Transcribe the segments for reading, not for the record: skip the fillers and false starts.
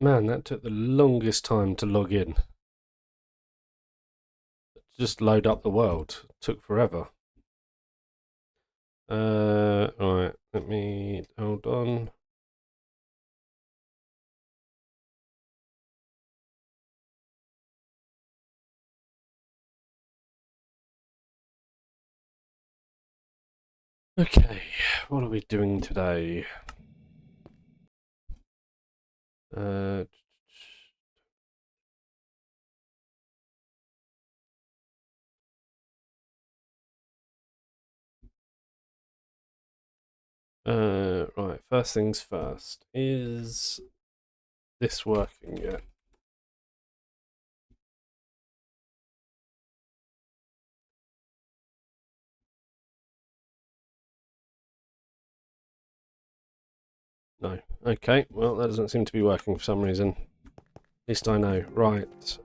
Man, that took the longest time to log in. Just load up the world. It took forever. Alright, let me hold on. Okay, what are we doing today? Right, first things first. Is this working yet? No. Okay, well, that doesn't seem to be working for some reason. At least I know. Right.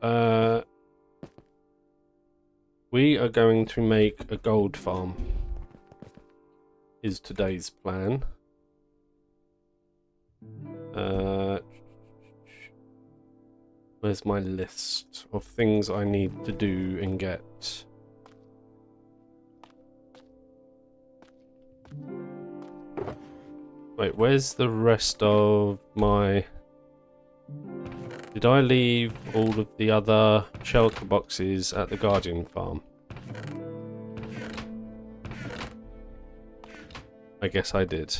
We are going to make a gold farm. Is today's plan. Where's my list of things I need to do and get? Wait, where's the rest of my... Did I leave all of the other shelter boxes at the Guardian farm? I guess I did.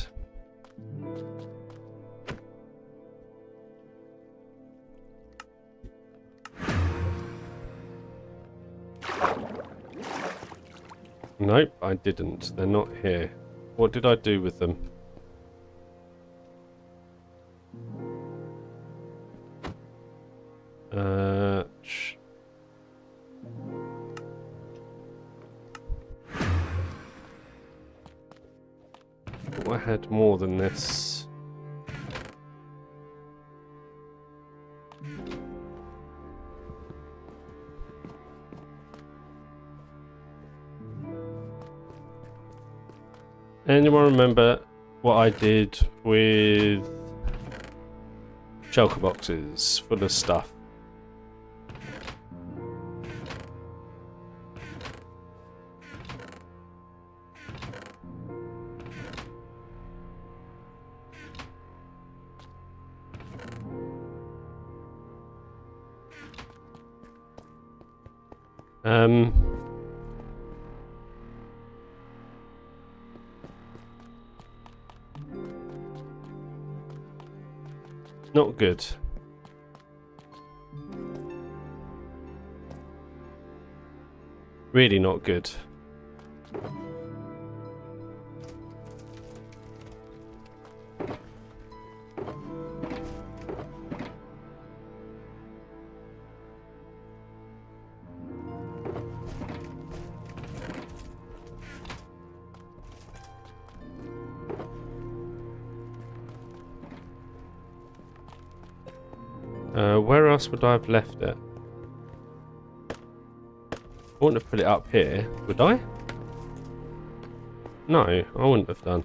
Nope, I didn't. They're not here. What did I do with them? I had more than this. Anyone remember what I did with shulker boxes full of stuff? Not good. Really not good. Where else would I have left it? I wouldn't have put it up here, would I? No, I wouldn't have done.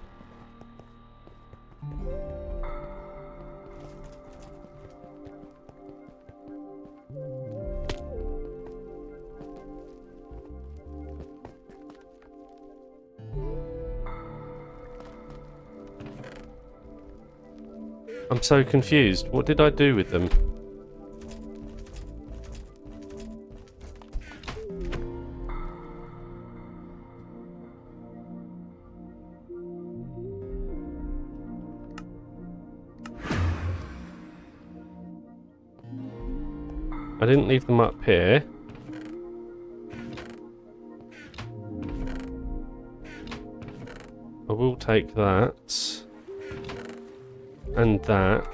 I'm so confused. What did I do with them? I didn't leave them up here. I will take that. And that.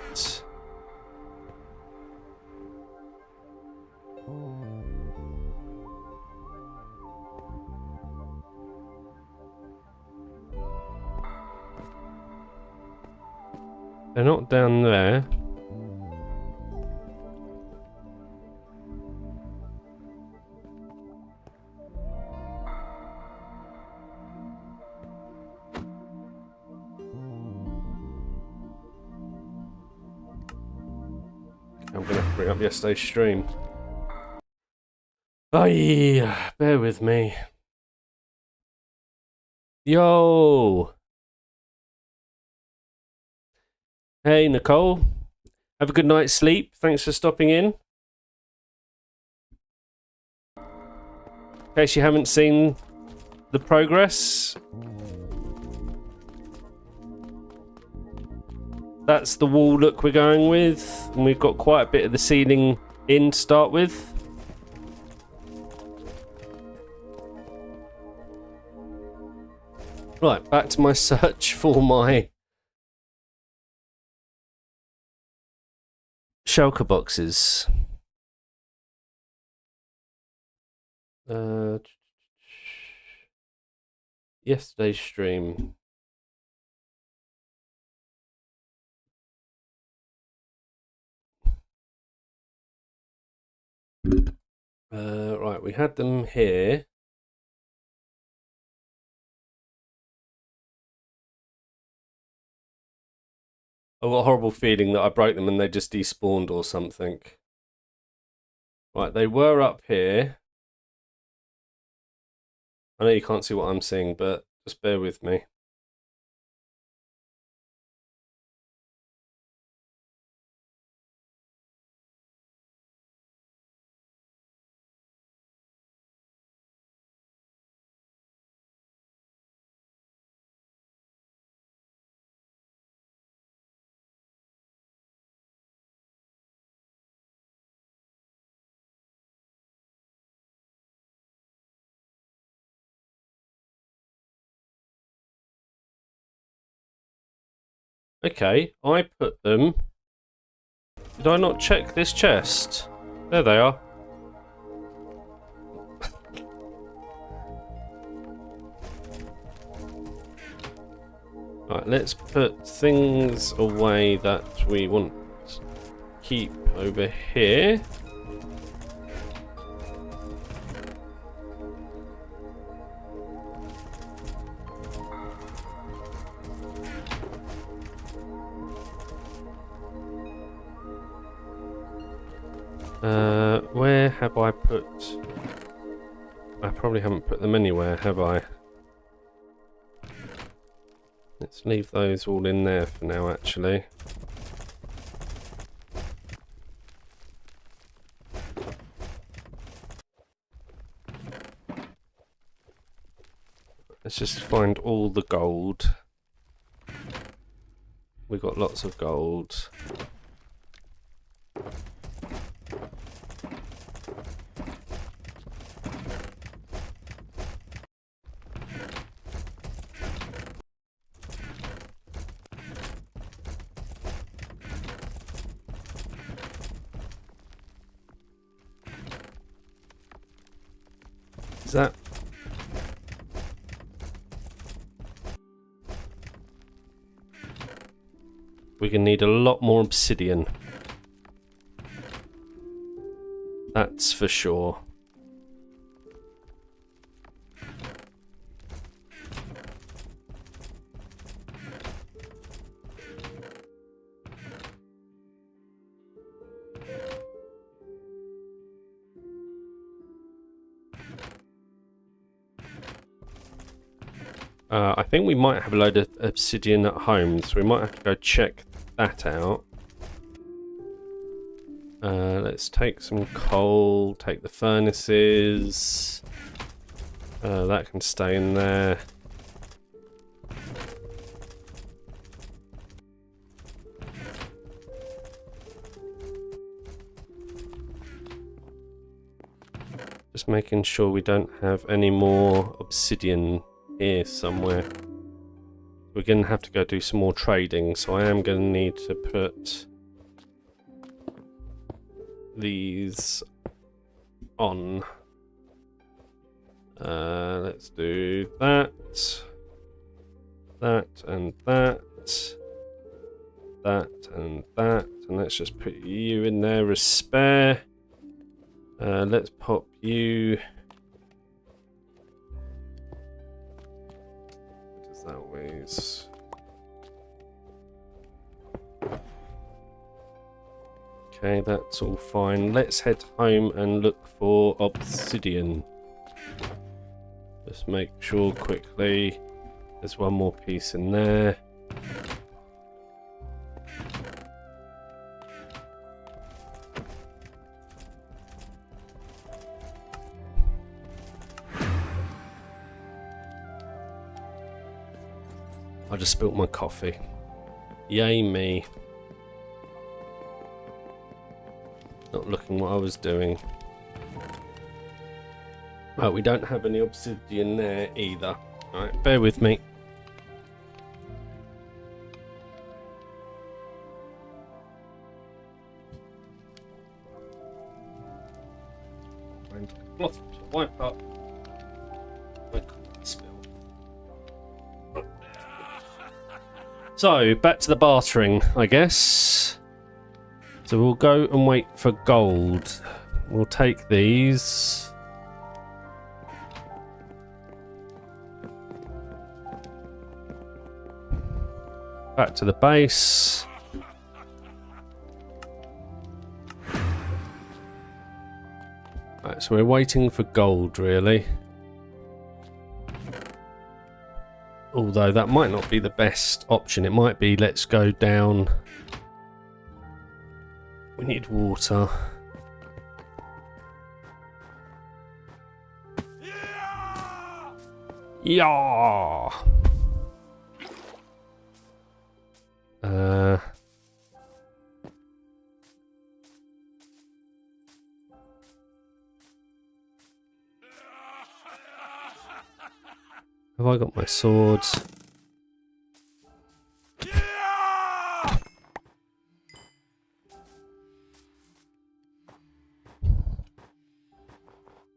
They're not down there. I'm going to have to bring up yesterday's stream. Oh yeah, bear with me. Yo! Hey Nicole, have a good night's sleep. Thanks for stopping in. In case you haven't seen the progress, that's the wall look we're going with, and we've got quite a bit of the ceiling in to start with. Right, back to my search for my shulker boxes. Yesterday's stream. Right, we had them here. I've got a horrible feeling that I broke them and they just despawned or something. Right, they were up here. I know you can't see what I'm seeing, but just bear with me. Okay, I put them... Did I not check this chest? There they are. Right, let's put things away that we want to keep over here. Where have I put... I probably haven't put them anywhere, have I? Let's leave those all in there for now, actually. Let's just find all the gold. We got lots of gold. Is that... We're gonna need a lot more obsidian. That's for sure. I think we might have a load of obsidian at home, so we might have to go check that out. Let's take some coal, take the furnaces. That can stay in there. Just making sure we don't have any more obsidian here somewhere. We're going to have to go do some more trading, so I am going to need to put these on. Let's do that, that and that, that and that, and let's just put you in there as spare. Let's pop you... What does that weighs? Okay, that's all fine. Let's head home and look for obsidian. Just make sure quickly. There's one more piece in there. I just spilt my coffee. Yay me. Not looking what I was doing. Right, we don't have any obsidian there either. Alright, bear with me. Find a cloth to wipe up my coffee spill. So, back to the bartering, I guess. So we'll go and wait for gold. We'll take these. Back to the base. Right, so we're waiting for gold, really. Although that might not be the best option. It might be let's go down. We need water. Yeah. Have I got my swords?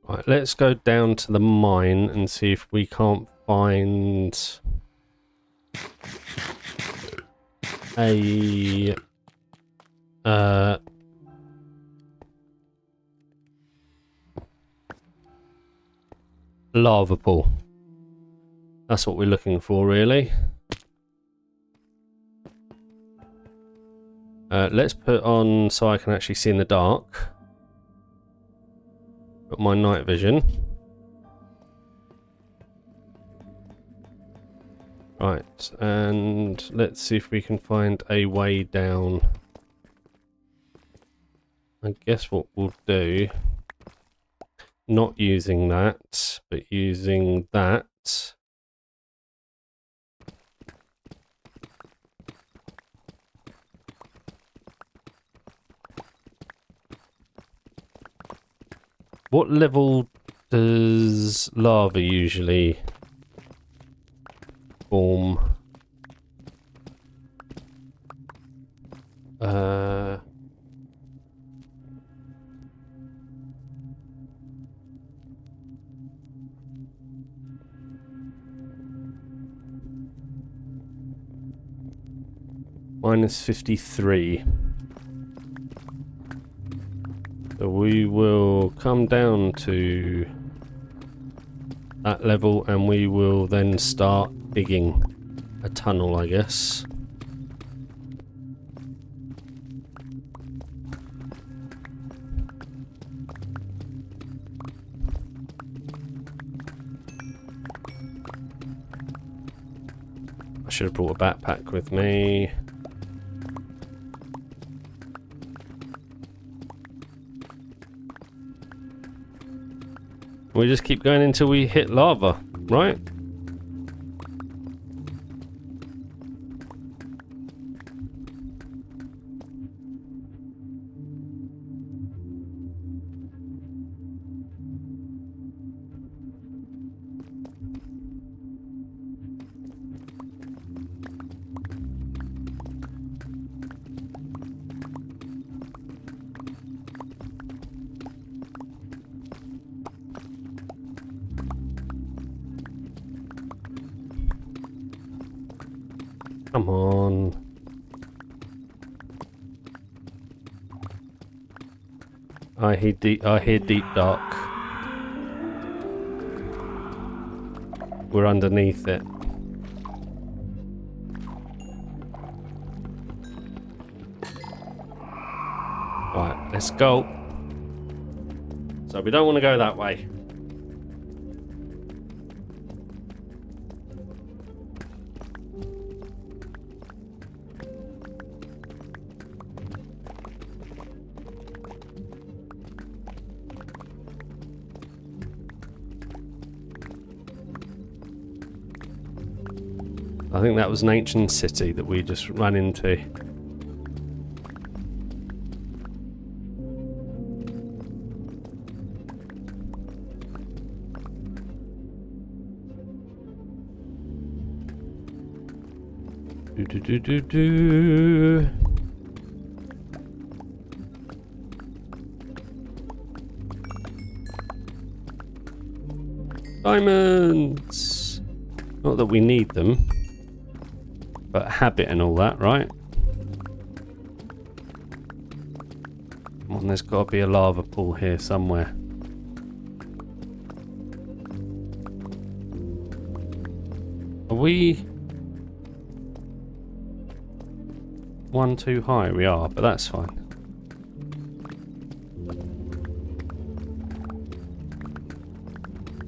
Right, let's go down to the mine and see if we can't find a lava pool. That's what we're looking for, really. Let's put on so I can actually see in the dark. Got my night vision. Right, and let's see if we can find a way down. I guess what we'll do, not using that, but using that. What level does lava usually form? -53. So we will come down to that level and we will then start digging a tunnel, I guess. I should have brought a backpack with me. We just keep going until we hit lava, right? Come on. I hear deep dark. We're underneath it. Right, let's go. So we don't want to go that way. I think that was an ancient city that we just ran into. Do. Diamonds! Not that we need them, but habit and all that, right? Come on, there's got to be a lava pool here somewhere. Are we one too high? We are, but that's fine.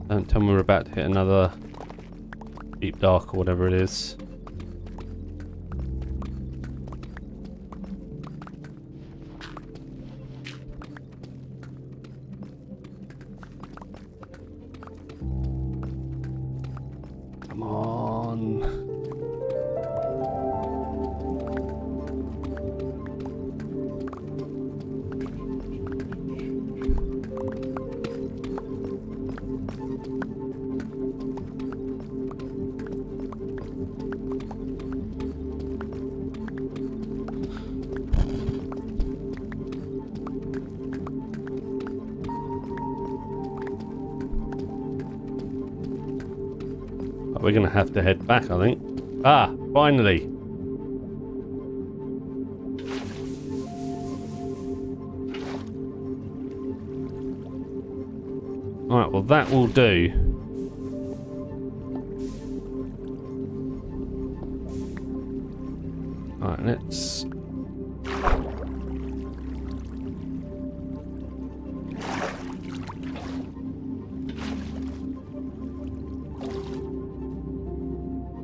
Don't tell me we're about to hit another deep dark or whatever it is. Come on. We're gonna have to head back, I think. Ah, finally. Alright, well that will do. Alright, let's...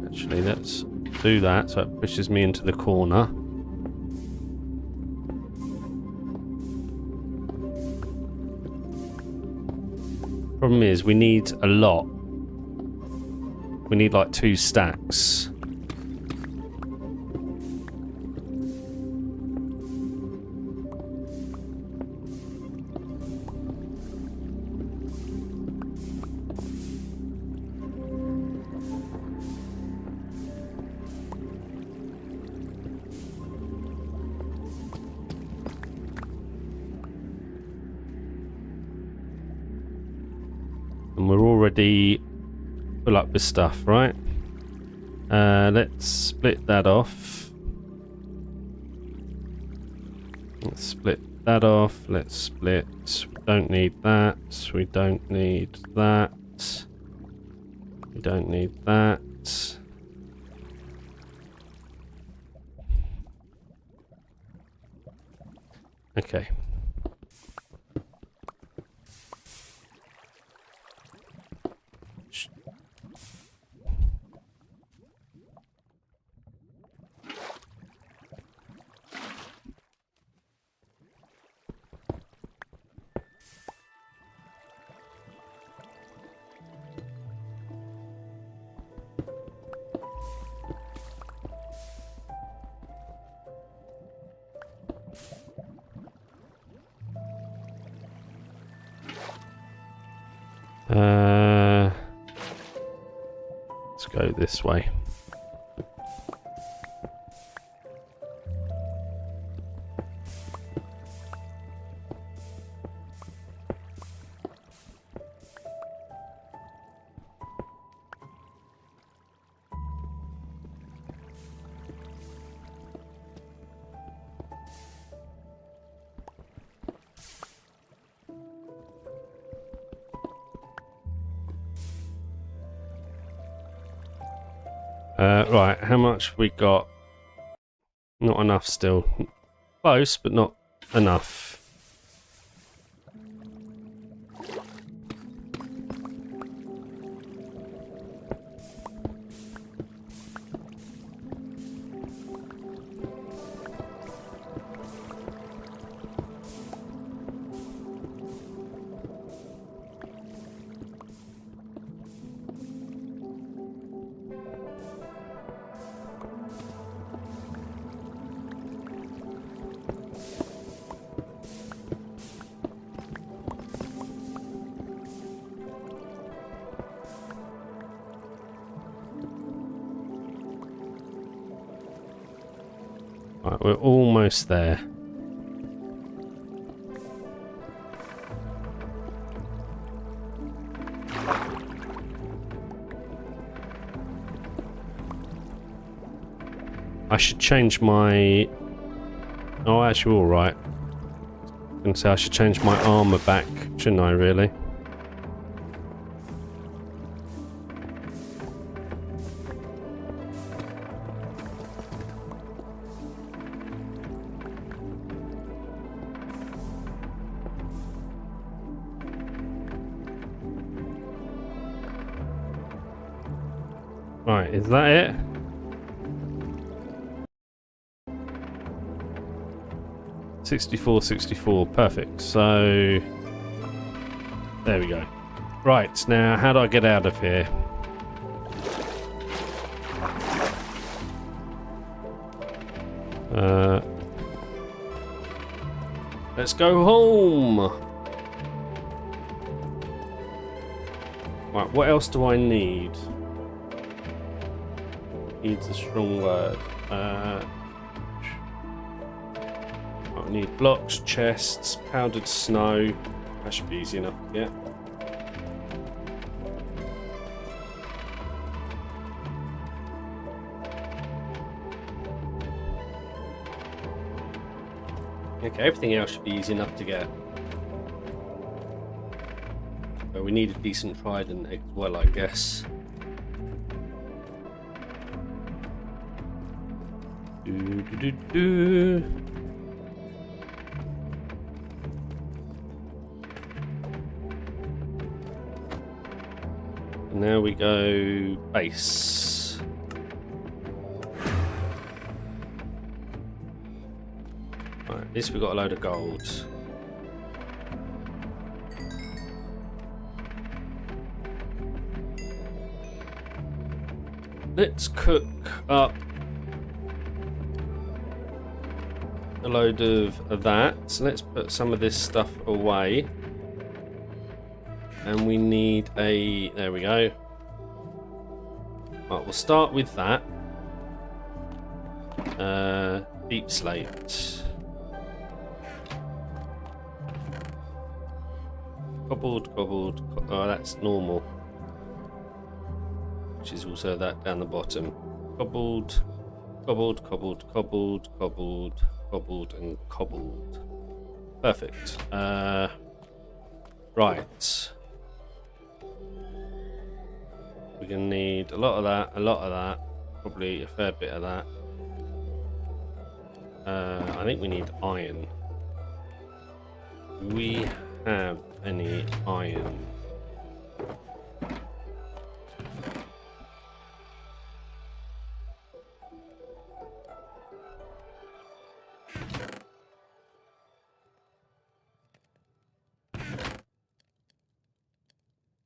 Actually, let's do that so it pushes me into the corner. Problem is, we need a lot. We need like 2 stacks. And we're already full up with stuff, right? Let's split that off. Let's split that off. Let's split. We don't need that. We don't need that. We don't need that. Okay. Let's go this way. Right, how much we got? Not enough still. Close, but not enough. Right, we're almost there. I should change my... Oh, actually, all right. I was going to say I should change my armor back, shouldn't I, really? Right, is that it? $64.64, perfect. So there we go. Right, now how do I get out of here? Let's go home. Right, what else do I need? Needs a strong word. I need blocks, chests, powdered snow. That should be easy enough to get. Okay, everything else should be easy enough to get. But we need a decent trident as well, I guess. Now we go base. Right, at least we got a load of gold. Let's cook up a load of that. So let's put some of this stuff away. And we need a... There we go. Right, we'll start with that. Deep slate. Cobbled. Oh, that's normal. Which is also that down the bottom. Cobbled, and cobbled. Perfect. Right. We're going to need a lot of that, probably a fair bit of that. I think we need iron. Do we have any iron?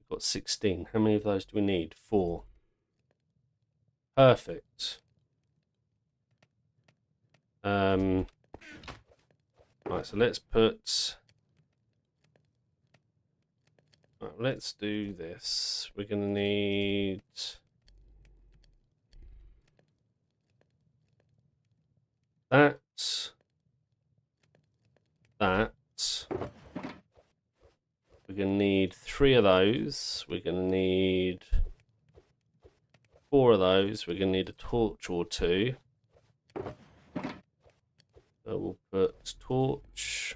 Got 16. How many of those do we need? 4. Perfect. Right, so let's put... Right, let's do this. We're going to need... That. We're going to need 3 of those. We're going to need 4 of those. We're going to need a torch or 2. So we'll put torch.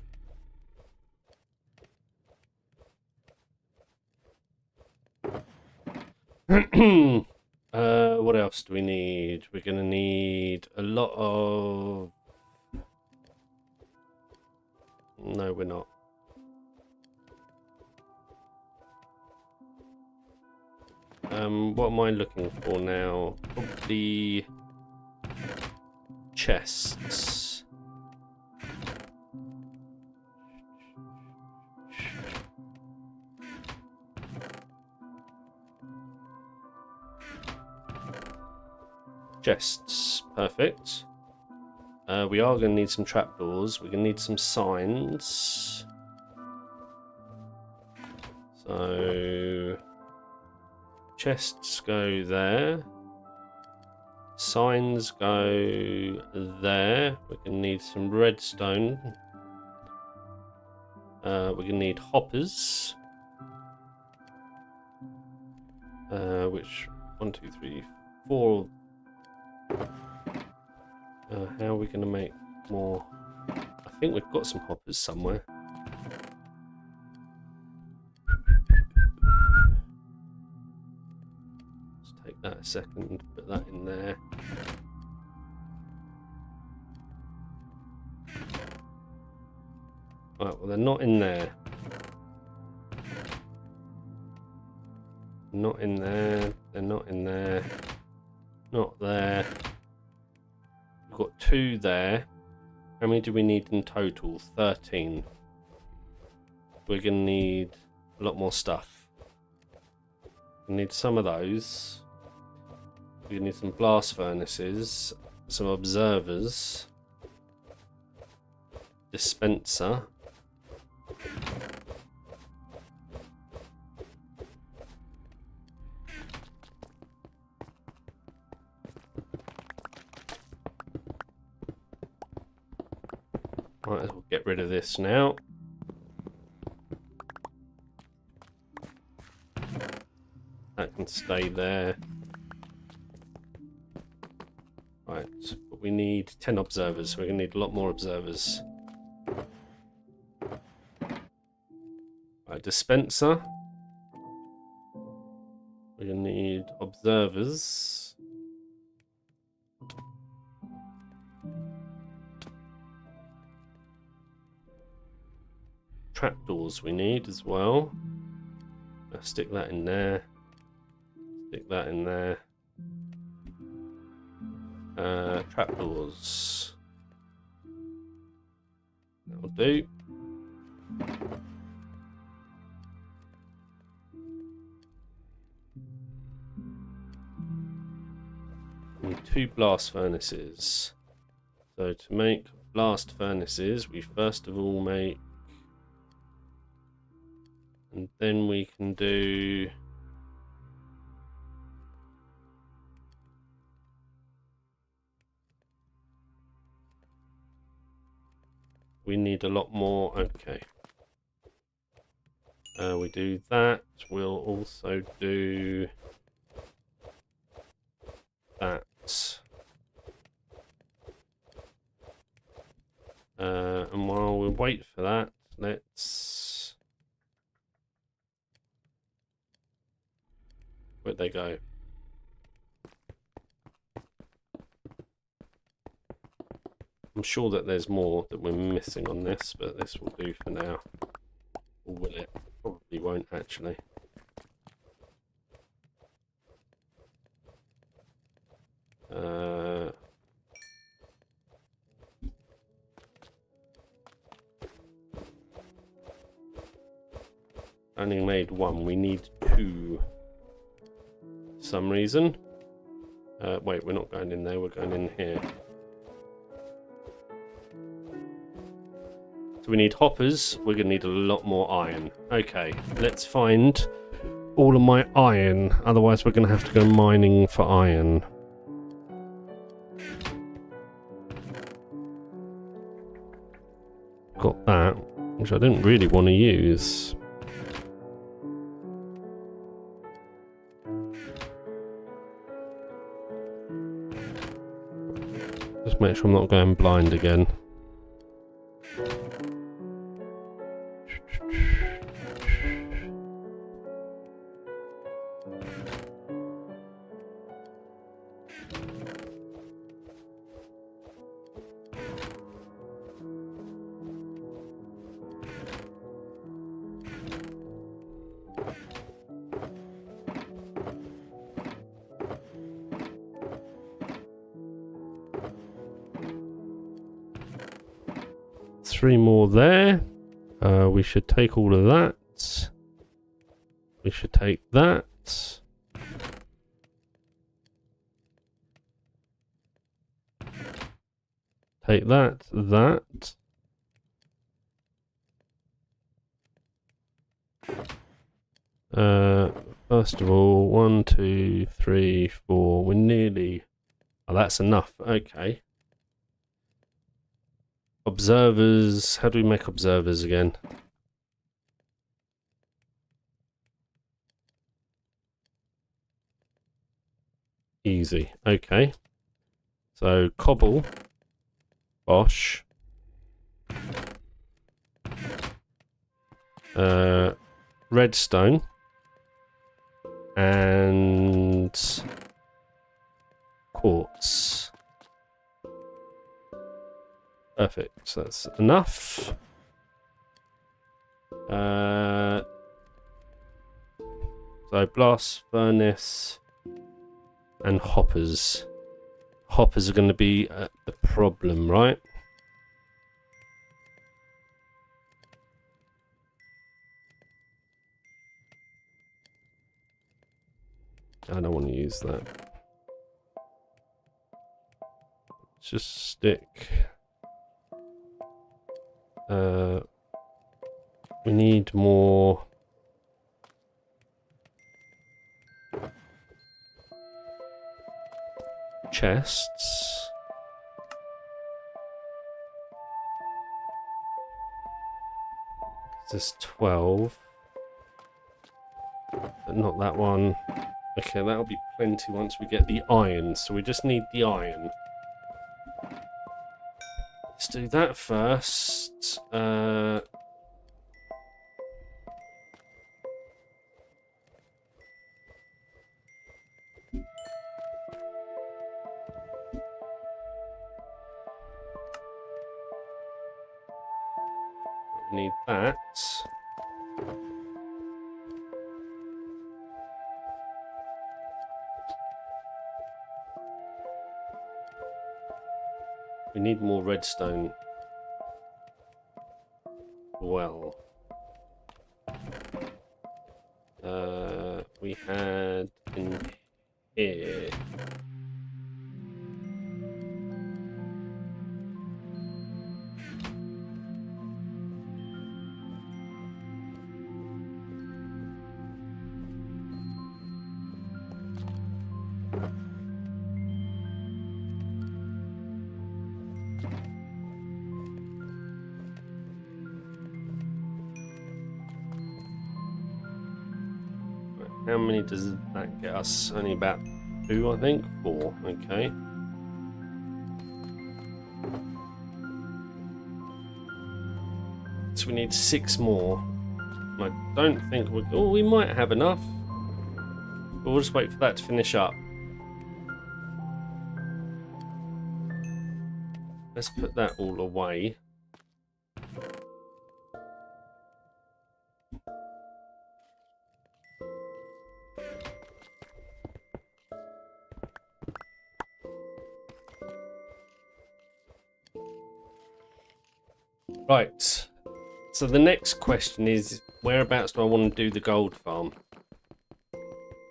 What else do we need? We're going to need a lot of No, we're not. What am I looking for now? Probably chests. Chests, perfect. We are going to need some trapdoors. We're going to need some signs. So chests go there. Signs go there. We're going to need some redstone. We're going to need hoppers. Which 1, 2, 3, 4. How are we going to make more? I think we've got some hoppers somewhere. Let's take that a second, put that in there. Right, well, they're not in there. Not in there. They're not in there. Not there. We've got 2 there. How many do we need in total? 13. We're going to need a lot more stuff. We need some of those. We need some blast furnaces, some observers, dispenser. Might as well get rid of this now. That can stay there. Right, but we need 10 observers. We're going to need a lot more observers. Right, dispenser. We're going to need observers. Trapdoors we need as well. I'll stick that in there. Stick that in there. Trapdoors. That'll do. We need 2 blast furnaces. So to make blast furnaces, we first of all make, and then we can do we need a lot more. Okay. We do that. We'll also do that. And while we wait for that, let's... Where'd they go? I'm sure that there's more that we're missing on this, but this will do for now. Or will it? Probably won't, actually. Only made 1. We need 2. For some reason. Wait, we're not going in there. We're going in here. So we need hoppers. We're going to need a lot more iron. Okay, let's find all of my iron. Otherwise, we're going to have to go mining for iron. Got that, which I didn't really want to use. Just make sure I'm not going blind again. 3 more there. We should take all of that. We should take that. Take that, that. First of all, 1, 2, 3, 4. We're nearly. Oh, that's enough. Okay. Observers. How do we make observers again? Easy. Okay. So cobble. Bosh. Redstone. And quartz. Perfect. So that's enough. So blast furnace and hoppers. Hoppers are going to be the problem, right? I don't want to use that. Let's just stick. We need more. Chests. There's 12. But not that one. Okay, that'll be plenty once we get the iron. So we just need the iron. Let's do that first. Need that. We need more redstone. Well, we had in here. How many does that get us? Only about 2, I think. 4. Okay. So we need 6 more. I don't think we're. Oh, we might have enough. But we'll just wait for that to finish up. Let's put that all away. Right. So the next question is, whereabouts do I want to do the gold farm?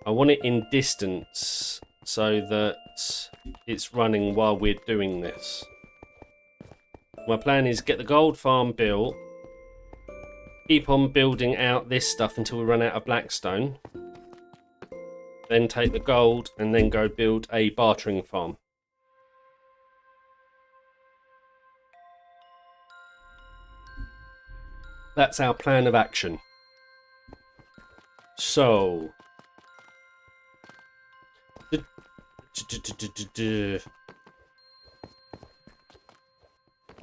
I want it in distance so that it's running while we're doing this. My plan is get the gold farm built, keep on building out this stuff until we run out of blackstone, then take the gold and then go build a bartering farm. That's our plan of action. So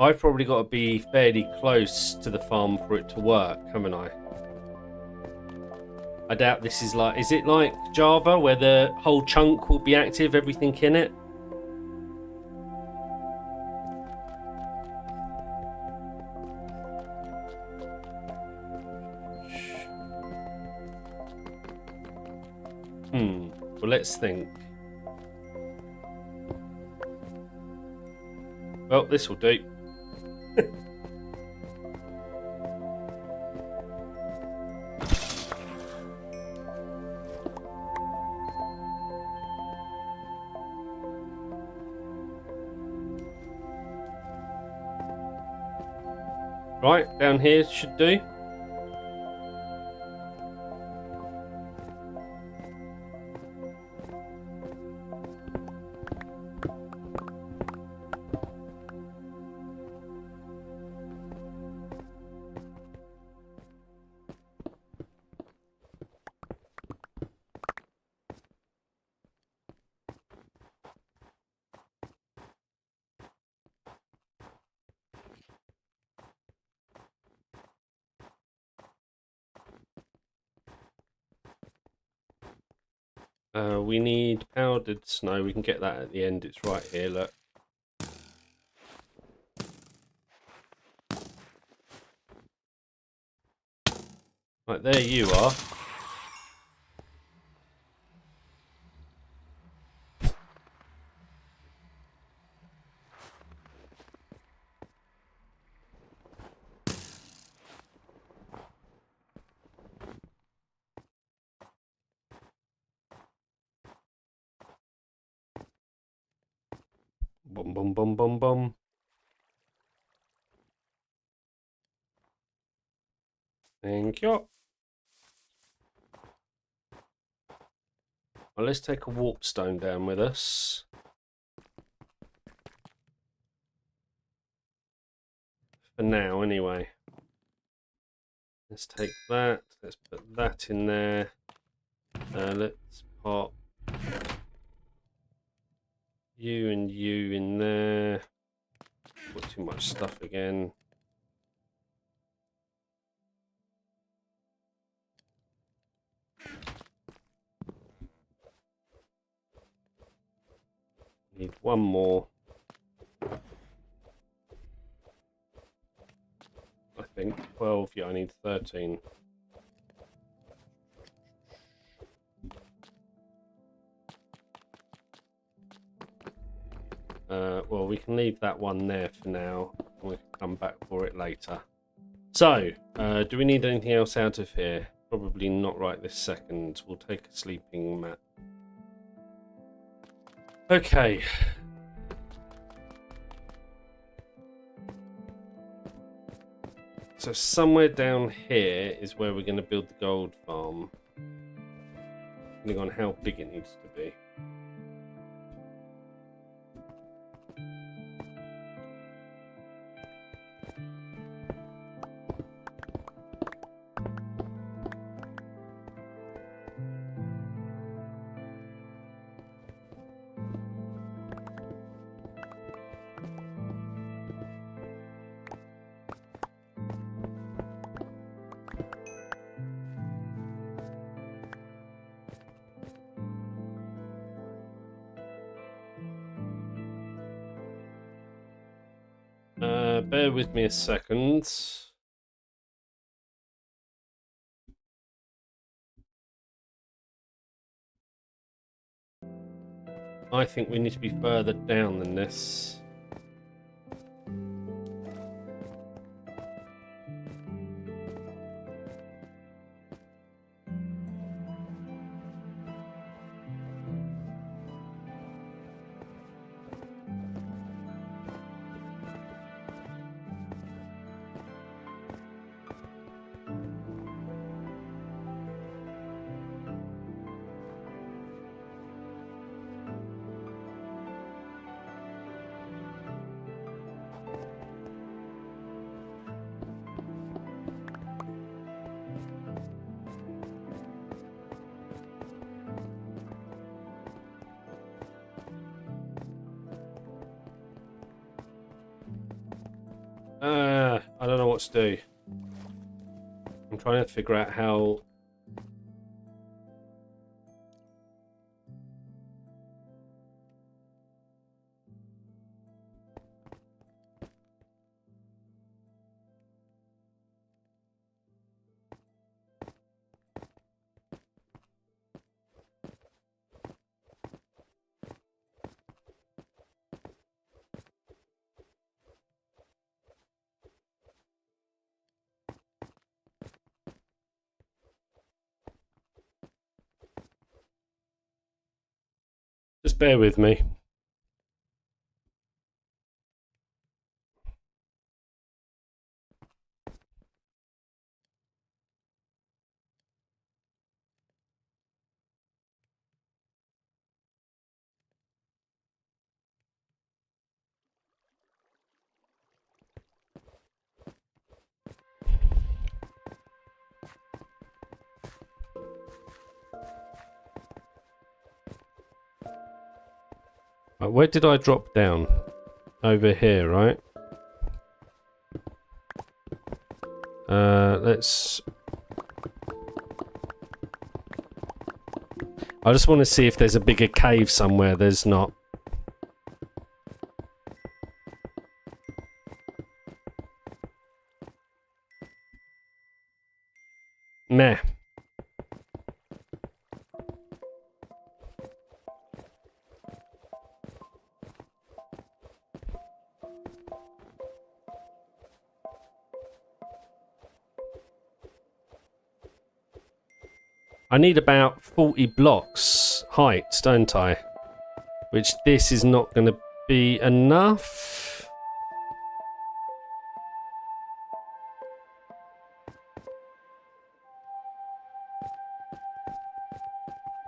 I've probably got to be fairly close to the farm for it to work, haven't I? I doubt this is like... Is it like Java, where the whole chunk will be active, everything in it? Well, let's think. Well, this will do. Right, down here should do. We need powdered snow. We can get that at the end. It's right here, look. Right, there you are. Bum, bum, bum, bum, bum. Thank you. Well, let's take a warp stone down with us. For now, anyway. Let's take that. Let's put that in there. Let's pop you and you in there. Put too much stuff again. Need one more. I think 12. Yeah, I need 13. Well, we can leave that one there for now. We can come back for it later. So, do we need anything else out of here? Probably not right this second. We'll take a sleeping mat. Okay. So somewhere down here is where we're going to build the gold farm. Depending on how big it needs to be. Bear with me a second. I think we need to be further down than this. I don't know what to do. I'm trying to figure out how... Just bear with me. Right, where did I drop down? Over here, right? Let's... I just want to see if there's a bigger cave somewhere. There's not. Meh. I need about 40 blocks heights, don't I? Which this is not going to be enough.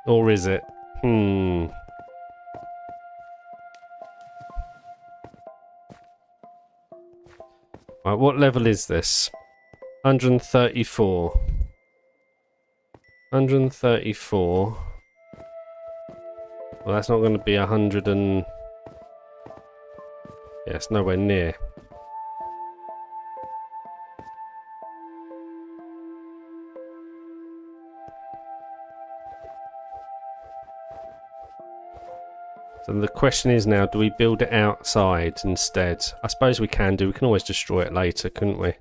Or is it? Right, what level is this? 134. 134. Well, that's not going to be 100 and... Yeah, it's nowhere near. So the question is now, do we build it outside instead? I suppose we can do. We can always destroy it later, couldn't we?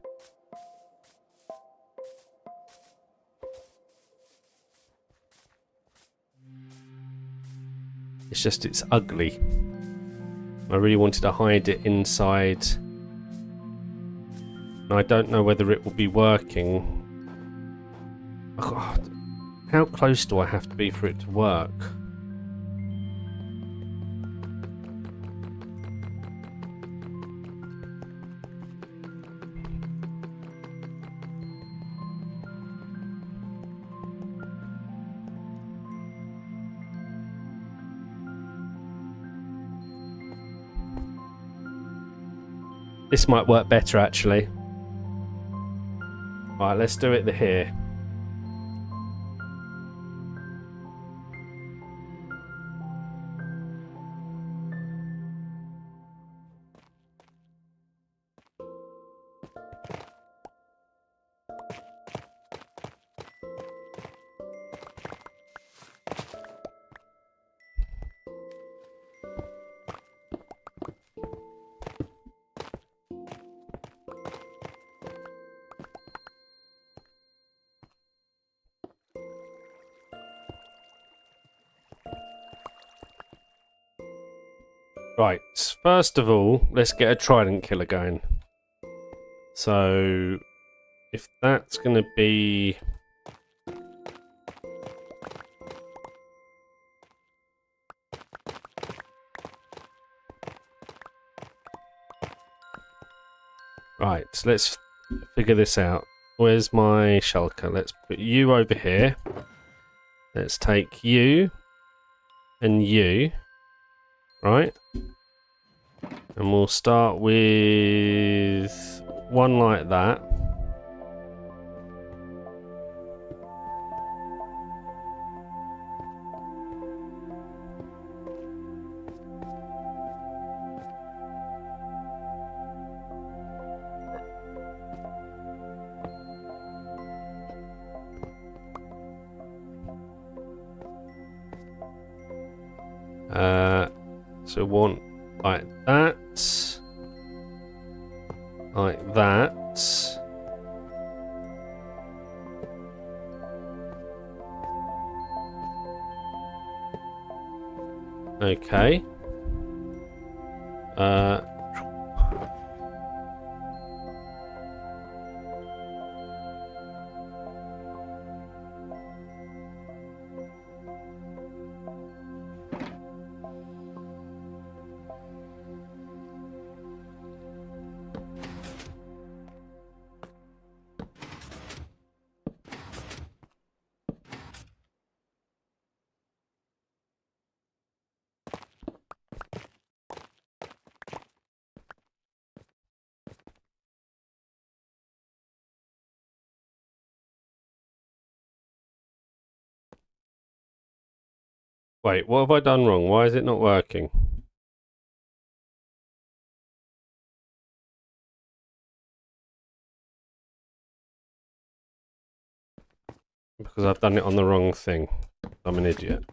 It's just, it's ugly. I really wanted to hide it inside. And I don't know whether it will be working. Oh God. How close do I have to be for it to work? This might work better, actually. Right, let's do it here. Right, first of all, let's get a trident killer going. So, if that's going to be... Right, so let's figure this out. Where's my shulker? Let's put you over here. Let's take you and you. Right? And we'll start with one like that. So one like that. Like that. Okay. Wait, what have I done wrong? Why is it not working? Because I've done it on the wrong thing. I'm an idiot.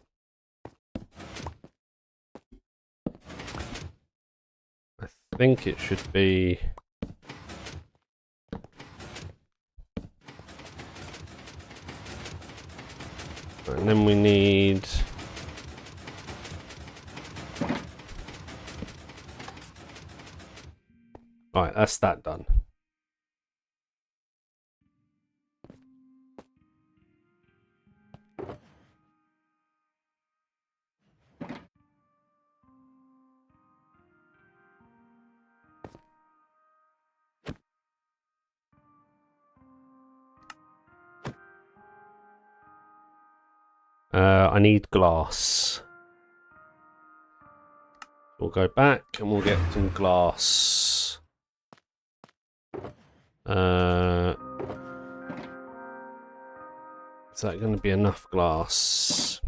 I think it should be... And then we need... Right, that's that done. I need glass. We'll go back and we'll get some glass. Is that going to be enough glass?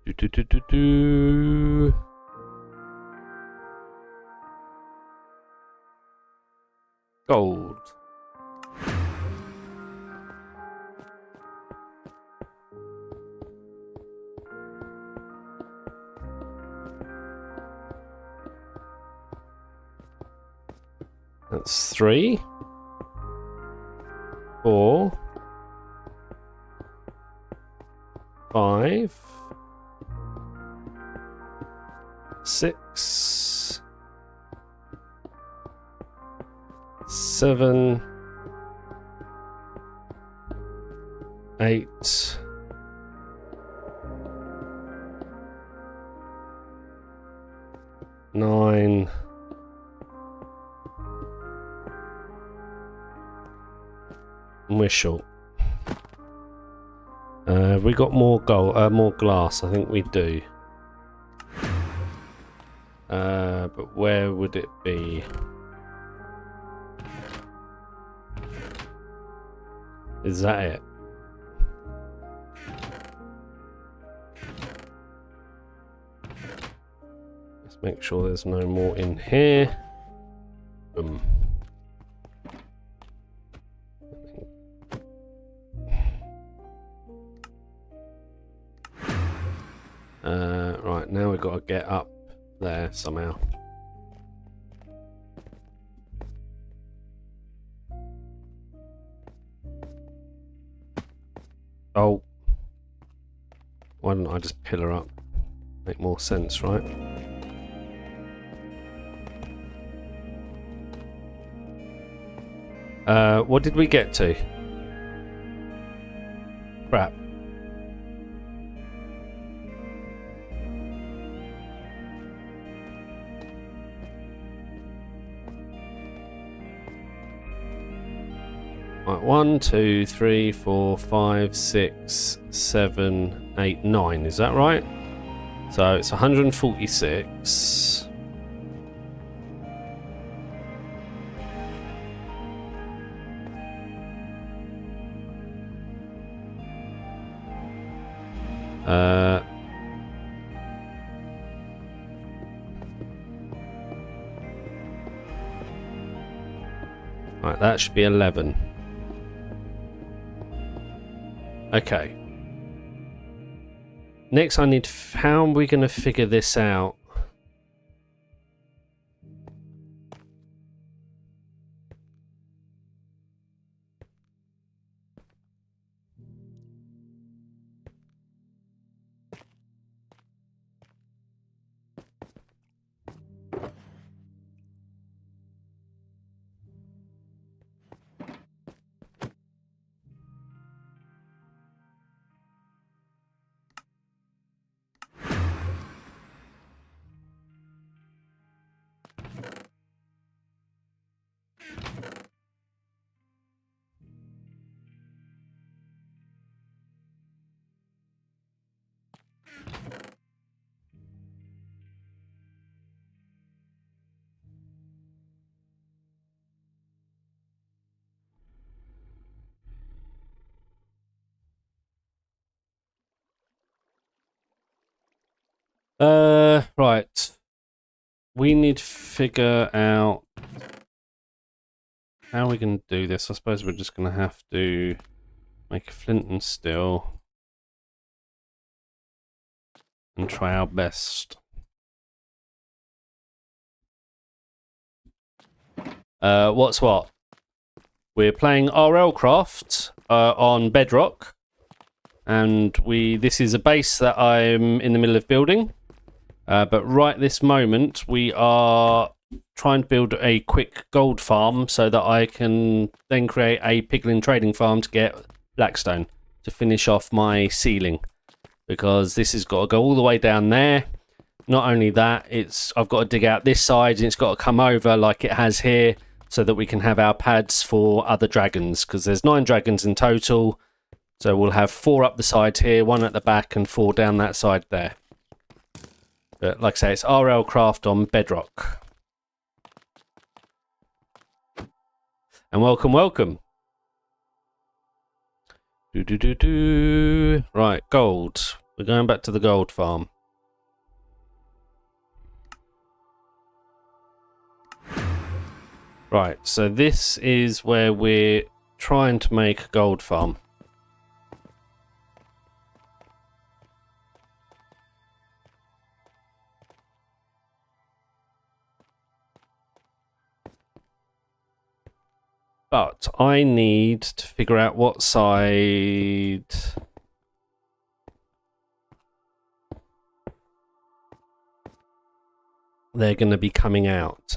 Do. Gold. That's 3, 4, 5, 6, 7, 8, 9, 10. We're short. We got more gold, more glass. I think we do. But where would it be? Is that it? Let's make sure there's no more in here. Boom. Right, now we've got to get up there somehow. Oh. Why don't I just pillar up? Make more sense, right? What did we get to? Crap. Right, 1, 2, 3, 4, 5, 6, 7, 8, 9. Is that right? So it's 146. Right, that should be 11. Okay. Next, I need. How are we going to figure this out? Right. We need to figure out how we can do this. I suppose we're just going to have to make a flint and steel and try our best. What's what? We're playing RLCraft on Bedrock, and this is a base that I'm in the middle of building. But right this moment, we are trying to build a quick gold farm so that I can then create a piglin trading farm to get blackstone to finish off my ceiling, because this has got to go all the way down there. Not only that, I've got to dig out this side, and it's got to come over like it has here, so that we can have our pads for other dragons, because there's 9 dragons in total. So we'll have 4 up the side here, 1 at the back, and 4 down that side there. But like I say, it's RLCraft on Bedrock. And welcome, welcome. Right, gold. We're going back to the gold farm. Right, so this is where we're trying to make a gold farm. But I need to figure out what side they're going to be coming out.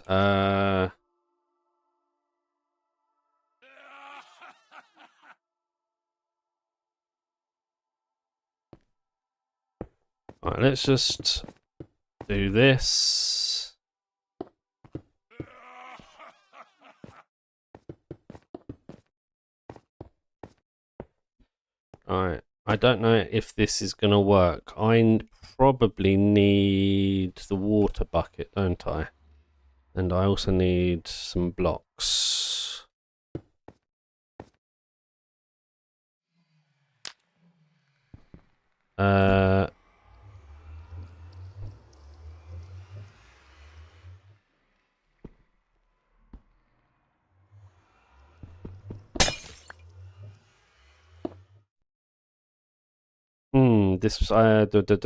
Right, let's just do this. Alright, I don't know if this is going to work. I probably need the water bucket, don't I? And I also need some blocks.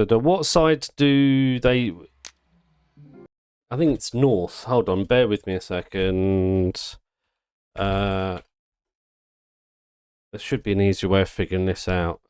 What side do they... I think it's north. Hold on, bear with me a second. There should be an easier way of figuring this out.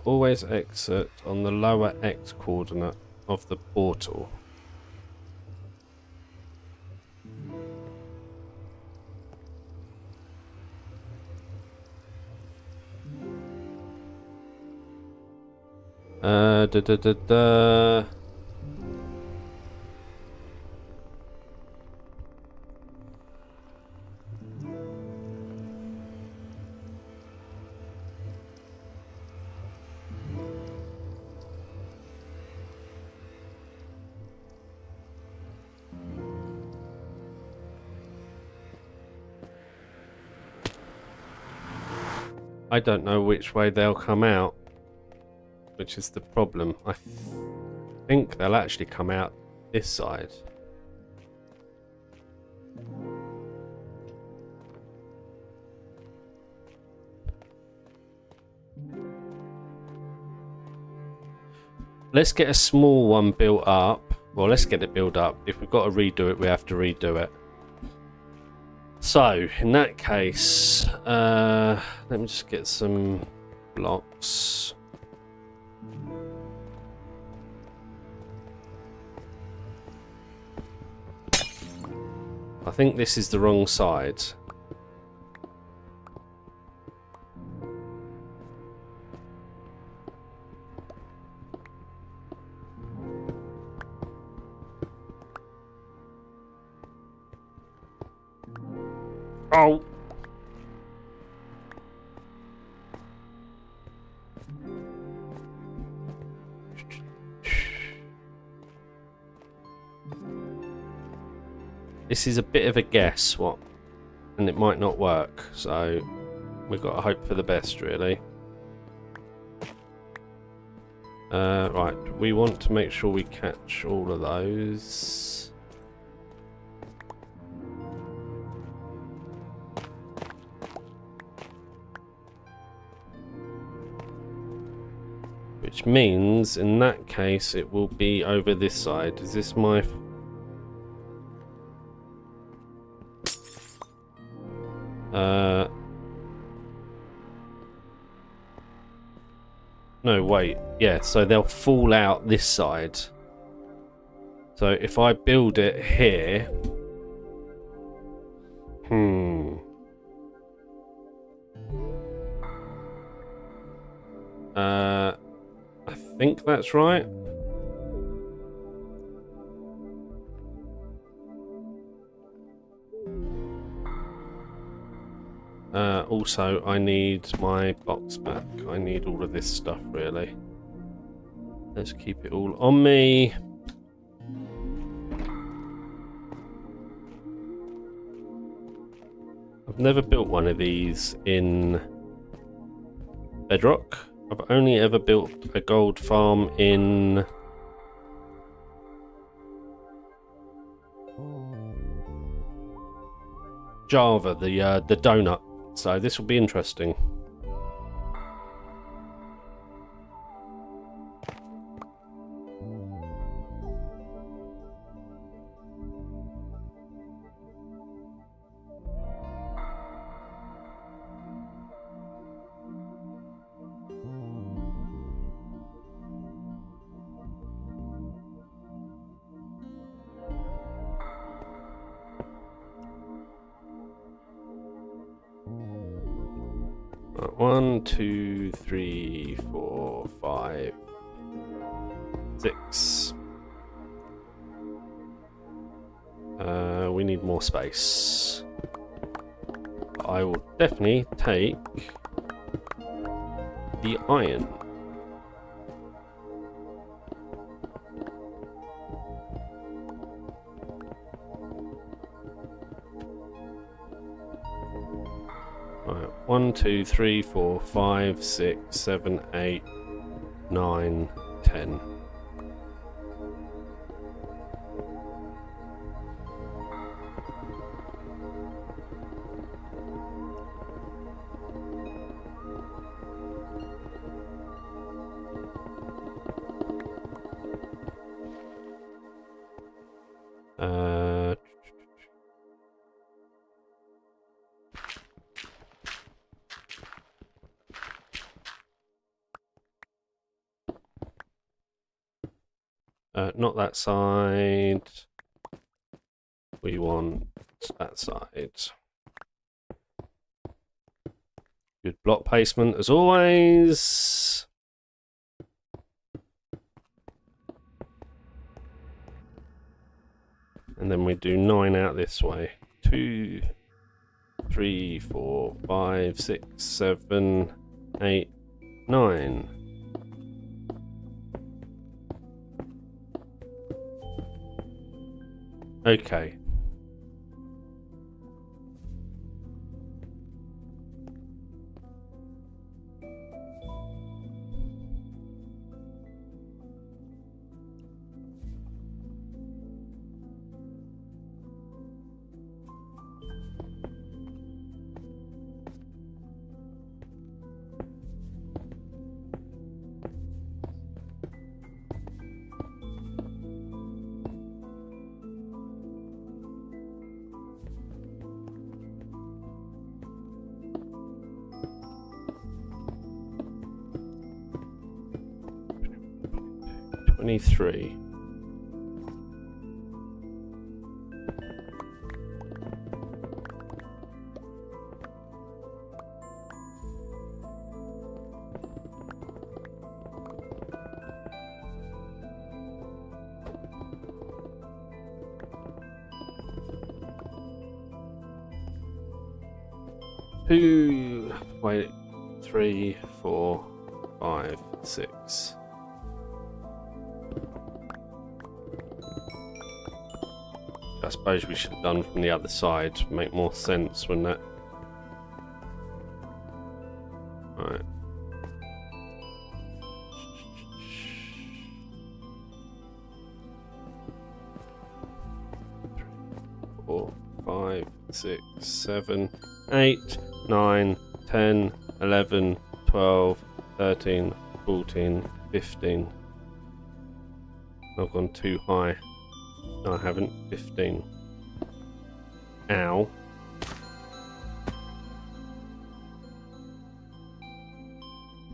Always exit on the lower X coordinate of the portal. Da da da da. I don't know which way they'll come out, which is the problem. I think they'll actually come out this side. Let's get a small one built up, Well, let's get it built up. If we've got to redo it, we have to redo it. So, in that case, let me just get some blocks. I think this is the wrong side. Oh! This is a bit of a guess, and it might not work, so we've got to hope for the best, really. Right, we want to make sure we catch all of those. Which means, in that case, it will be over this side. Is this my... No, wait. Yeah, so they'll fall out this side. So if I build it here... I think that's right. Also, I need my box back. I need all of this stuff, really. Let's keep it all on me. I've never built one of these in Bedrock. I've only ever built a gold farm in Java, the donut. So this will be interesting. Right, 1, 2, 3, 4, 5, 6. We need more space. I will definitely take the iron. Right, 1, 2, 3, 4, 5, 6, 7, 8, 9, 10. Not that side. We want that side. Good block placement as always. And then we do 9 out this way. 2, 3, 4, 5, 6, 7, 8, 9. Okay. 23. Two, wait, 3, 4, 5, 6. I suppose we should have done from the other side to make more sense, wouldn't it? Right. 4, 5, 6, 7, 8, 9, 10, 11, 12, 13, 14, 15. I've gone too high. No, I haven't. 15. Ow.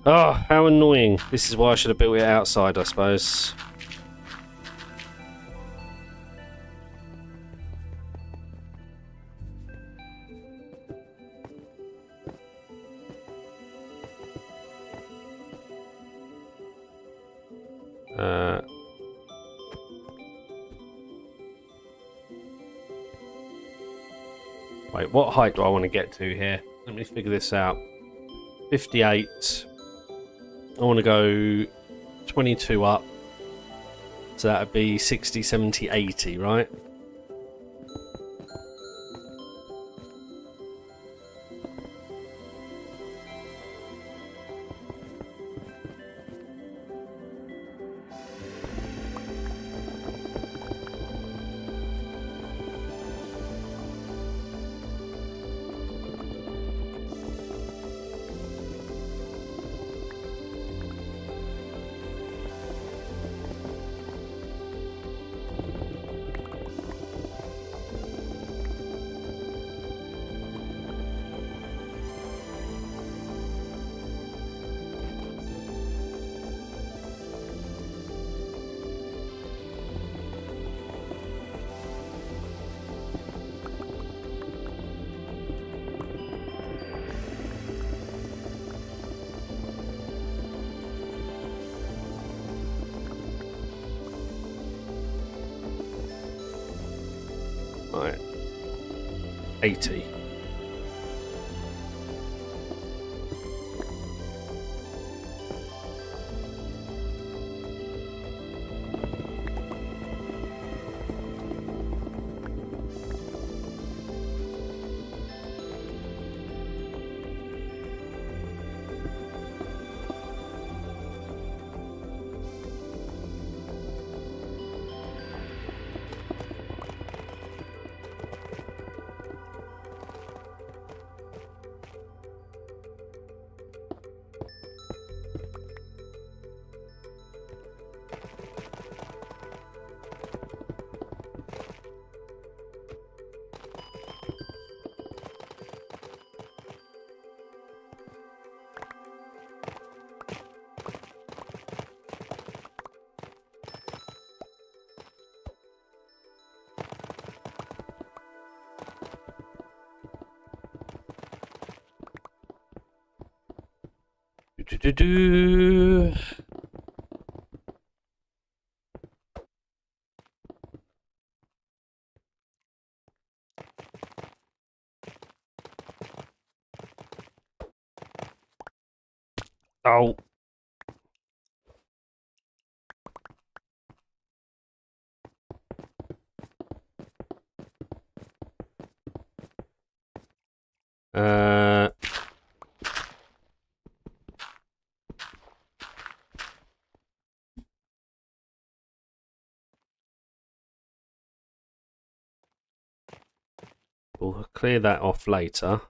Oh, how annoying. This is why I should have built it outside, I suppose. Wait, what height do I want to get to here? Let me figure this out. 58. I want to go 22 up. So that would be 60, 70, 80, right? Right. 80. Do-do-do-do. Oh. We'll clear that off later.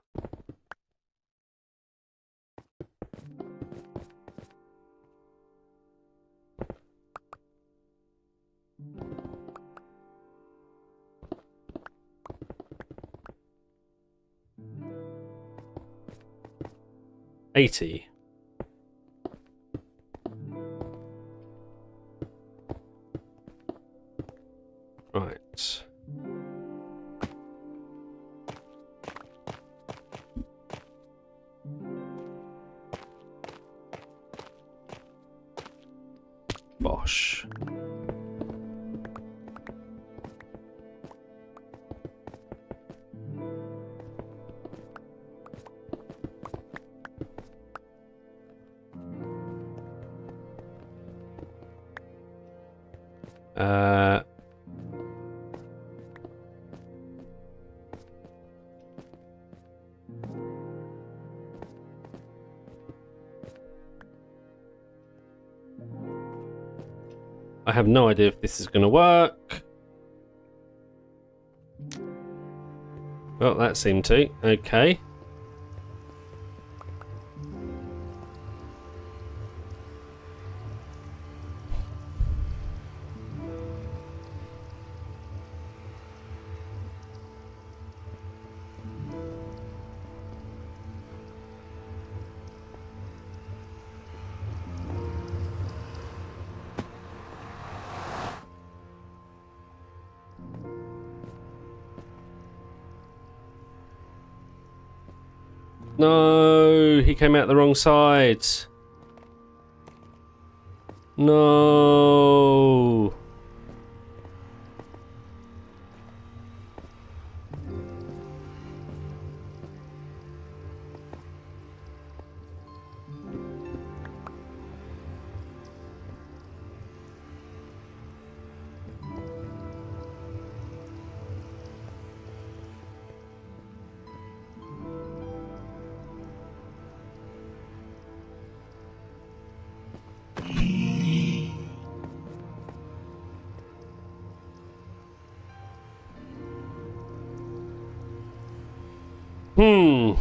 $80. gosh. I have no idea if this is going to work. Well, that seemed to. Okay. No, he came out the wrong side. No. Hmm.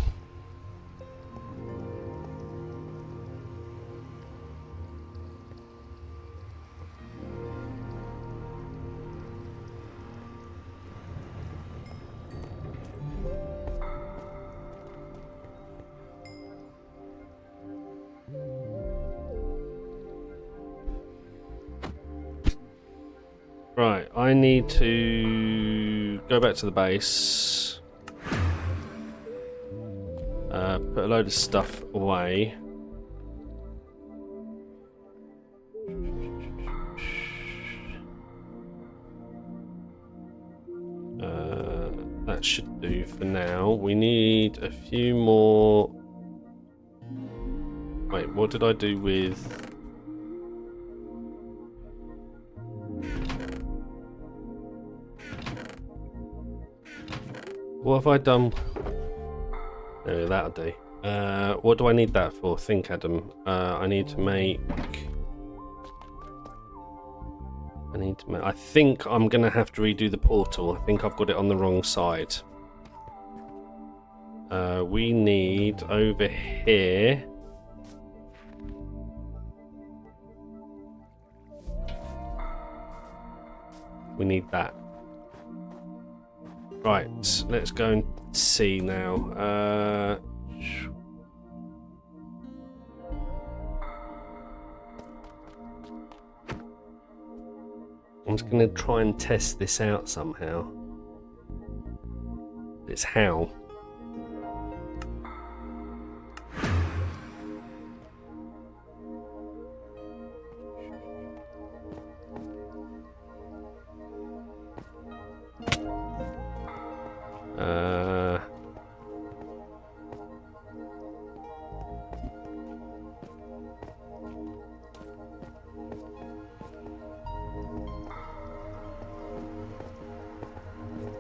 Right, I need to go back to the base. Put a load of stuff away. That should do for now. We need a few more. Wait, what did I do with? What have I done? No, that'll do. What do I need that for? Think, Adam. I need to make. I think I'm gonna have to redo the portal. I think I've got it on the wrong side. We need over here. We need that. Right, let's go and see now. I'm just going to try and test this out somehow. It's how.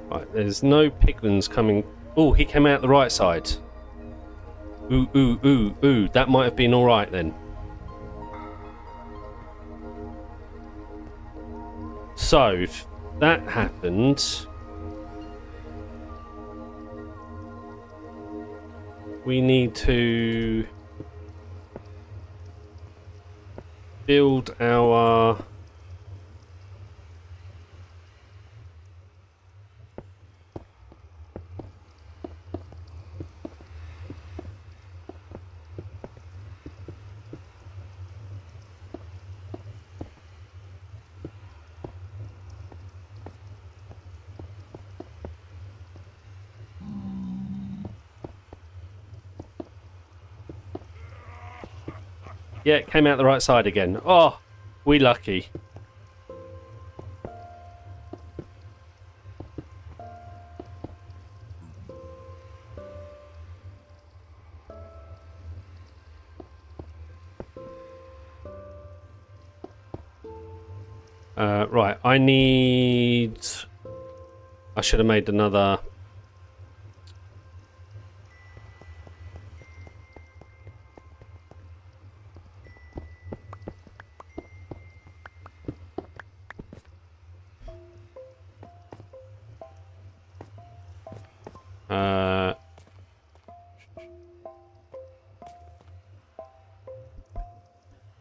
Right, there's no piglins coming. Oh, he came out the right side. Ooh, ooh, ooh, ooh. That might have been alright then. So, if that happened, we need to build our yeah, it came out the right side again. Oh, We lucky. Right, I should have made another.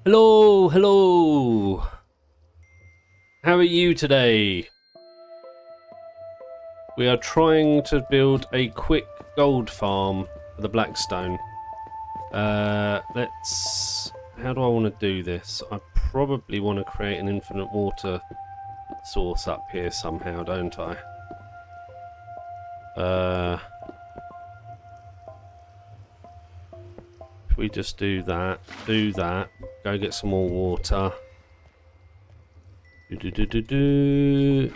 Hello, hello. How are you today? We are trying to build a quick gold farm for the Blackstone. Let's... How do I want to do this? I probably want to create an infinite water source up here somehow, don't I? If we just do that, go get some more water. Do.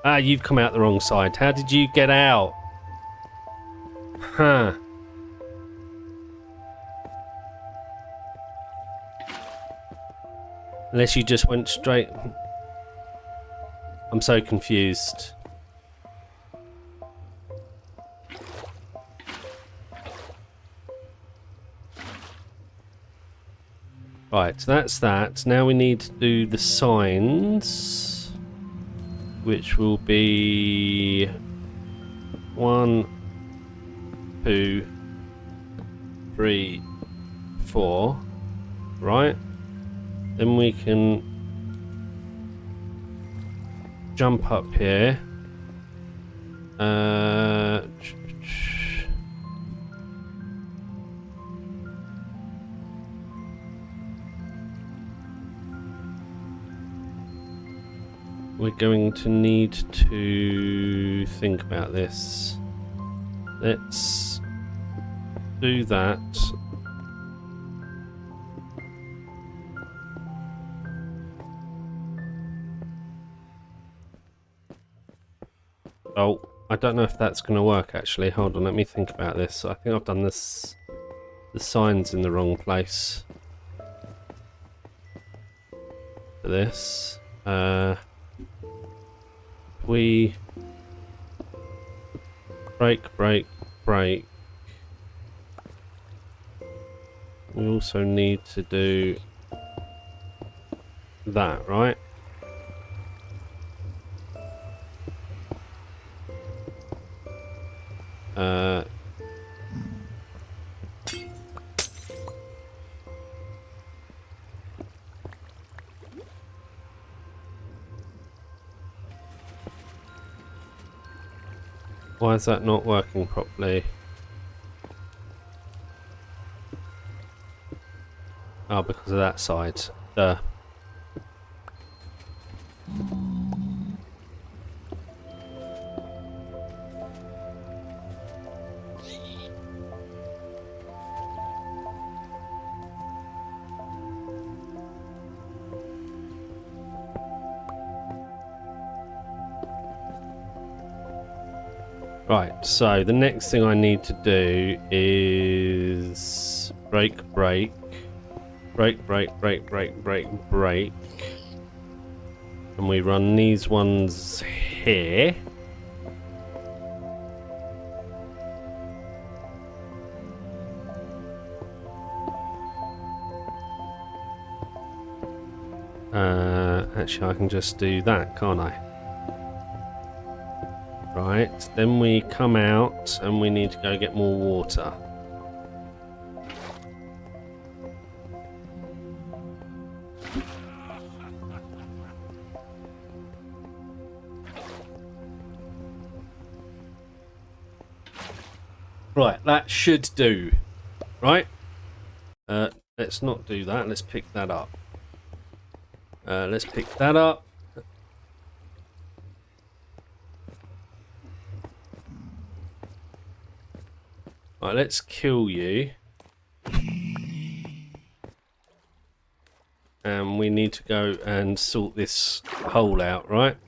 Ah, you've come out the wrong side. How did you get out? Huh. Unless you just went straight... I'm so confused. Right, so that's that. Now we need to do the signs, which will be 1, 2, 3, 4, right? Then we can jump up here. We're going to need to think about this. Let's do that. Oh, I don't know if that's going to work actually. Hold on, let me think about this. I think I've done the signs in the wrong place for this. We break. We also need to do that, right? Why is that not working properly? Oh, because of that side. Duh. Right, so the next thing I need to do is break. And we run these ones here. Actually, I can just do that, can't I? Right, then we come out and we need to go get more water. Right, that should do. Right? Let's not do that. Let's pick that up. Let's pick that up. Right, let's kill you. And we need to go and sort this hole out, right?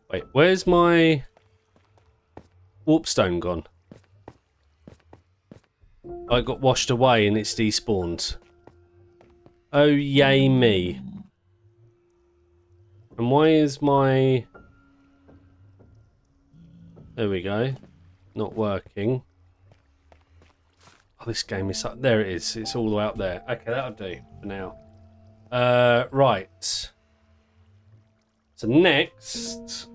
Wait, where's my warpstone gone? I got washed away and it's despawned. Oh, yay me. And why is my... There we go. Not working. Oh, this game is... There it is. It's all the way up there. Okay, that'll do for now. Right. So next...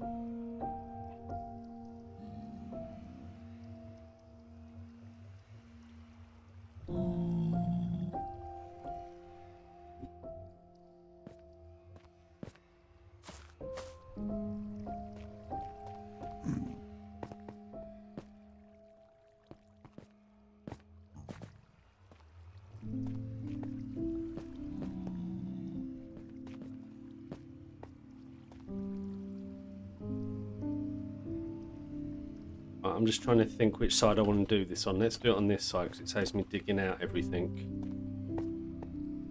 I'm just trying to think which side I want to do this on. Let's do it on this side because it saves me digging out everything.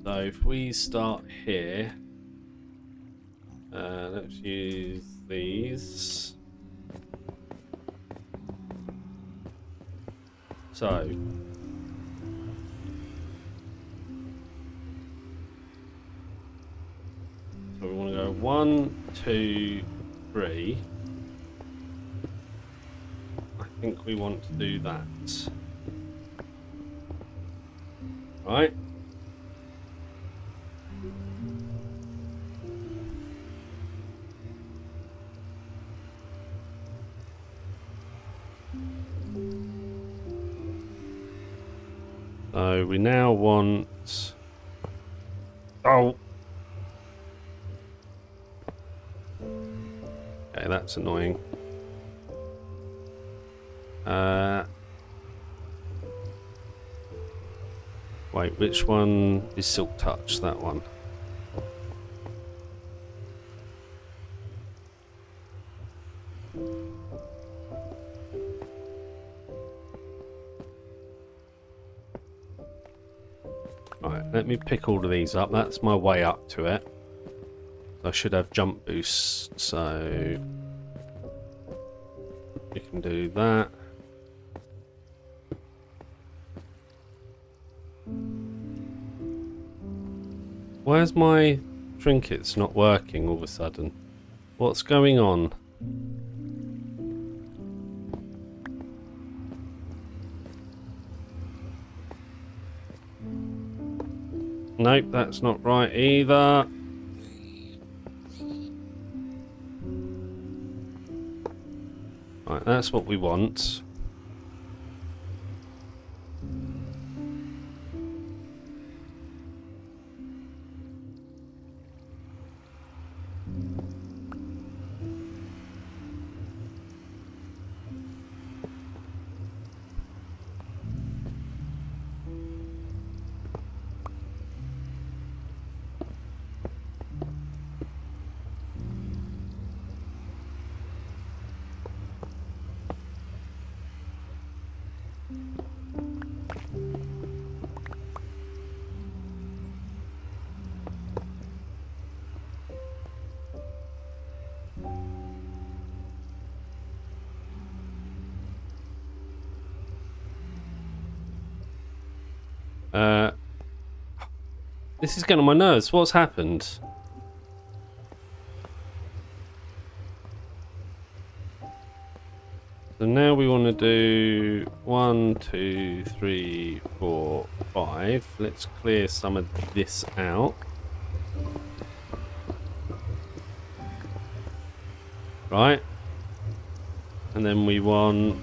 So if we start here, let's use these. So we want to go 1, 2, 3. I think we want to do that. Right. So we now want... Oh! Okay, that's annoying. Wait, which one is Silk Touch? That one. Right, let me pick all of these up. That's my way up to it. I should have jump boosts, so we can do that. Where's my trinkets not working all of a sudden? What's going on? Nope, that's not right either. Right, that's what we want. This is getting on my nerves. What's happened? So now we want to do 1, 2, 3, 4, 5. Let's clear some of this out. Right. And then we want...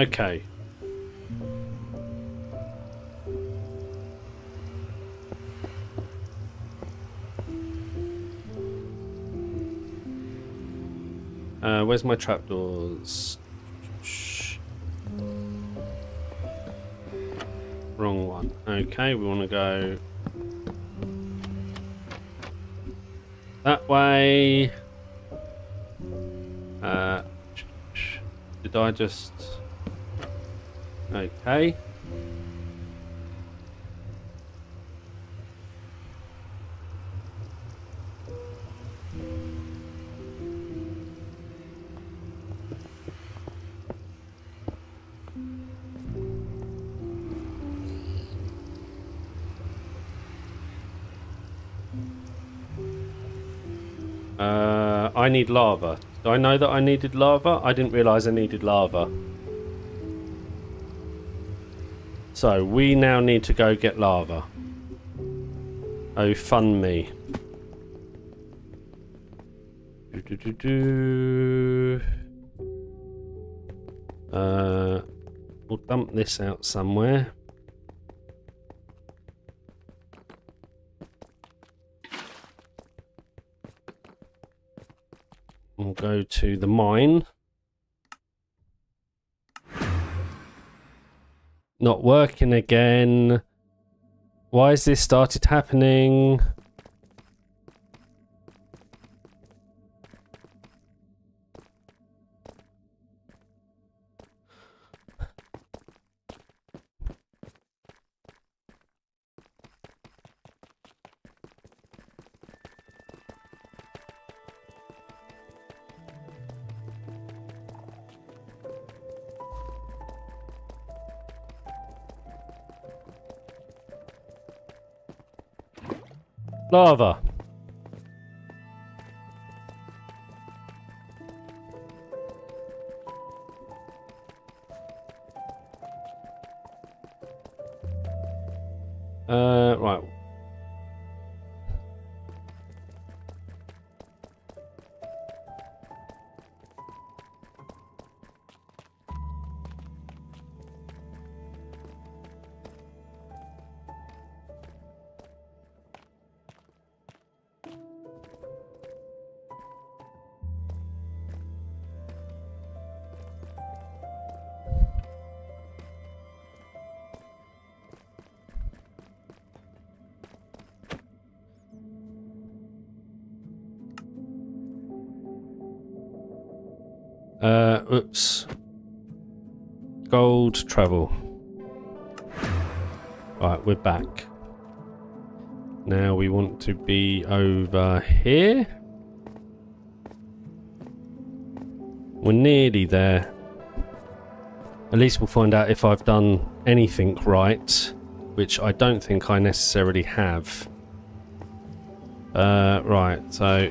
Okay. Where's my trapdoors? Wrong one. Okay, we want to go that way. Did I just... Okay. I need lava. Do I know that I needed lava? I didn't realise I needed lava. So, we now need to go get lava. Oh, fun me. We'll dump this out somewhere. We'll go to the mine. Not working again. Why has this started happening? Lava. Right. Oops. Gold travel. Right, we're back. Now we want to be over here. We're nearly there. At least we'll find out if I've done anything right, which I don't think I necessarily have. Right, so...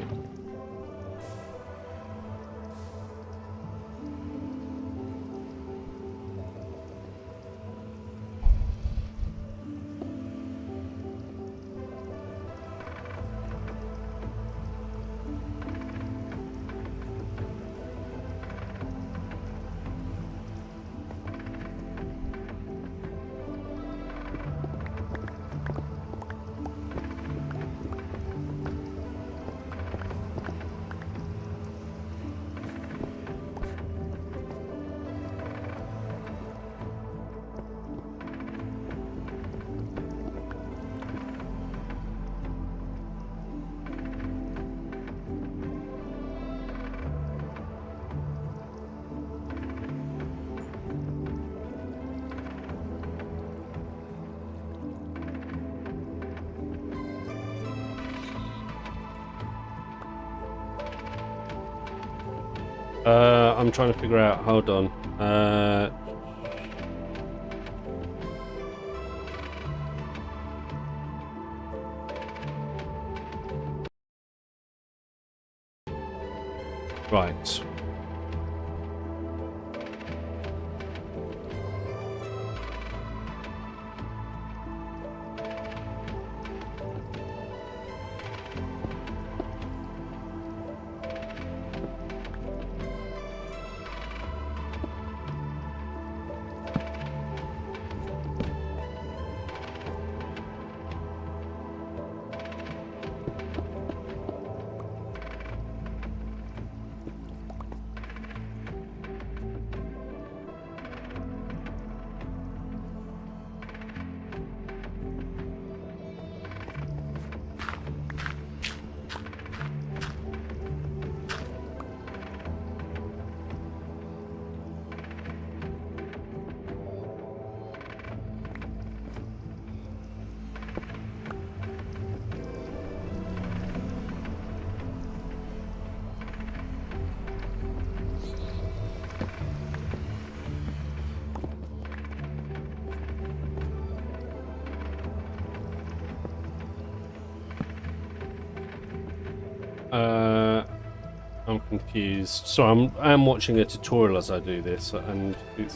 I'm trying to figure out, hold on. Right. I'm confused. So I'm watching a tutorial as I do this, and I'm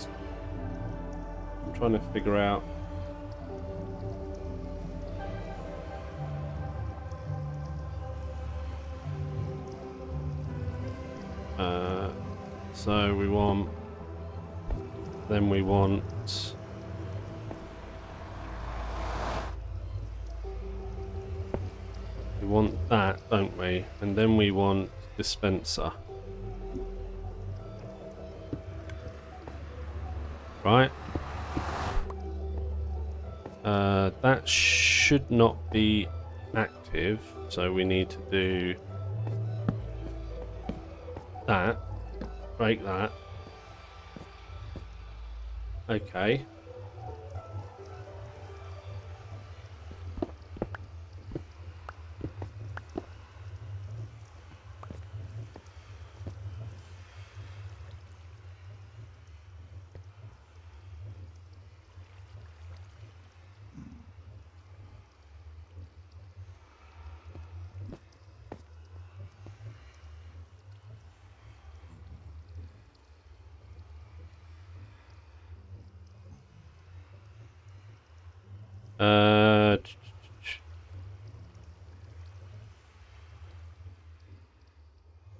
trying to figure out. So we want. Then we want. We want that, don't we? And then we want dispenser. Right. That should not be active, so we need to do that. Break that. Okay.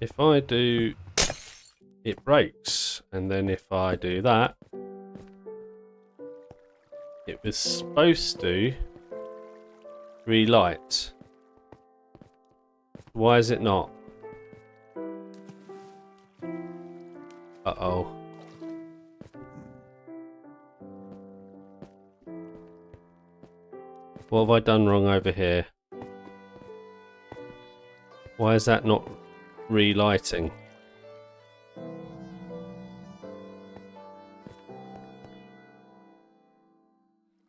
If I do, it breaks, and then if I do that, it was supposed to relight. Why is it not? Uh-oh. What have I done wrong over here? Why is that not relighting?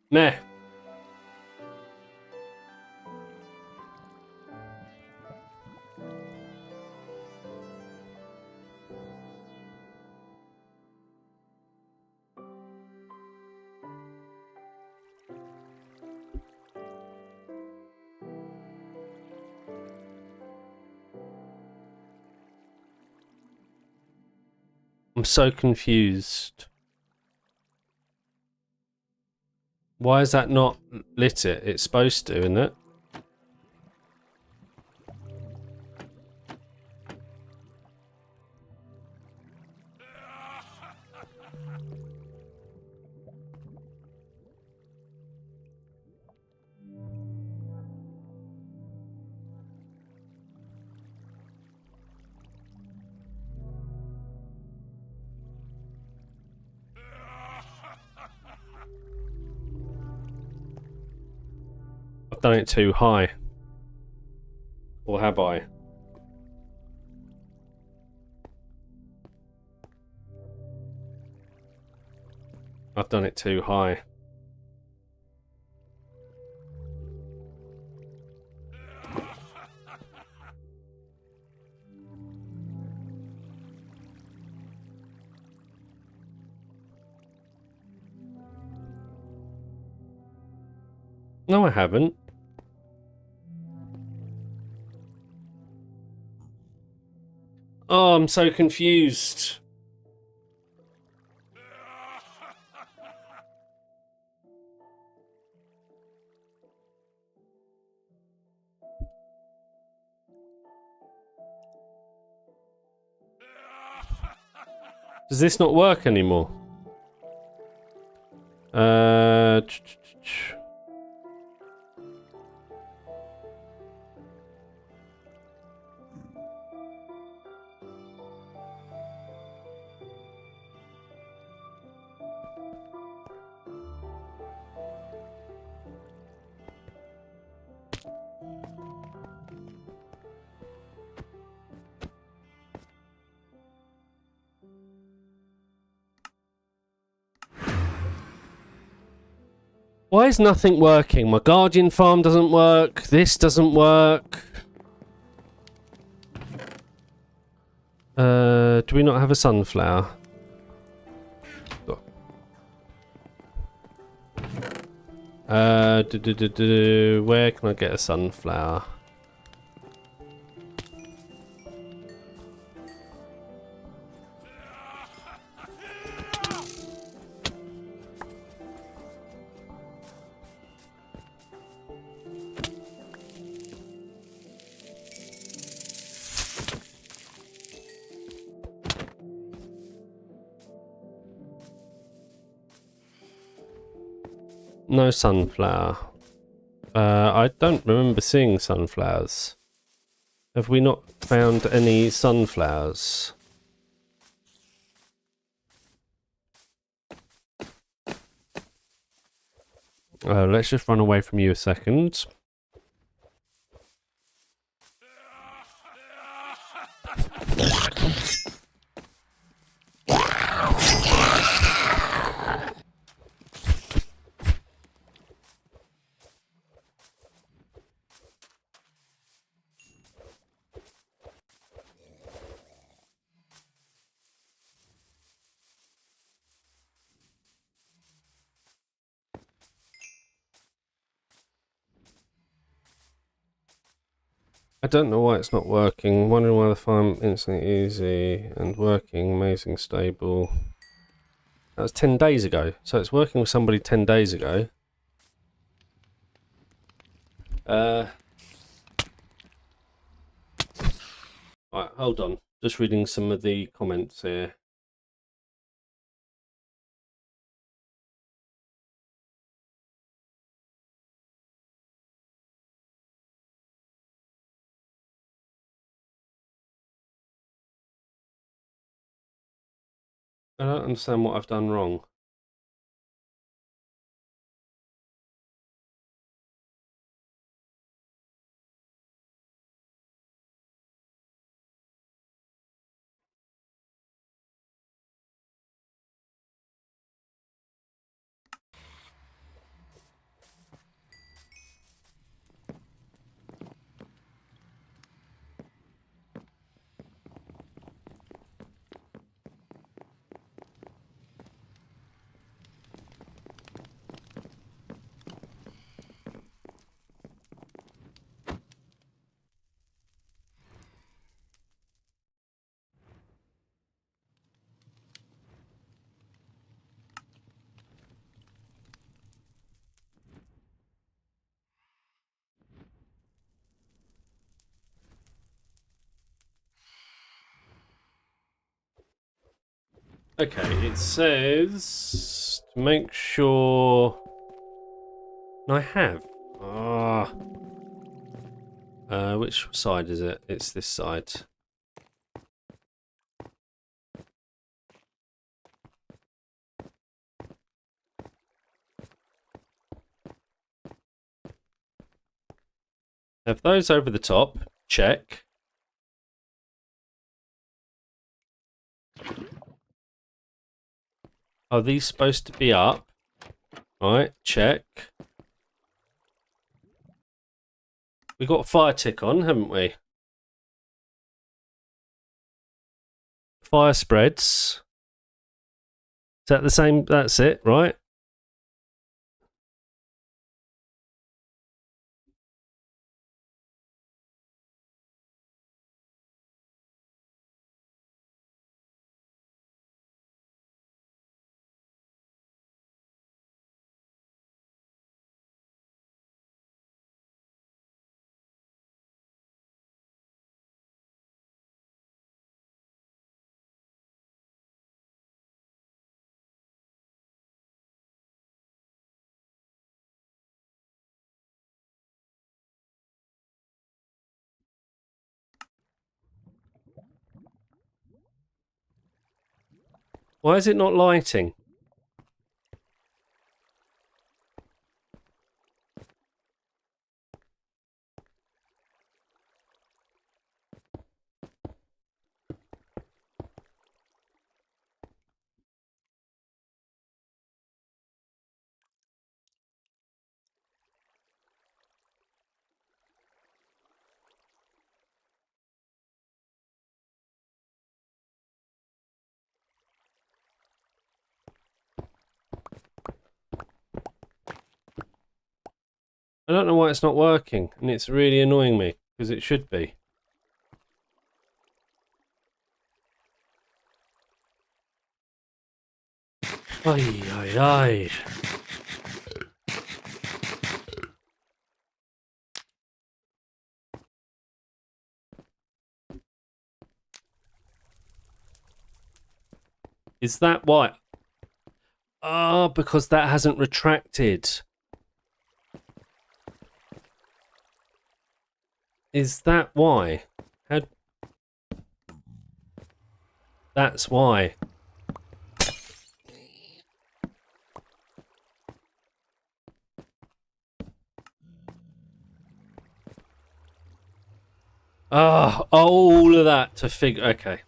Meh. I'm so confused. Why is that not lit it? It's supposed to, isn't it? I've done it too high. Or have I? I've done it too high. No, I haven't. Oh, I'm so confused. Does this not work anymore? Why is nothing working? My guardian farm doesn't work. This doesn't work. Do we not have a sunflower? Where can I get a sunflower? No sunflower. I don't remember seeing sunflowers. Have we not found any sunflowers? Let's just run away from you a second. I don't know why it's not working. Wondering why the farm instantly easy and working, amazing, stable. That was 10 days ago. So it's working with somebody 10 days ago. Right, hold on. Just reading some of the comments here. I don't understand what I've done wrong. Okay, it says to make sure I have. Which side is it? It's this side. Have those over the top. Check. Are these supposed to be up? Right, check. We got a fire tick on, haven't we? Fire spreads. Is that the same? That's it, right? Why is it not lighting? I don't know why it's not working, and it's really annoying me, because it should be. Ay, ay, ay. Is that why? Ah, because that hasn't retracted. Is that why? How... That's why. Ah, all of that to figure. Okay.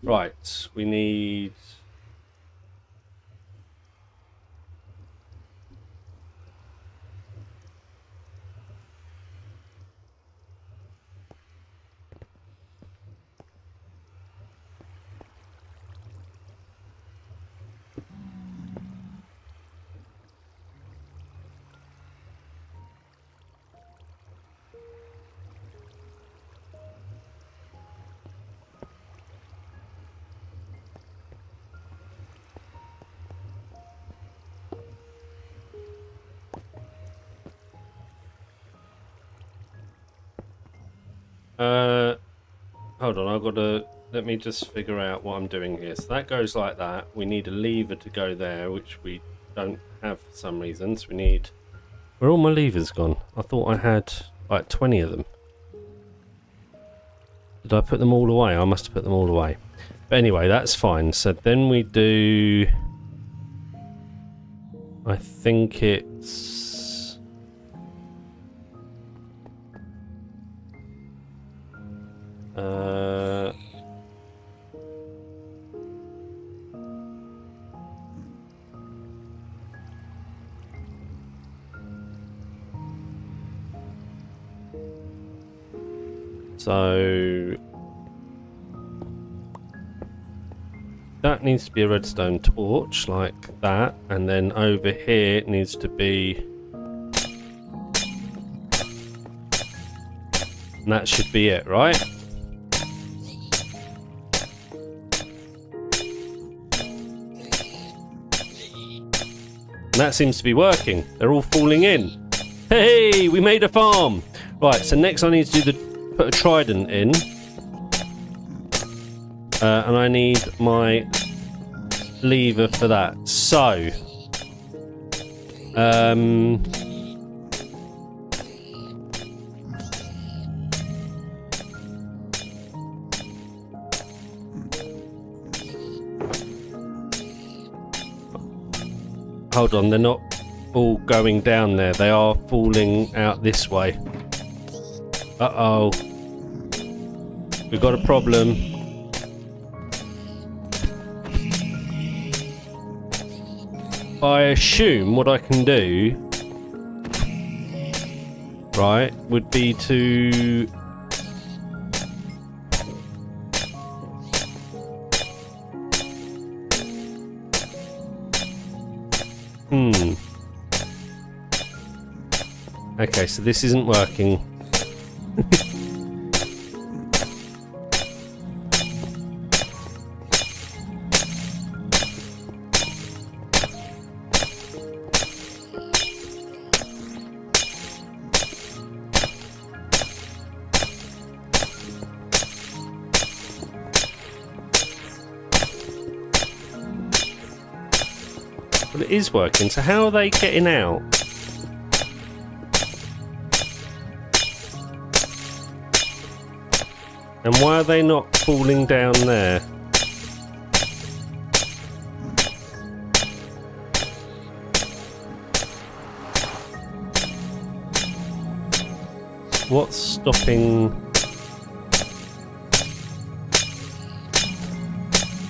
Right. We need. Hold on, I've got to... Let me just figure out what I'm doing here. So that goes like that. We need a lever to go there, which we don't have for some reason. So we need... Where are all my levers gone? I thought I had like 20 of them. Did I put them all away? I must have put them all away. But anyway, that's fine. So then we do... I think it's... So that needs to be a redstone torch like that, and then over here it needs to be, and that should be it, right? And that seems to be working. They're all falling in. Hey, we made a farm. Right, so next I need to do the put a trident in, and I need my lever for that. So, hold on, they're not all going down there. They are falling out this way. Uh-oh. We've got a problem. I assume what I can do, right, would be to... Okay, so this isn't working. Well, it is working, so how are they getting out? And why are they not falling down there? What's stopping?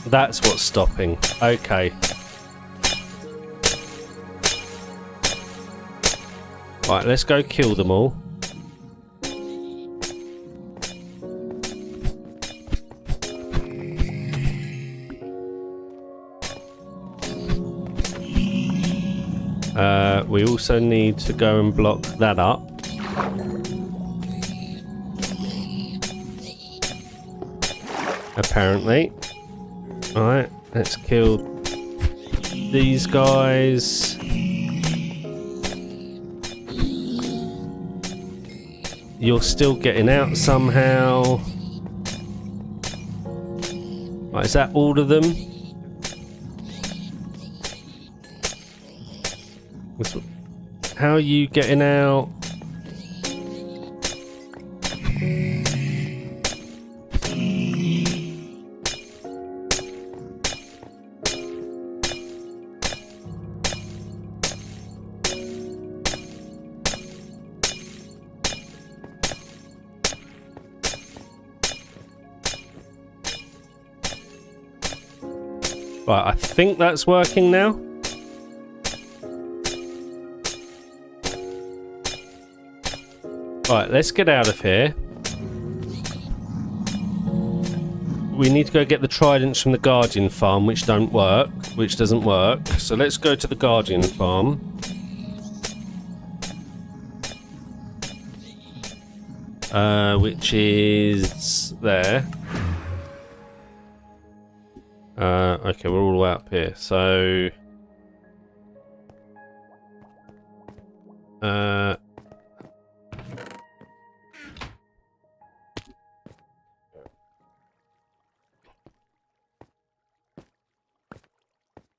That's what's stopping. Okay. Right, let's go kill them all. We also need to go and block that up. Apparently. Alright, let's kill these guys. You're still getting out somehow. Right, is that all of them? How are you getting out? Right, I think that's working now. Right, let's get out of here. We need to go get the tridents from the Guardian farm, which doesn't work. So let's go to the Guardian farm. Which is there. Okay, we're all the way up here. So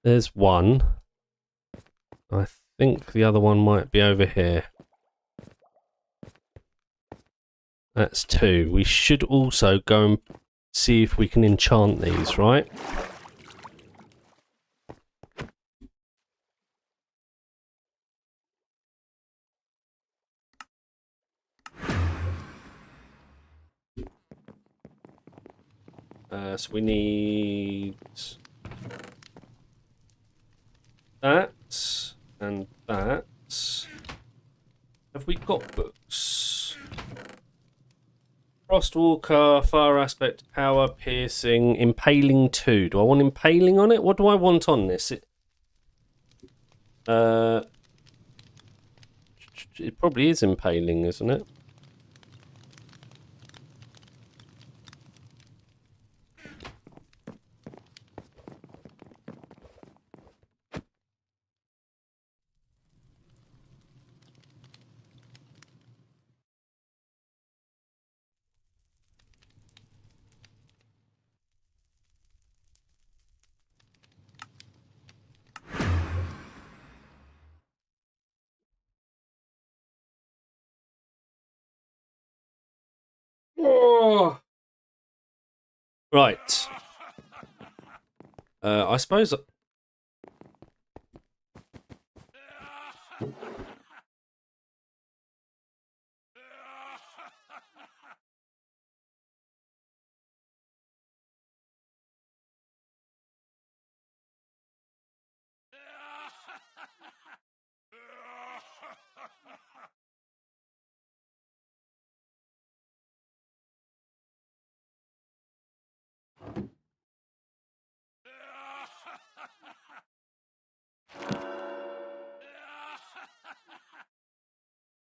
there's one. I think the other one might be over here. That's two. We should also go and see if we can enchant these, right? So we need that and that. Have we got books? Frostwalker, Fire Aspect, Power, Piercing, Impaling 2. Do I want Impaling on it? What do I want on this? It probably is Impaling, isn't it? Oh. Right. I suppose...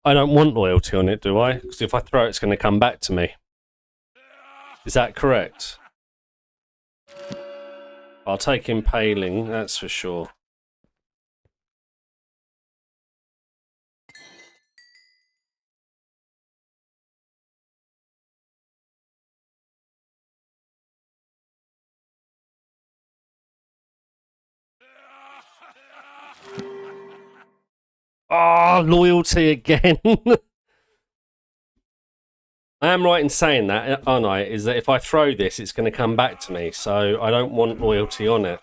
I don't want loyalty on it, do I? Because if I throw it, it's going to come back to me. Is that correct? I'll take Impaling, that's for sure. Ah, oh, loyalty again. I am right in saying that, aren't I? Is that if I throw this, it's going to come back to me. So I don't want loyalty on it.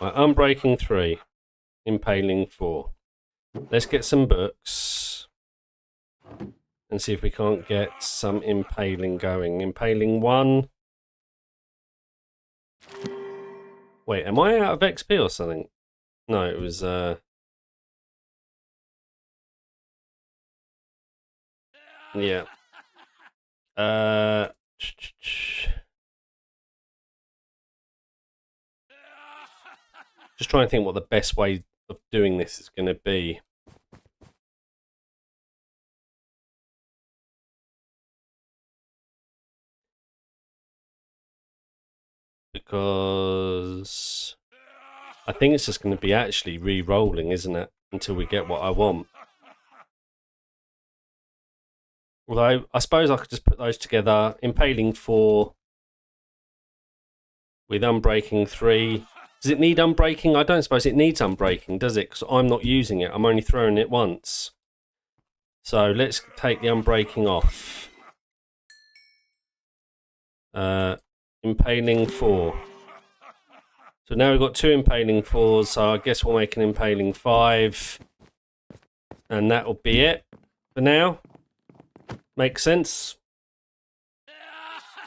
Right, Unbreaking 3. Impaling 4. Let's get some books. And see if we can't get some Impaling going. Impaling 1. Wait, am I out of XP or something? No, it was... Yeah. Just trying to think what the best way of doing this is going to be. Because... I think it's just going to be actually re-rolling, isn't it? Until we get what I want. Although, I suppose I could just put those together. Impaling 4 with Unbreaking 3. Does it need Unbreaking? I don't suppose it needs Unbreaking, does it? Because I'm not using it. I'm only throwing it once. So let's take the Unbreaking off. Impaling 4. So now we've got 2 Impaling 4s, so I guess we'll make an Impaling 5. And that'll be it for now. Makes sense?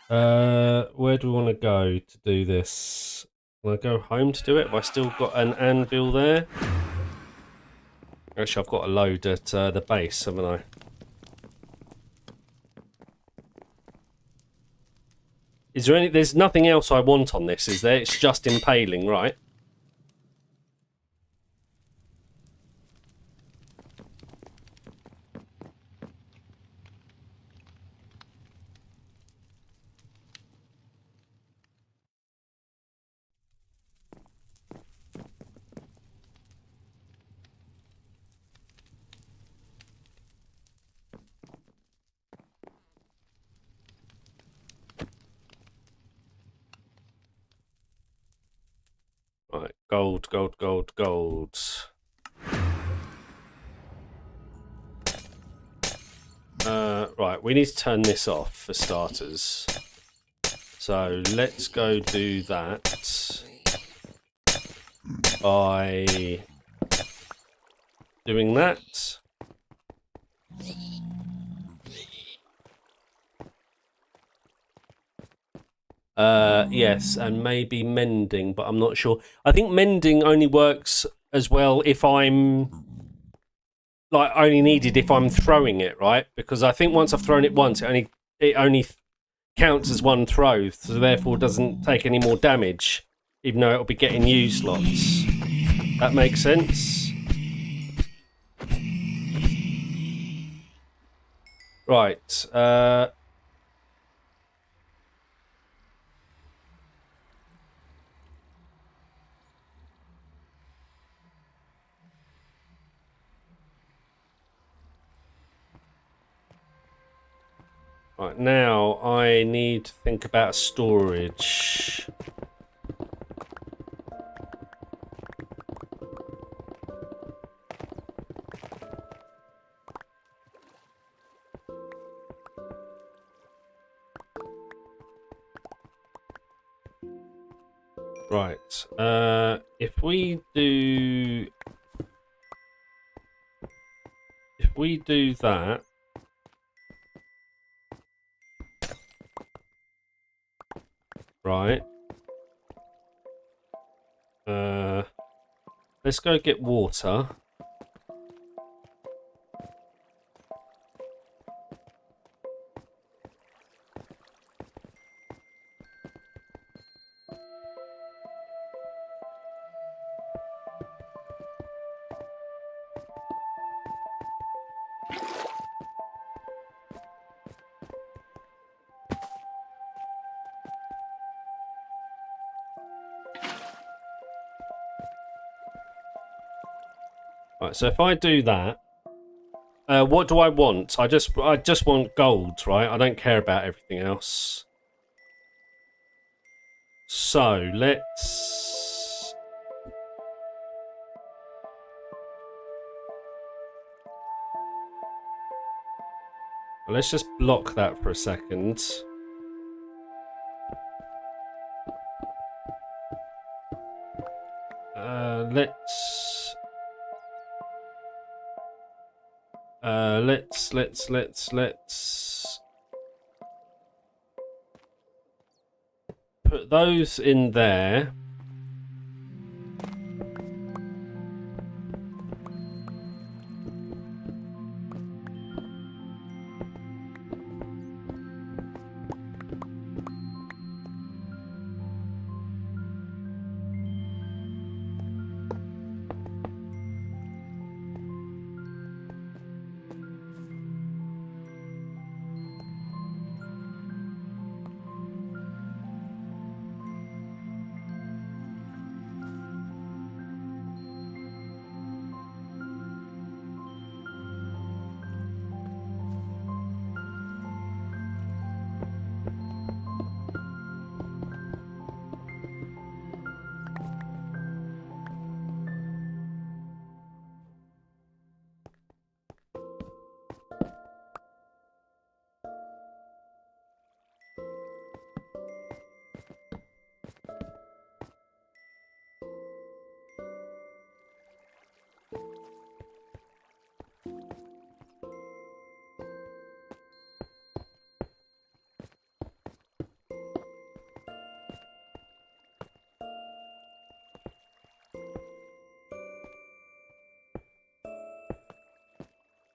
Where do we want to go to do this? Will I go home to do it? Have I still got an anvil there? Actually, I've got a load at the base, haven't I? Is there any? There's nothing else I want on this, is there? It's just impaling, right? Right, gold, gold, gold, gold. Right, we need to turn this off for starters. So let's go do that by doing that. Yes, and maybe mending, but I'm not sure. I think mending only works as well if I'm like only needed if I'm throwing it, right? Because I think once I've thrown it once, it only counts as one throw, so therefore doesn't take any more damage, even though it'll be getting U slots. That makes sense. Right. Right, now I need to think about storage. Right, if we do that, right, let's go get water. Right, so if I do that, what do I want? I just want gold, right? I don't care about everything else. So let's just block that for a second. Let's put those in there.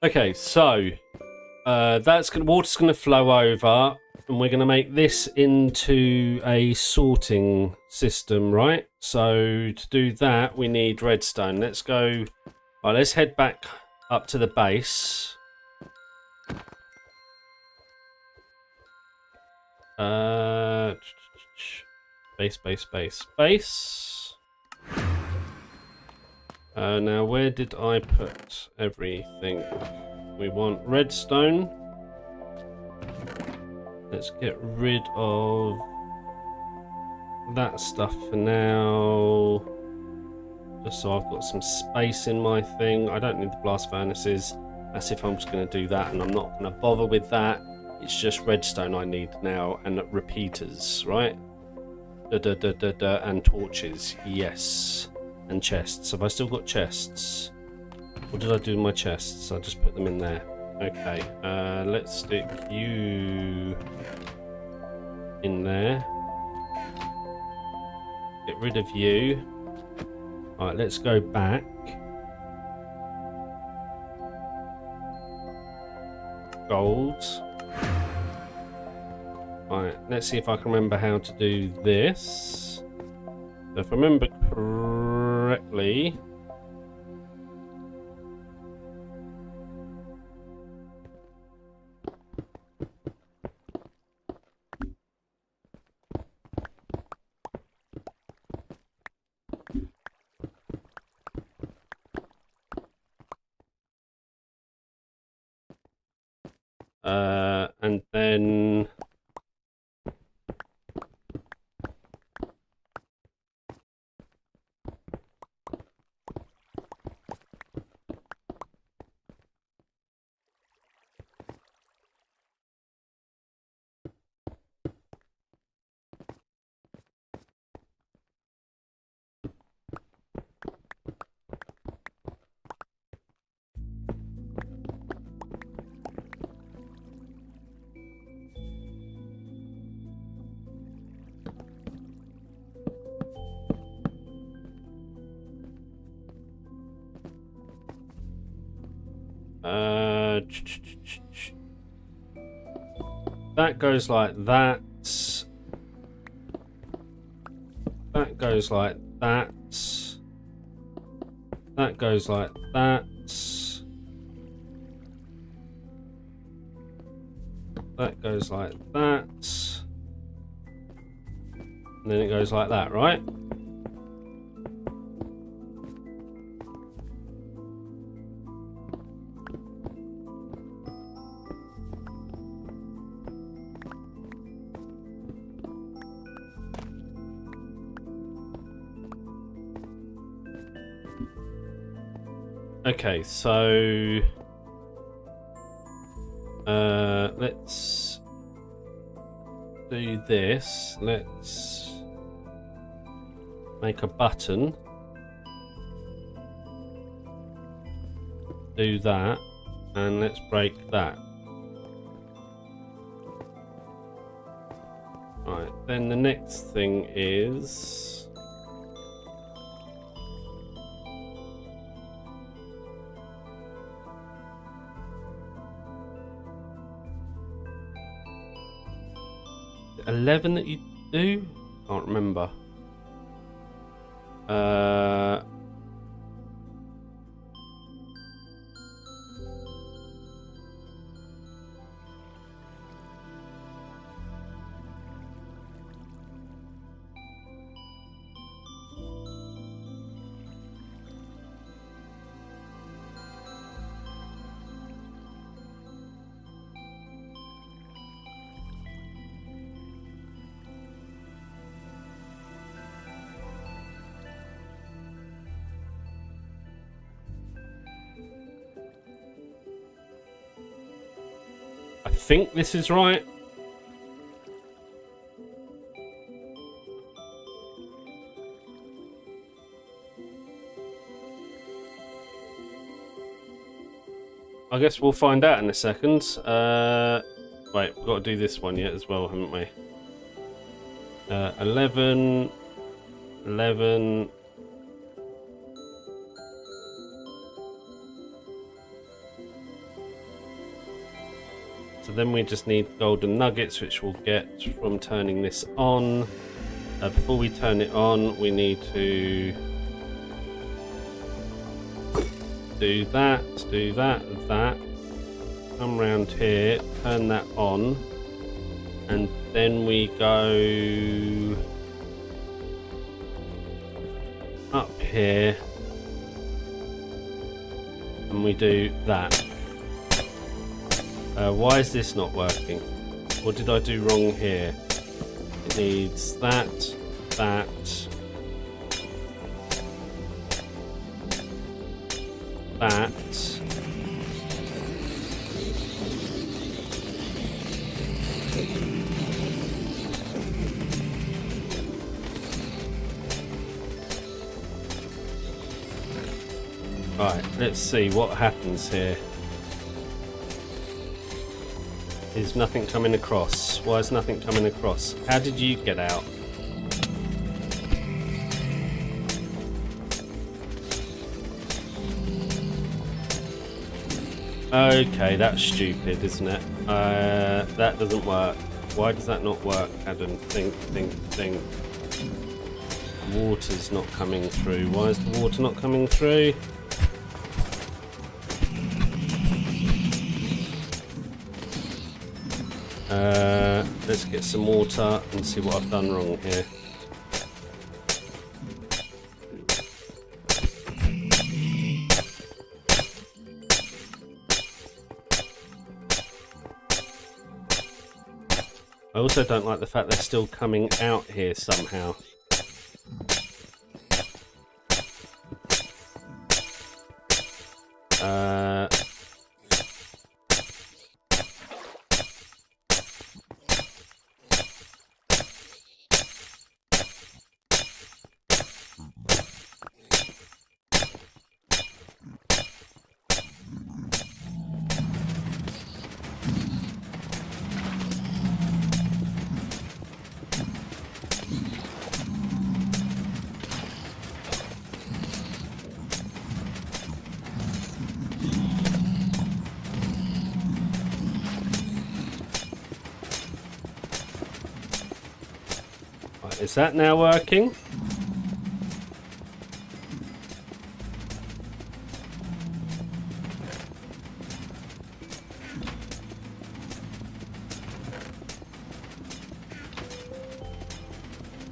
Okay, so water's gonna flow over, and we're gonna make this into a sorting system, right? So to do that, we need redstone. Let's go. All right, let's head back up to the base. Base. Now, where did I put everything? We want redstone. Let's get rid of that stuff for now. Just so I've got some space in my thing. I don't need the blast furnaces. That's if I'm just going to do that, and I'm not going to bother with that. It's just redstone I need now, and repeaters, right? And torches, yes. And chests. Have I still got chests? What did I do with my chests? I just put them in there. Okay, let's stick you in there. Get rid of you. Alright, let's go back. Gold. Alright, let's see if I can remember how to do this. So if I remember correctly... and then... that goes like that. That goes like that. That goes like that. That goes like that. And then it goes like that, right? Okay, so let's do this. Let's make a button. Do that, and let's break that. Right, then the next thing is... $11 that you do? Can't remember. I think this is right. I guess we'll find out in a second. Wait, we've got to do this one yet as well, haven't we? 11. So then we just need golden nuggets, which we'll get from turning this on. Before we turn it on, we need to do that, that. Come round here, turn that on, and then we go up here and we do that. Why is this not working? What did I do wrong here? It needs that, that, that. Right, let's see what happens here. Is nothing coming across? Why is nothing coming across? How did you get out? Okay, that's stupid, isn't it? That doesn't work. Why does that not work, Adam? Think. Water's not coming through. Why is the water not coming through? Let's get some water and see what I've done wrong here. I also don't like the fact they're still coming out here somehow. Is that now working?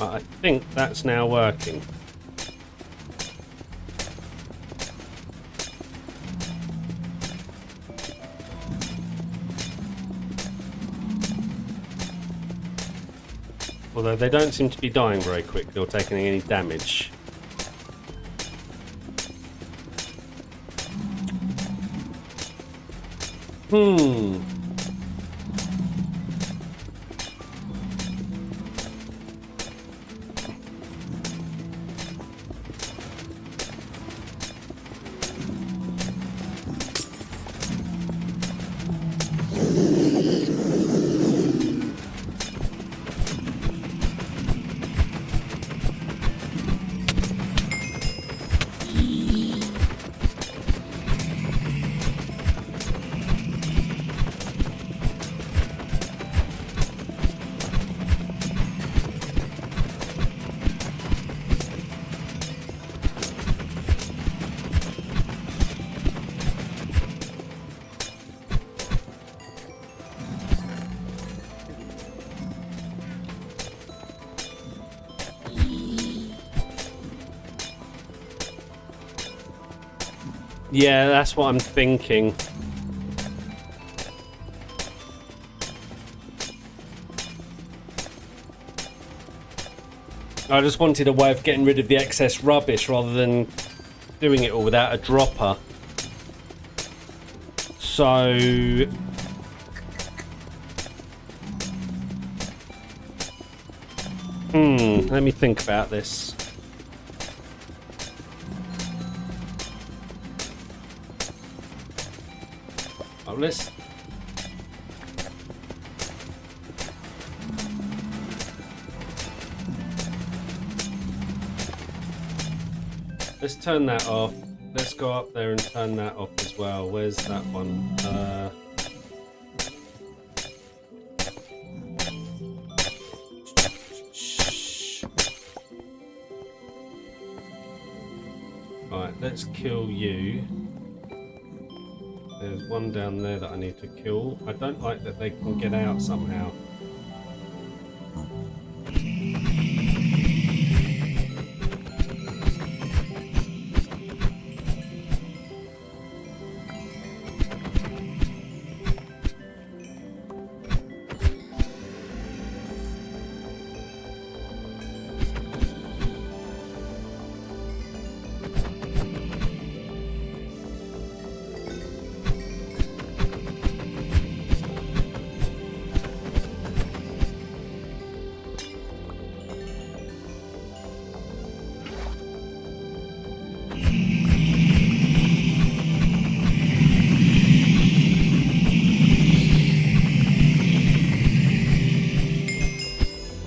I think that's now working. Although they don't seem to be dying very quickly or taking any damage. Yeah, that's what I'm thinking. I just wanted a way of getting rid of the excess rubbish rather than doing it all without a dropper. So... let me think about this. Oh, let's turn that off. Let's go up there and turn that off as well. Where's that one? let's kill you. There's one down there that I need to kill. I don't like that they can get out somehow.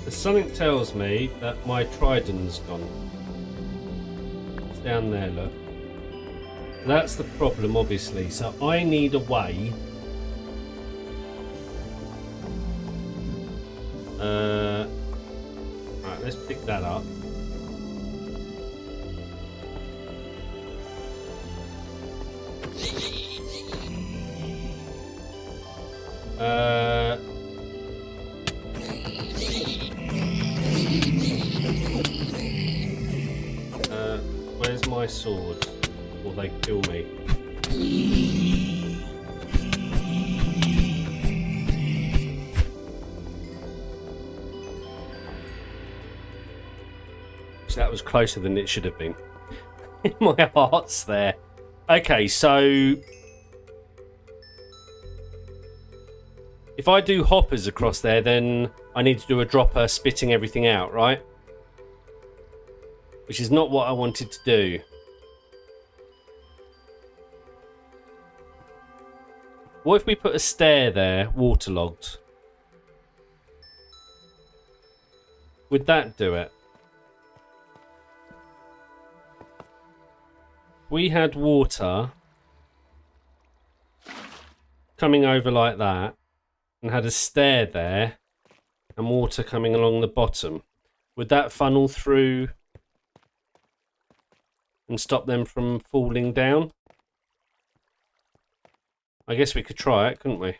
Something tells me that my trident's gone. It's down there, look. That's the problem, obviously. So I need a way. Right, let's pick that up. Where's my sword? Or they kill me? So that was closer than it should have been. My heart's there. Okay, so if I do hoppers across there, then I need to do a dropper spitting everything out, right? Which is not what I wanted to do. What if we put a stair there, waterlogged? Would that do it? We had water coming over like that and had a stair there and water coming along the bottom. Would that funnel through and stop them from falling down? I guess we could try it, couldn't we?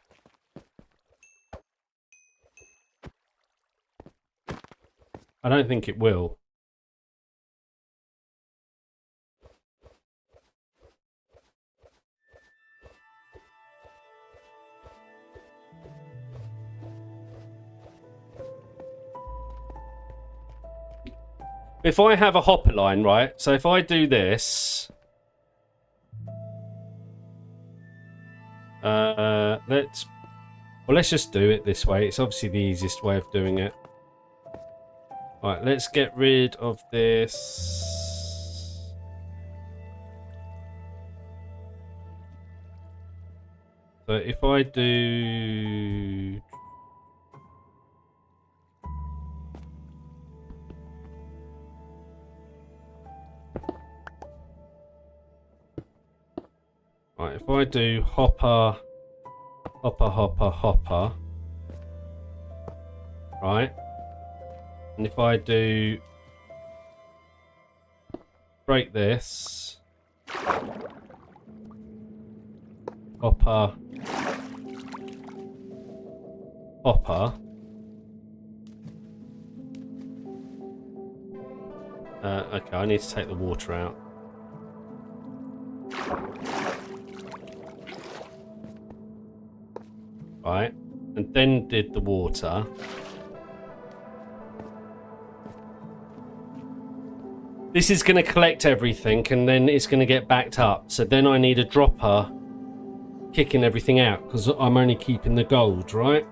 I don't think it will. If I have a hopper line, right? So if I do this, let's just do it this way. It's obviously the easiest way of doing it. Right, let's get rid of this. So if I do... Right, if I do hopper, hopper, hopper, hopper, right, and if I do break this, hopper, hopper, okay, I need to take the water out. Right, and then did the water. This is going to collect everything and then it's going to get backed up. So then I need a dropper kicking everything out because I'm only keeping the gold, right?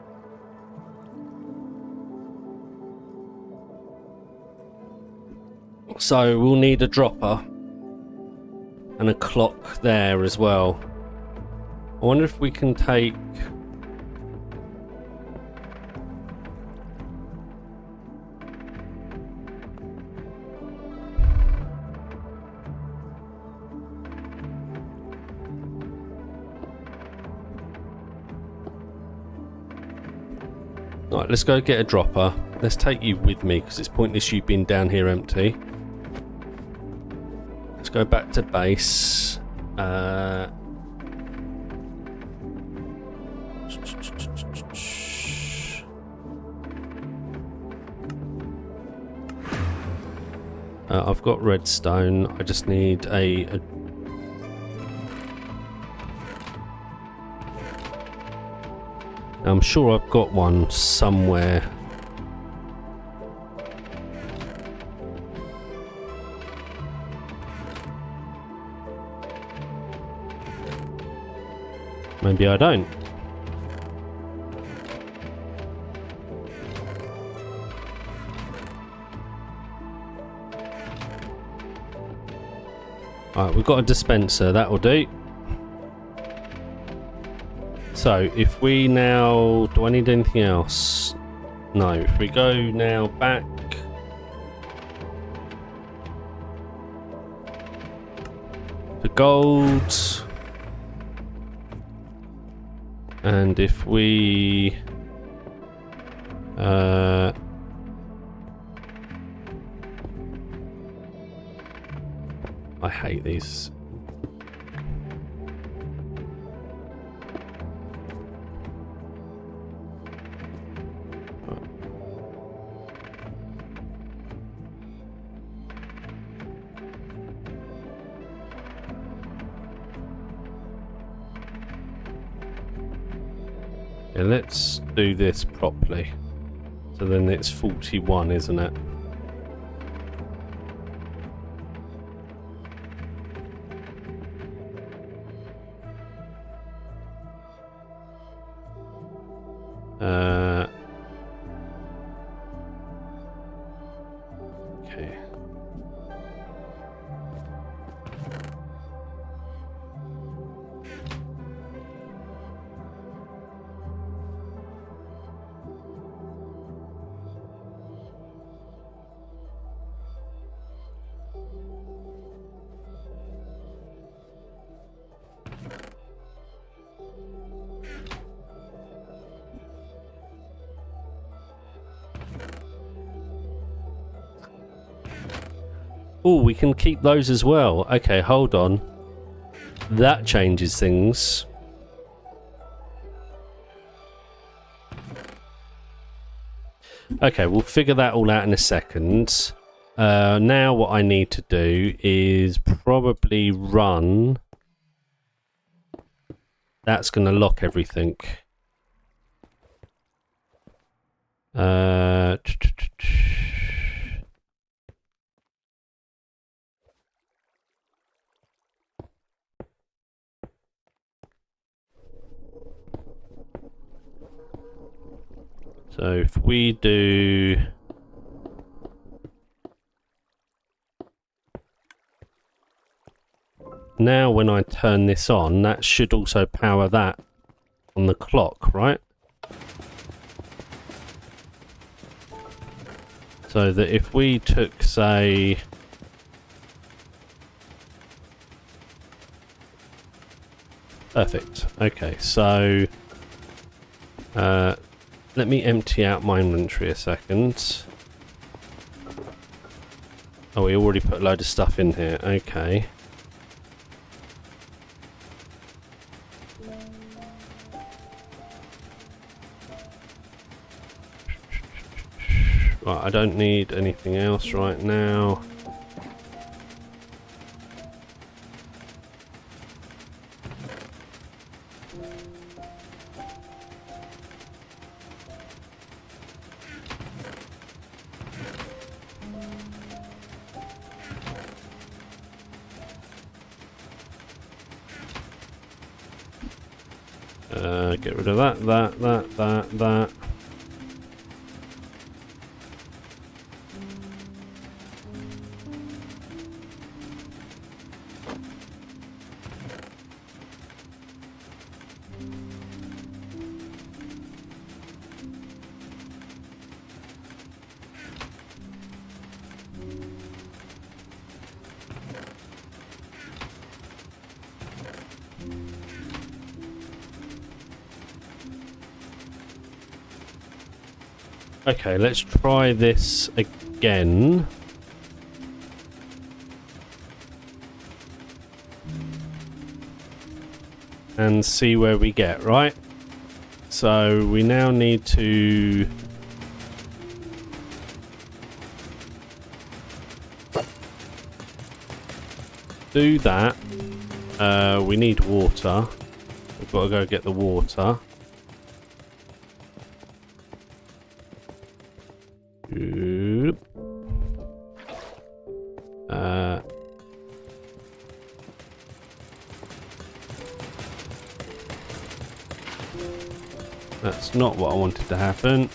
So we'll need a dropper and a clock there as well. I wonder if we can take... Right, let's go get a dropper. Let's take you with me because it's pointless you being down here empty. Let's go back to base. I've got redstone. I just need a I'm sure I've got one somewhere. Maybe I don't. Alright, we've got a dispenser, that'll do. So, if we now... do I need anything else? No, if we go now back... to gold... and if we... I hate these. Yeah, let's do this properly. So then it's 41, isn't it? Okay. Oh, we can keep those as well. Okay, hold on. That changes things. Okay, we'll figure that all out in a second. Now what I need to do is probably run. That's going to lock everything. So if we do... now when I turn this on, that should also power that on the clock, right? So that if we took, say... perfect. Okay, so... let me empty out my inventory a second. Oh, we already put a load of stuff in here. Okay. Right, I don't need anything else right now. Get rid of that. Okay, let's try this again. and see where we get, right? So we now need to do that. We need water. We've got to go get the water. Oop. That's not what I wanted to happen.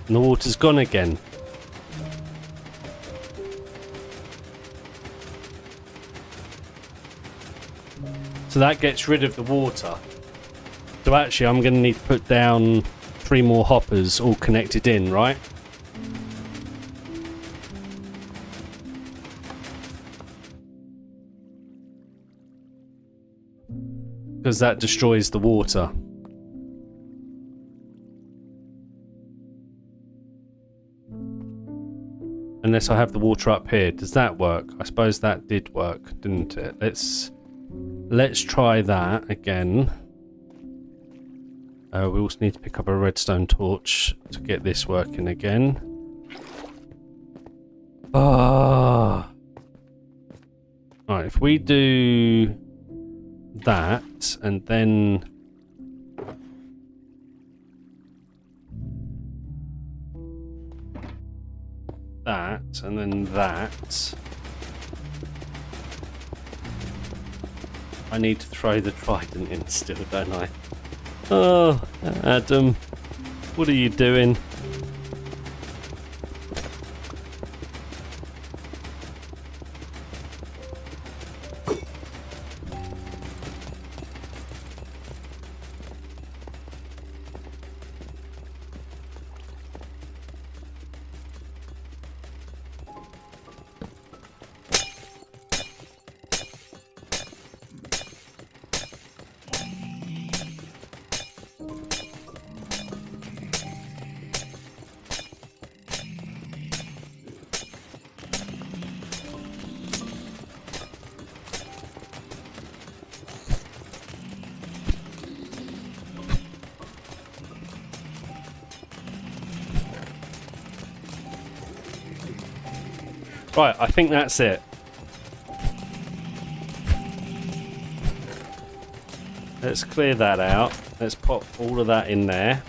And the water's gone again. So that gets rid of the water. So actually I'm going to need to put down 3 more hoppers all connected in, right? Because that destroys the water. Unless I have the water up here. Does that work? I suppose that did work, didn't it? Let's try that again. We also need to pick up a redstone torch to get this working again. Ah. Alright, if we do that and then that and then that, I need to throw the trident in still, don't I? Oh, Adam, what are you doing? Right, I think that's it. Let's clear that out. Let's pop all of that in there.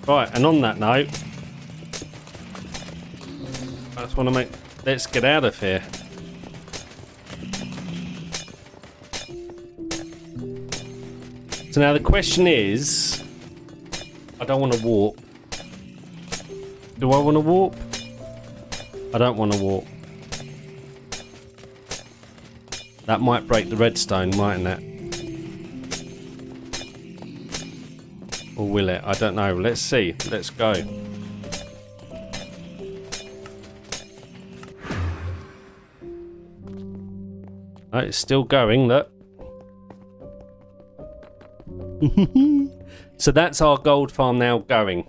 Right, and on that note, I just want to let's get out of here. So now the question is, I don't want to warp. Do I want to warp? I don't want to warp. That might break the redstone, mightn't it? Or will it? I don't know. Let's see. Let's go. Oh, it's still going, look. So that's our gold farm now going.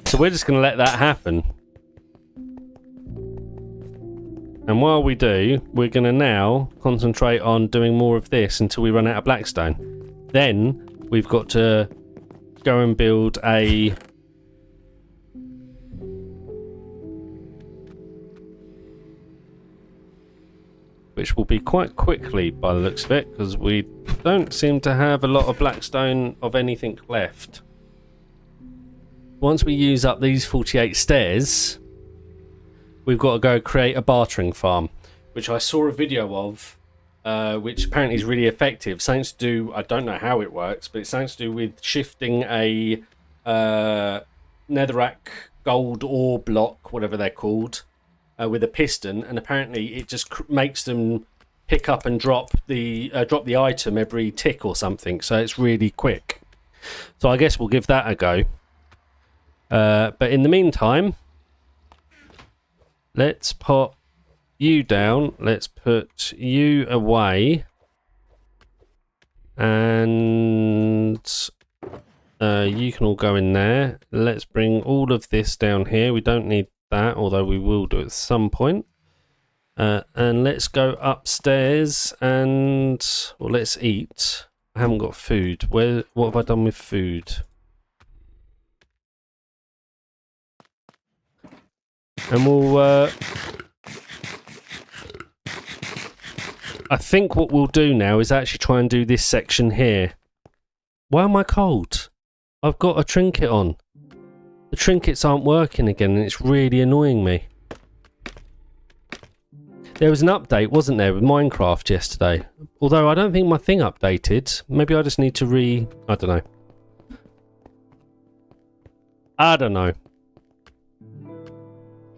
So we're just going to let that happen. And while we do, we're going to now concentrate on doing more of this until we run out of blackstone. Then we've got to go and build a which will be quite quickly by the looks of it, because we don't seem to have a lot of blackstone of anything left. Once we use up these 48 stairs, we've got to go create a bartering farm, which I saw a video of, which apparently is really effective. Something to do, I don't know how it works, but it's something to do with shifting a netherrack gold ore block, whatever they're called, with a piston, and apparently it just makes them pick up and drop the item every tick or something, so it's really quick. So I guess we'll give that a go. But in the meantime, let's put you down. Let's put you away. And you can all go in there. Let's bring all of this down here. We don't need that, although we will do it at some point. And let's go upstairs and, well, let's eat. I haven't got food. What have I done with food? And we'll, I think what we'll do now is actually try and do this section here. Why am I cold? I've got a trinket on. The trinkets aren't working again and it's really annoying me. There was an update, wasn't there, with Minecraft yesterday? Although I don't think my thing updated. Maybe I just need to I don't know. I don't know.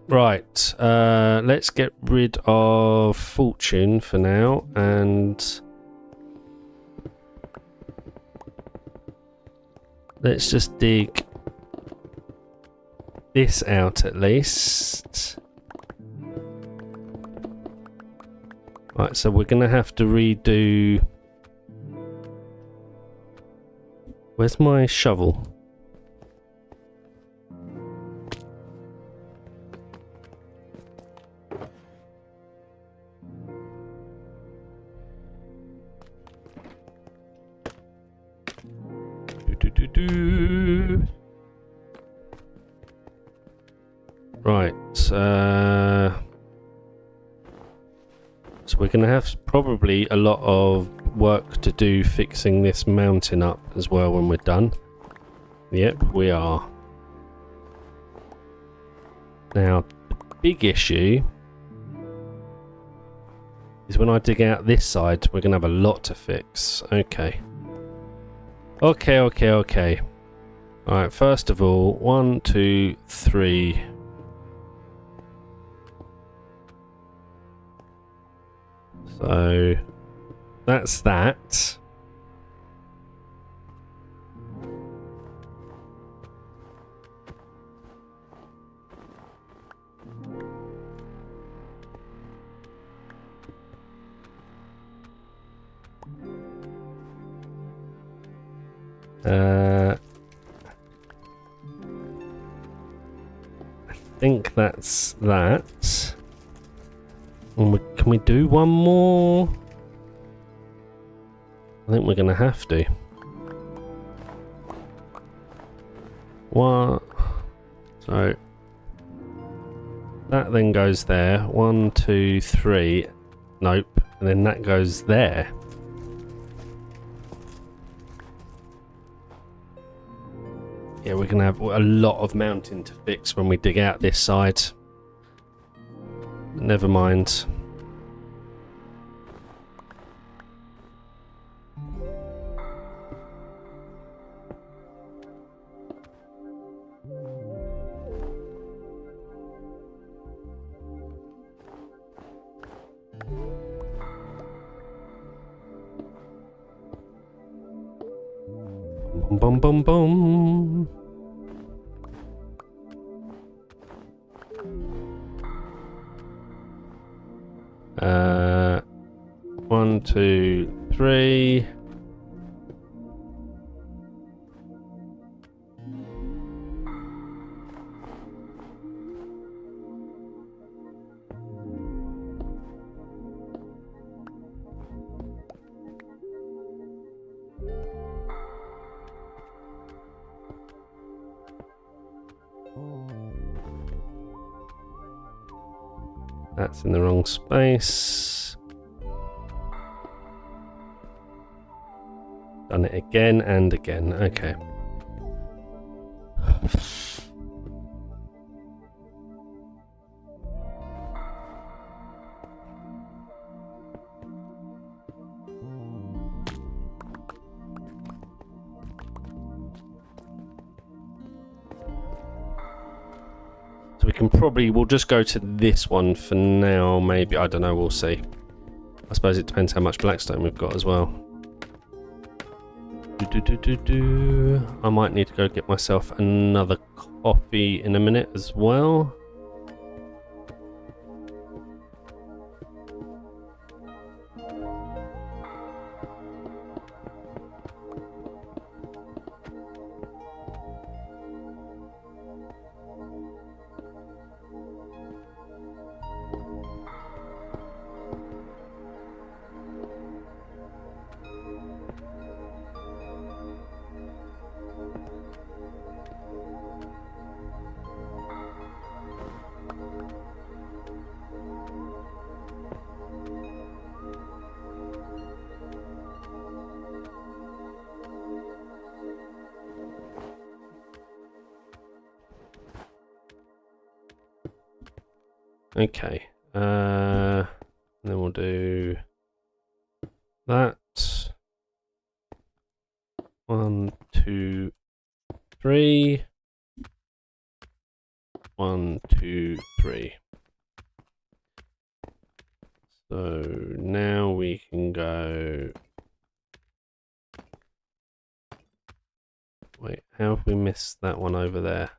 Right, let's get rid of fortune for now, and let's just dig this out at least. Right, so we're gonna have to redo. Where's my shovel? Right, so we're going to have probably a lot of work to do fixing this mountain up as well when we're done. Yep, we are. Now, the big issue is when I dig out this side, we're going to have a lot to fix. Okay. Okay. Alright, first of all, 1, 2, 3. So, that's that. I think that's that. Can we do one more? I think we're going to have to. What? So that then goes there. 1, 2, 3. Nope. And then that goes there. Yeah, we're going to have a lot of mountain to fix when we dig out this side. Never mind. Boom, boom, boom. 1, 2, 3. That's in the wrong space. Done it again and again. Okay. So we can we'll just go to this one for now, maybe. I don't know, we'll see. I suppose it depends how much blackstone we've got as well. I might need to go get myself another coffee in a minute as well. Okay, then we'll do that. 1, 2, 3. 1, 2, 3. So now we can go. Wait, how have we missed that one over there?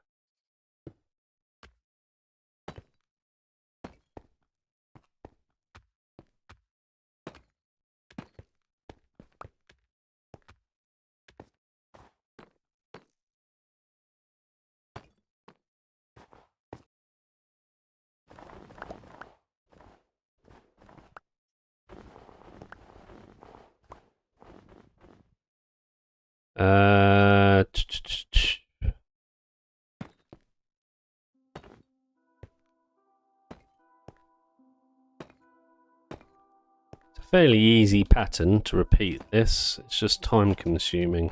It's a fairly easy pattern to repeat this. It's just time consuming.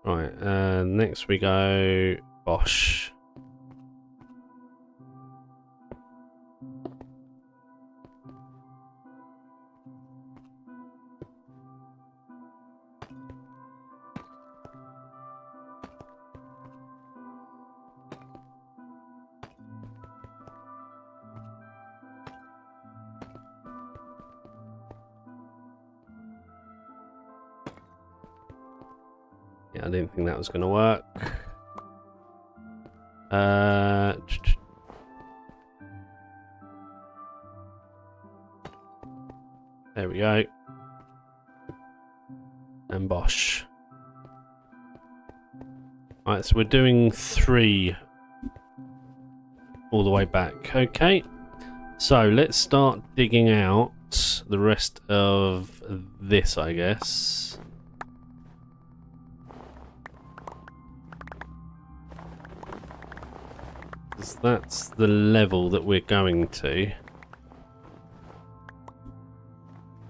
Right, next we go Bosch. Yeah, I didn't think that was going to work. There we go. And Bosch. Right, so we're doing 3 all the way back. Okay. So let's start digging out the rest of this, I guess. Because that's the level that we're going to.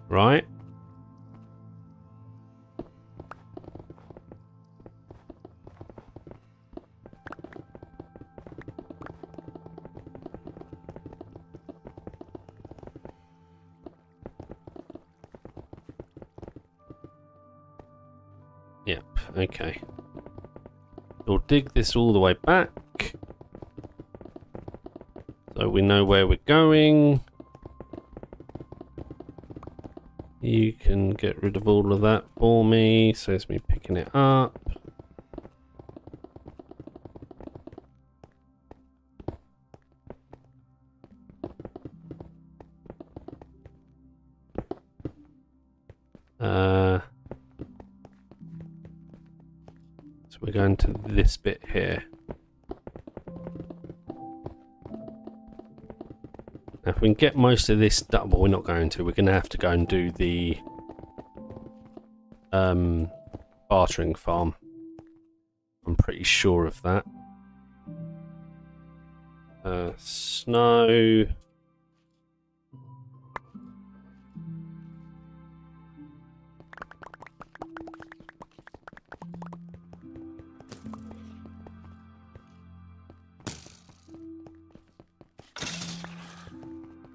Right? Yep, okay. We'll dig this all the way back. So we know where we're going. You can get rid of all of that for me. Saves me picking it up. So we're going to this bit here. Now if we can get most of this done, well, we're not going to. We're going to have to go and do the bartering farm. I'm pretty sure of that. Snow.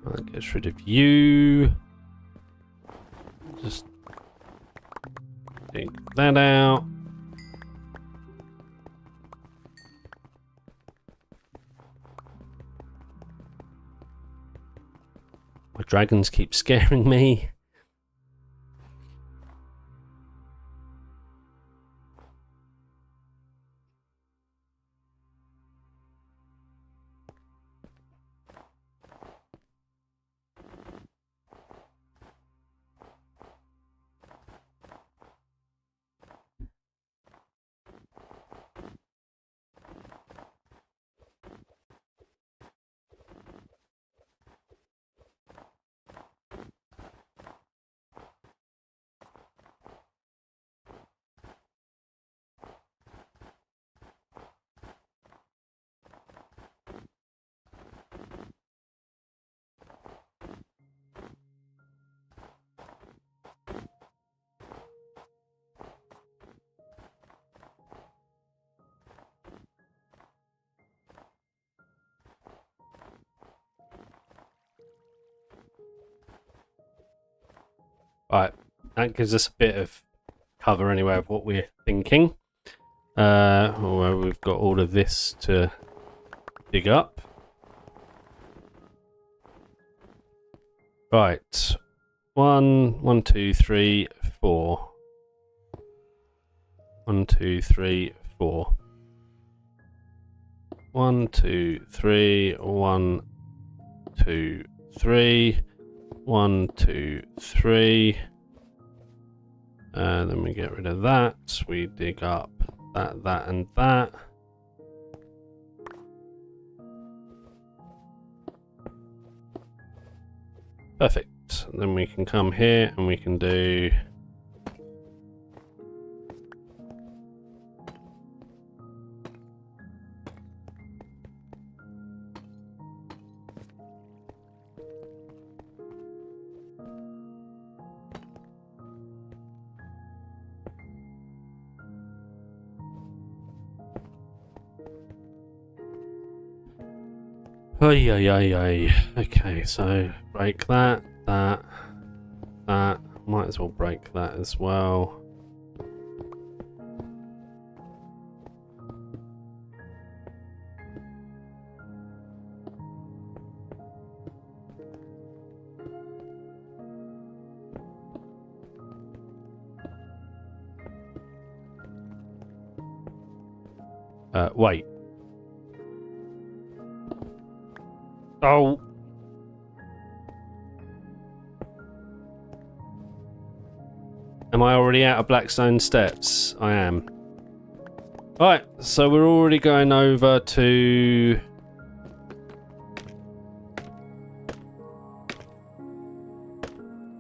That gets rid of you. Just take that out. My dragons keep scaring me. Right, that gives us a bit of cover anyway of what we're thinking. Well, we've got all of this to dig up. Right, 1, 2, 3, 4. 1, 2, 3, 4. 1, 2, 3, 1, 2, 3, 1, 2, 3. Then we get rid of that. We dig up that, that, and that. Perfect. And then we can come here and we can do okay, so break that, that. Might as well break that as well. Wait. Oh. Am I already out of Blackstone Steps? I am. Alright, so we're already going over to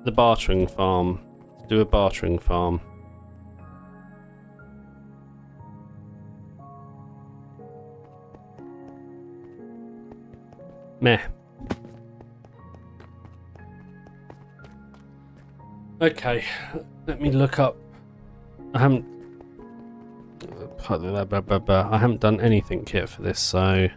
the bartering farm. Let's do a bartering farm. Meh. Okay, let me look up. I haven't done anything yet for this, so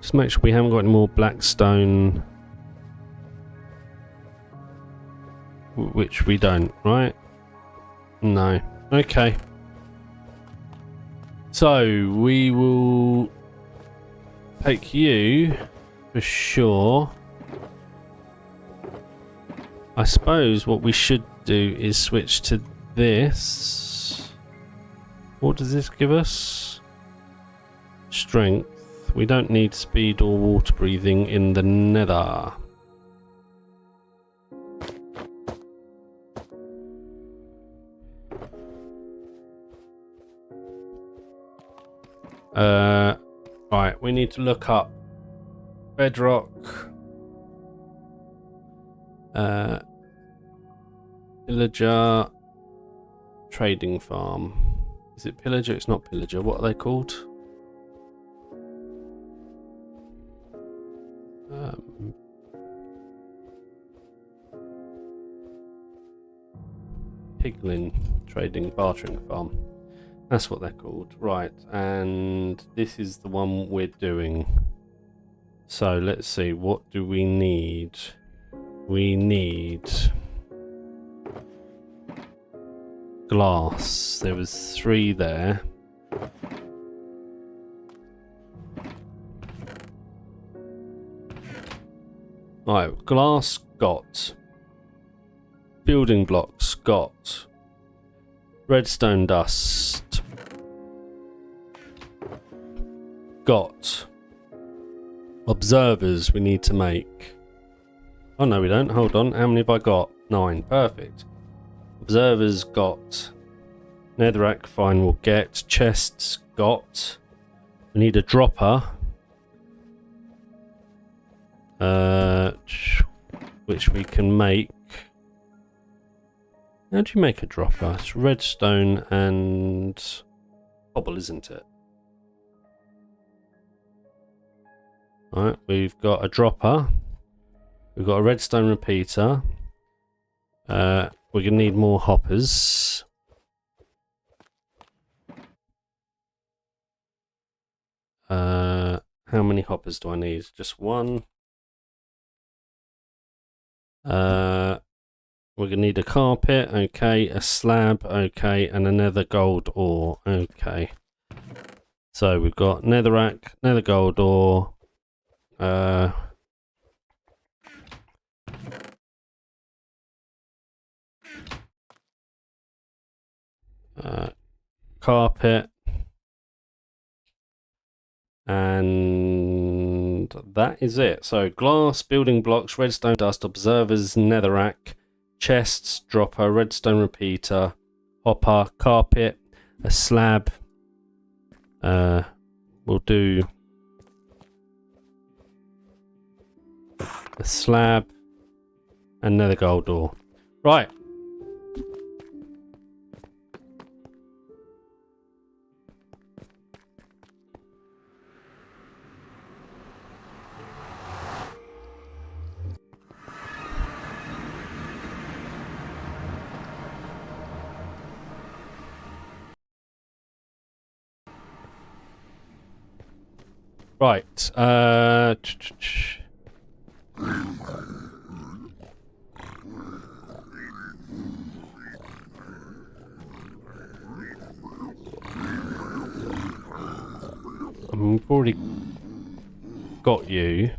just make sure we haven't got any more Blackstone, which we don't, right? No. Okay. So we will take you for sure. I suppose what we should do is switch to this. What does this give us? Strength. We don't need speed or water breathing in the nether. Right, we need to look up Bedrock, Pillager, Trading Farm. Is it Pillager? It's not Pillager. What are they called? Piglin Trading Bartering Farm. That's what they're called. Right, and this is the one we're doing. So let's see, what do we need? We need glass. There was 3 there. Right, glass got. Building blocks got. Redstone dust got. Observers we need to make. Oh no we don't, hold on, how many have I got? 9, perfect. Observers got. Netherrack, fine, we'll get. Chests got. We need a dropper. Which we can make. How do you make a dropper? It's redstone and cobble, isn't it? Alright, we've got a dropper. We've got a redstone repeater. We're going to need more hoppers. How many hoppers do I need? Just one. We're going to need a carpet, okay, a slab, okay, and another gold ore, okay. So we've got netherrack, nether gold ore, carpet, and that is it. So glass, building blocks, redstone dust, observers, netherrack, chests, dropper, redstone repeater, hopper, carpet, a slab. We'll do a slab and nether gold ore. Right. Right. We've already got you.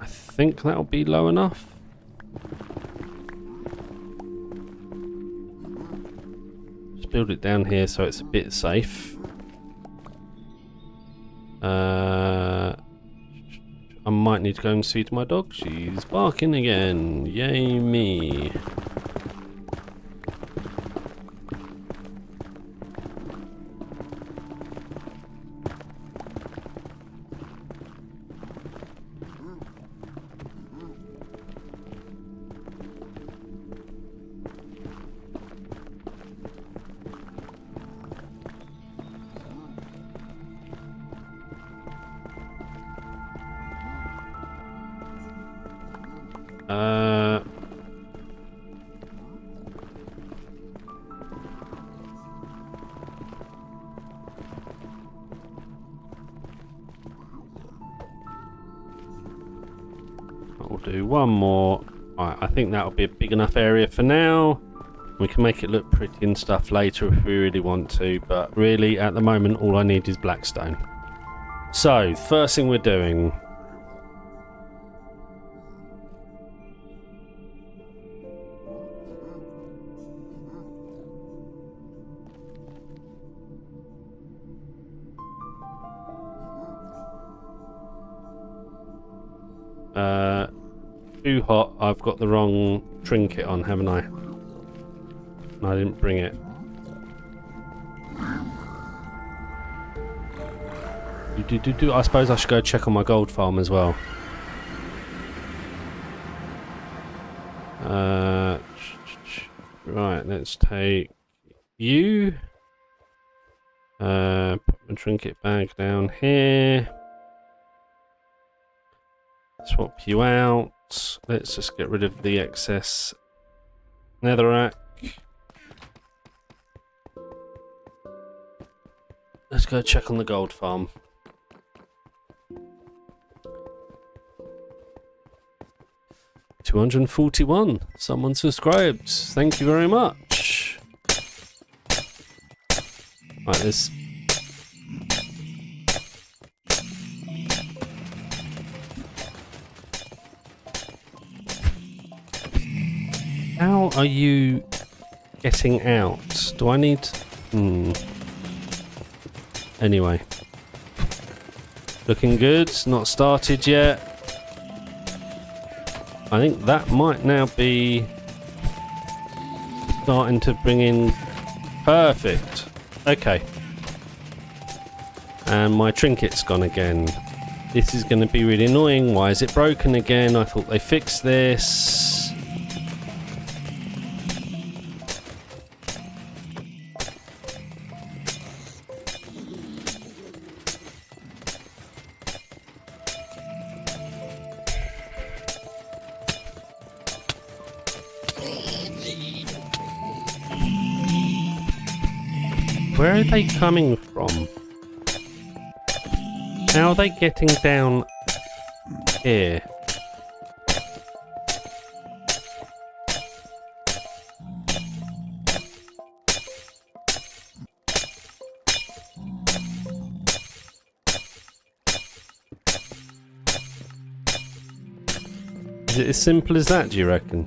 I think that'll be low enough. Just build it down here so it's a bit safe. I might need to go and see to my dog. She's barking again. Yay me. We'll do one more. Right, I think that'll be a big enough area for now. We can make it look pretty and stuff later if we really want to, but really at the moment all I need is blackstone. So, first thing we're doing. Too hot. I've got the wrong trinket on, haven't I? I didn't bring it. I suppose I should go check on my gold farm as well. Right, let's take you. Put my trinket bag down here. Swap you out. Let's just get rid of the excess netherrack. Let's go check on the gold farm. $241. Someone subscribed. Thank you very much. Right, this. How are you getting out? Do I need... Anyway. Looking good. Not started yet. I think that might now be starting to bring in... Perfect. Okay. And my trinket's gone again. This is going to be really annoying. Why is it broken again? I thought they fixed this. Where are they coming from? How are they getting down here? Is it as simple as that, do you reckon?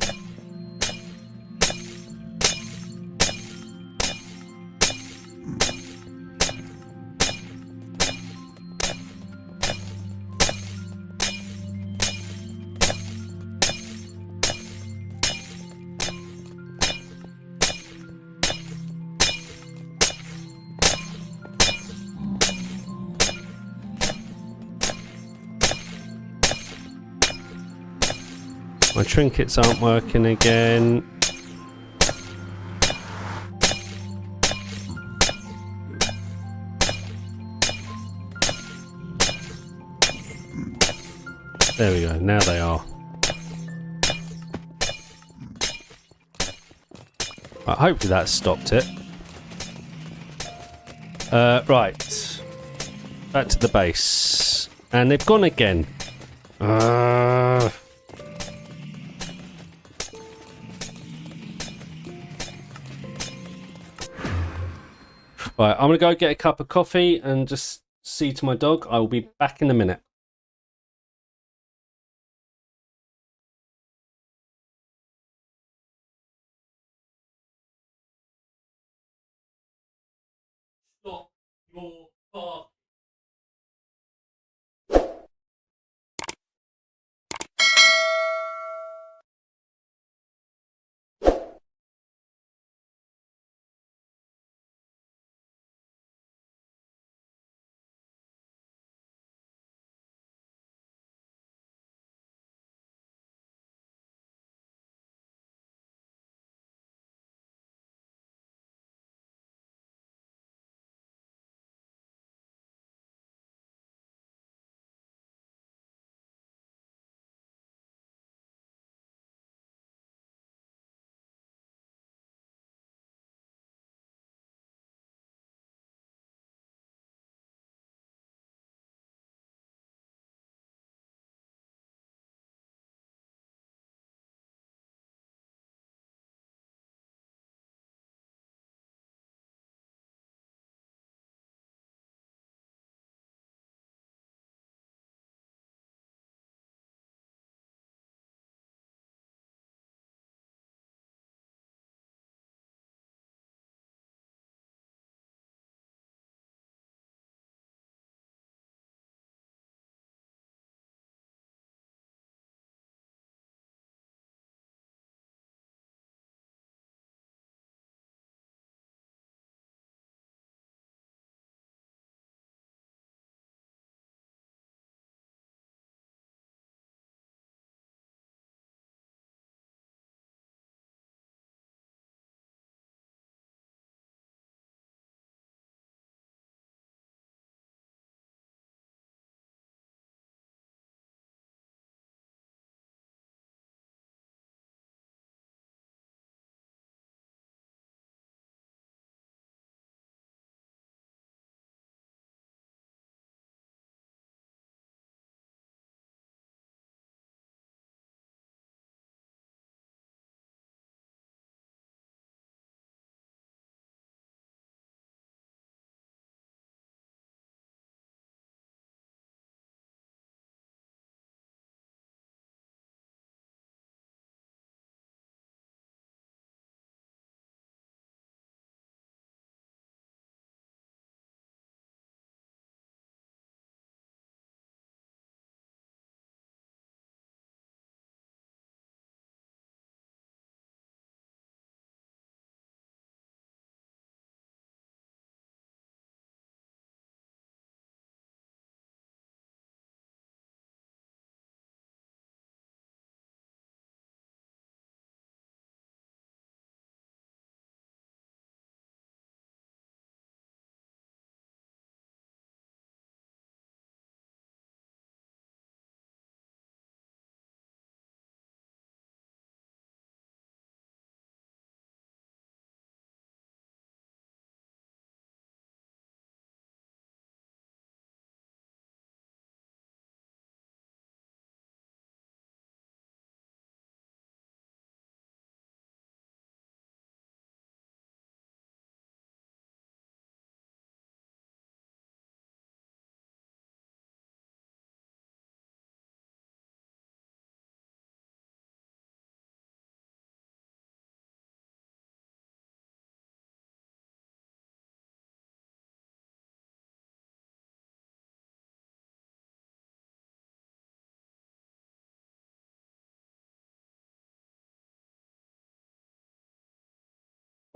My trinkets aren't working again. There we go, now they are. Right, hopefully that stopped it. Right. Back to the base. And they've gone again. Right, I'm going to go get a cup of coffee and just see to my dog. I will be back in a minute. Stop your bark.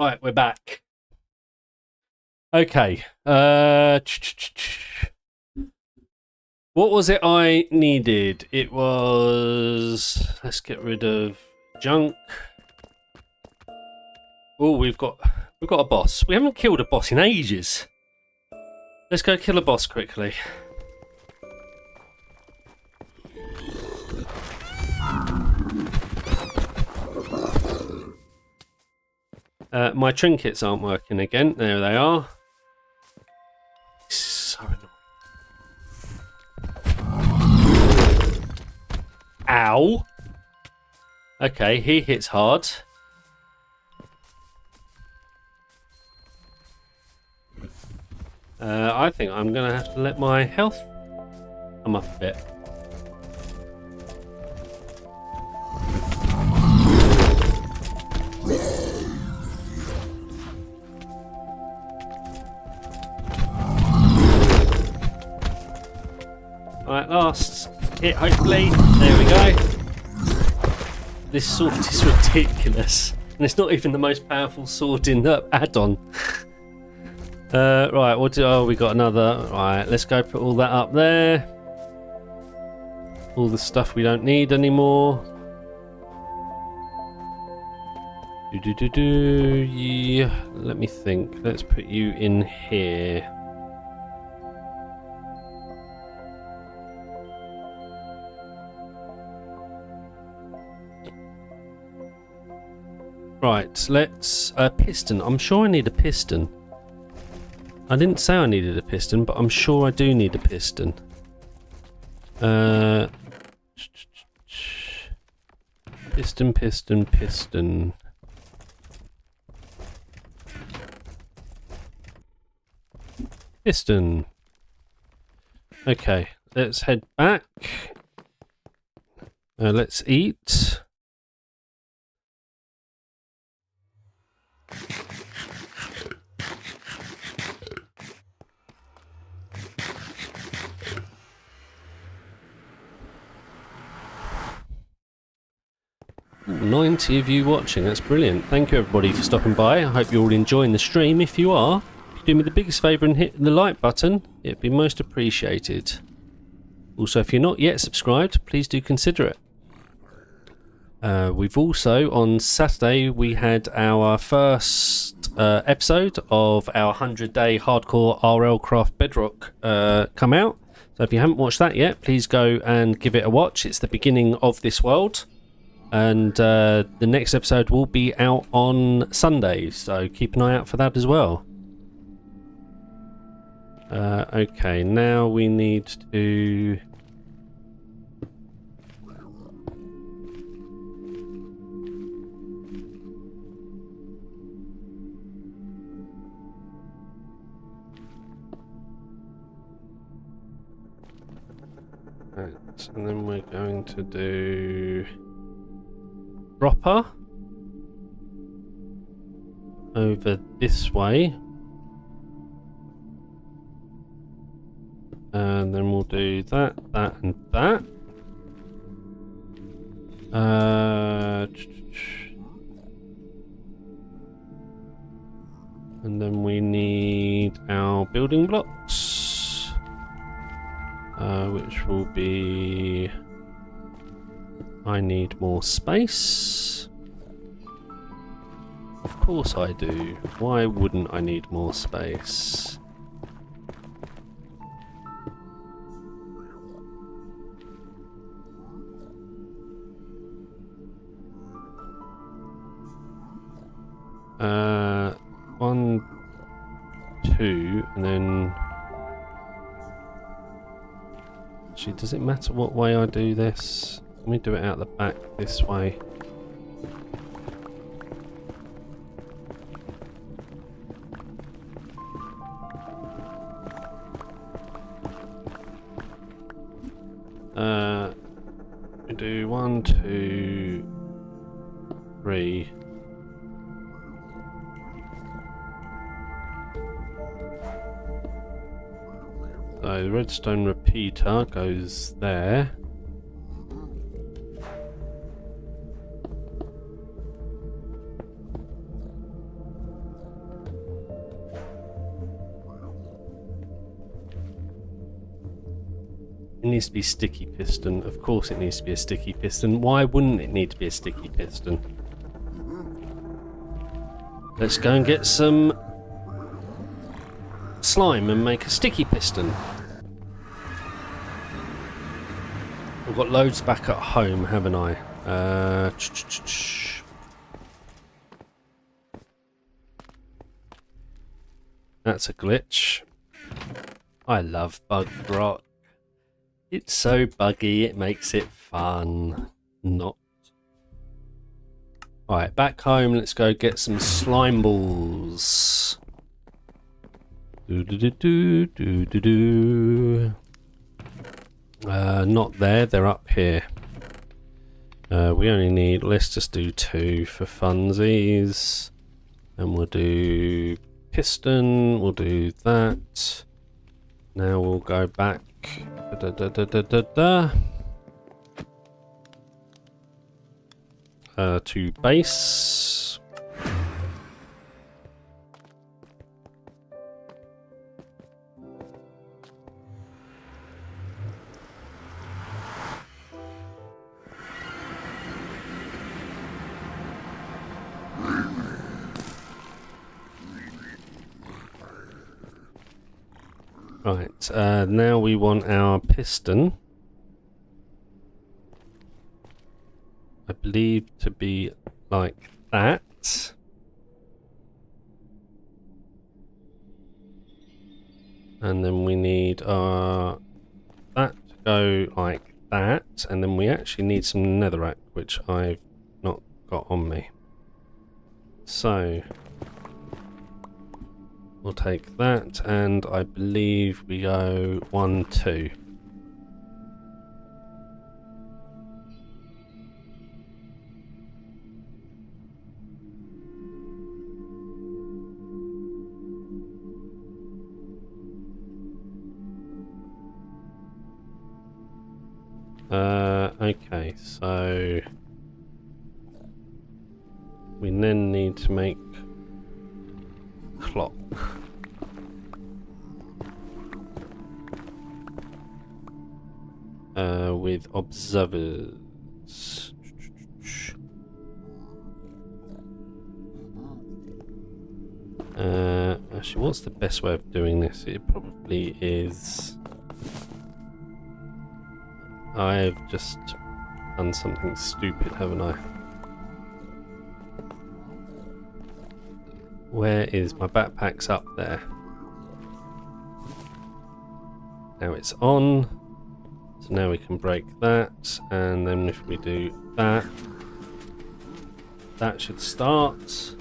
Right, we're back. Okay. What was it I needed? It was... Let's get rid of junk. Oh, we've got a boss. We haven't killed a boss in ages. Let's go kill a boss quickly. My trinkets aren't working again. There they are. So annoying. Ow. Okay, he hits hard. I think I'm going to have to let my health come up a bit. Alright, last hit, hopefully. There we go. This sword is ridiculous. And it's not even the most powerful sword in the add-on. Right, oh, we got another. Right, let's go put all that up there. All the stuff we don't need anymore. Yeah, let me think. Let's put you in here. Right, let's... piston. I'm sure I need a piston. I didn't say I needed a piston, but I'm sure I do need a piston. Piston, piston, piston. Piston. Okay, let's head back. Let's eat. Ooh, 90 of you watching, that's brilliant. Thank you everybody for stopping by. I hope you're all enjoying the stream. If you are, if you do me the biggest favour and hit the like button, it'd be most appreciated. Also, if you're not yet subscribed, please do consider it. We've also, on Saturday, we had our first episode of our 100-day hardcore RLCraft Bedrock come out. So if you haven't watched that yet, please go and give it a watch. It's the beginning of this world. And the next episode will be out on Sunday, so keep an eye out for that as well. Okay, now we need to... Right, and then we're going to do... dropper over this way, and then we'll do that, that, and that. And then we need our building blocks, which will be... I need more space. Of course I do. Why wouldn't I need more space? One, two, and then... Actually, does it matter what way I do this? Let me do it out the back this way. We do 1, 2, 3. So the redstone repeater goes there. needs to be sticky piston. Of course it needs to be a sticky piston. Why wouldn't it need to be a sticky piston? Let's go and get some slime and make a sticky piston. I've got loads back at home, haven't I? That's a glitch. I love Bedrock. It's so buggy, it makes it fun. Not. Alright, back home, let's go get some slime balls. Not there, they're up here. We only need, let's just do 2 for funsies. And we'll do piston, we'll do that. Now we'll go back to base. Right, now we want our piston, I believe, to be like that. And then we need that to go like that, and then we actually need some netherrack, which I've not got on me. So we'll take that, and I believe we go 1, 2. Okay, so we then need to make clock. With observers. Actually, what's the best way of doing this? It probably is... I've just done something stupid, haven't I? Where is my backpack's up there? Now it's on. So now we can break that, and then if we do that, that should start.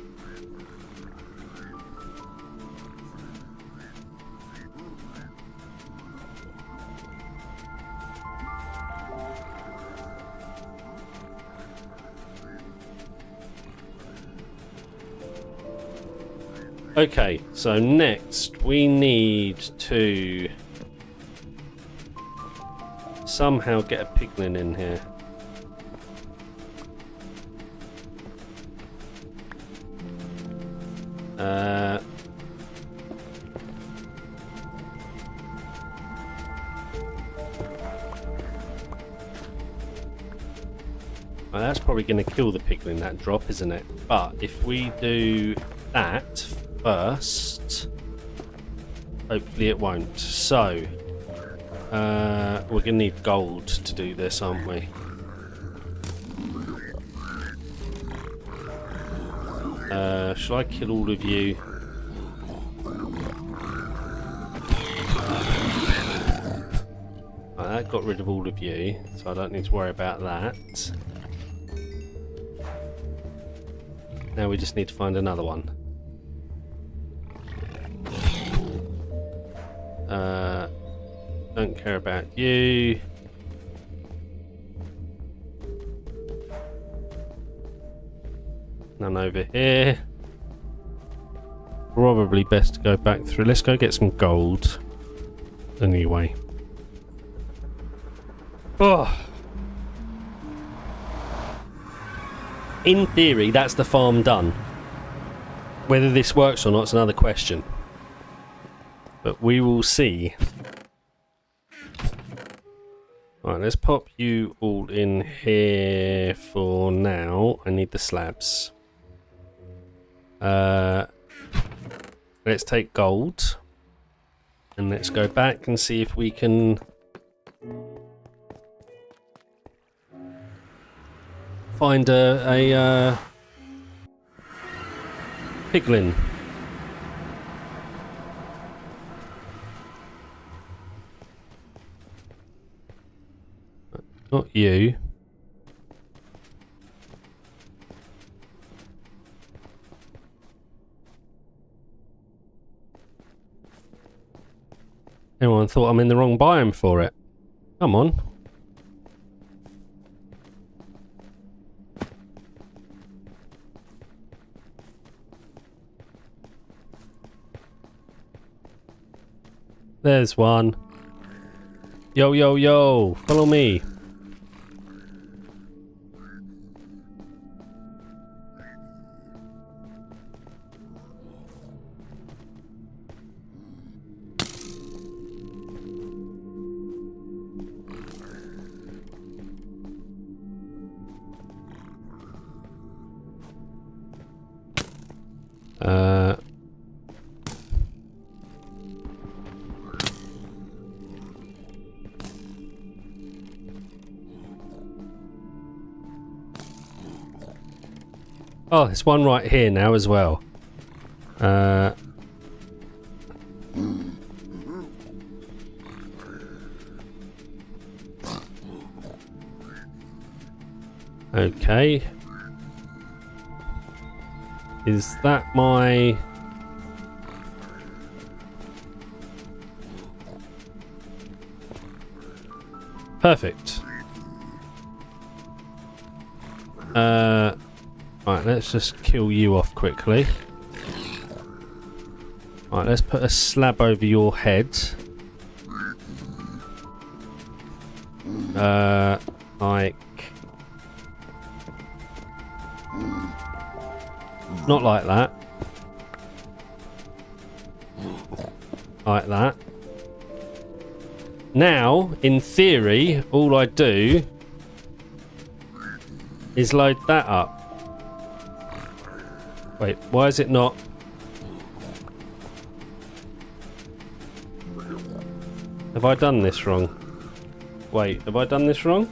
Okay, so next we need to somehow get a piglin in here. Well, that's probably going to kill the piglin, that drop, isn't it? But if we do that first, hopefully it won't. So we're going to need gold to do this, aren't we? Shall I kill all of you? Right, that got rid of all of you, so I don't need to worry about that. Now we just need to find another one. Don't care about you. None over here. Probably best to go back through. Let's go get some gold. Anyway. Oh. In theory, that's the farm done. Whether this works or not is another question. But we will see. Right, let's pop you all in here for now. I need the slabs. Let's take gold. And let's go back and see if we can find a piglin. Not you. Everyone thought I'm in the wrong biome for it. Come on. There's one. Yo, yo, yo. Follow me. Oh, there's one right here now as well. Okay. Is that my... Perfect. Right, let's just kill you off quickly. Right, let's put a slab over your head. Like... Not like that. Like that. Now, in theory, all I do is load that up. Wait, why is it not? Have I done this wrong? Wait, have I done this wrong?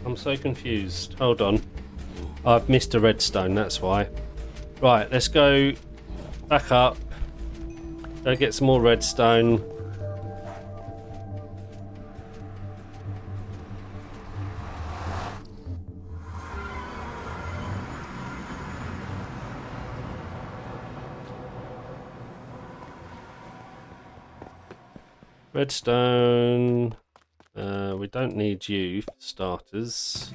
I'm so confused. Hold on. I've missed a redstone, that's why. Right, let's go back up. Go get some more redstone. Redstone. We don't need you for starters.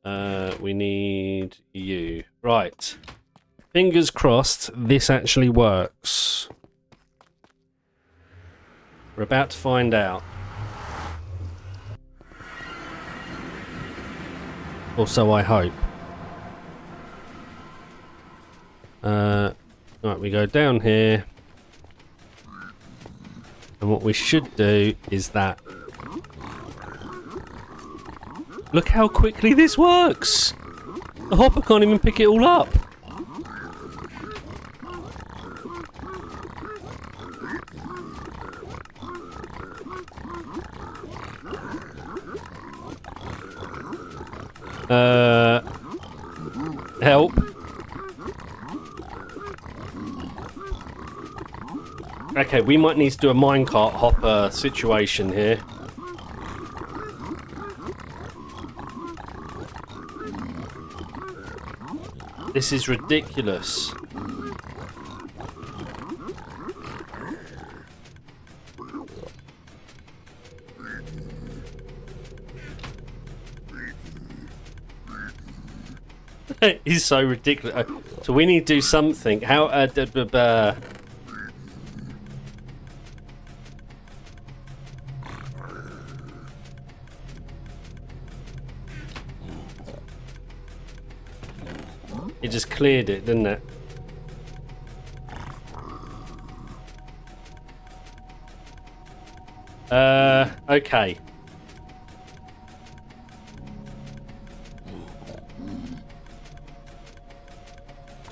We need you. Right. Fingers crossed this actually works. We're about to find out. Or so I hope. Right, we go down here. And what we should do is that. Look how quickly this works! The hopper can't even pick it all up. Help. Okay, we might need to do a minecart hopper situation here. This is ridiculous. It is so ridiculous. So we need to do something. How? It just cleared it, didn't it? Okay.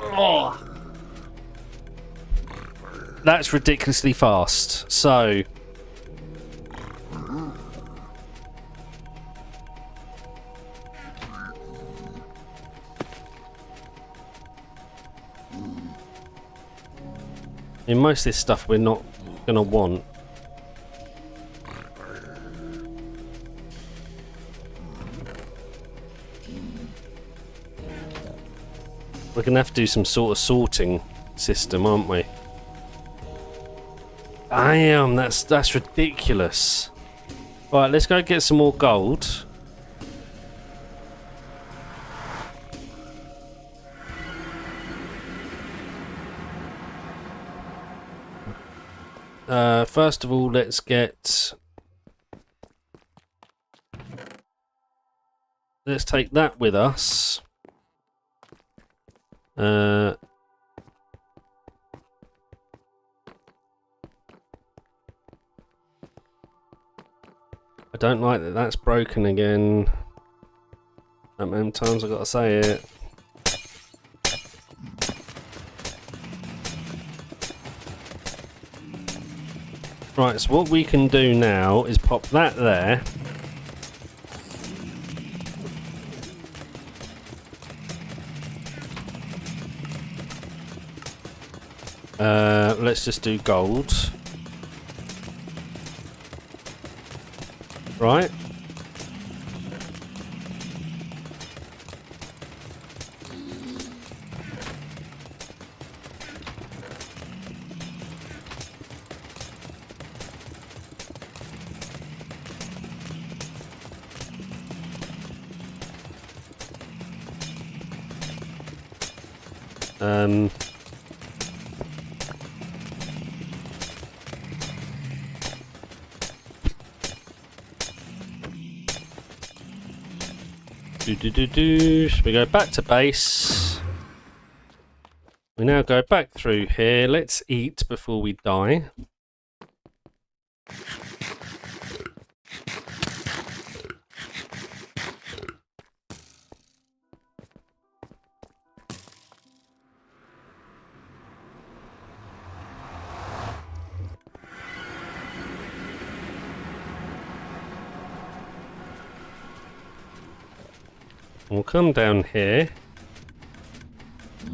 Oh. That's ridiculously fast. So... I mean, most of this stuff we're not going to want. We're going to have to do some sort of sorting system, aren't we? Damn, that's ridiculous. Right, let's go get some more gold. First of all, let's take that with us. I don't like that that's broken again. How many times I've got to say it? Right, so what we can do now is pop that there. Let's just do gold. Right. So we go back to base. We now go back through here. Let's eat before we die. We'll come down here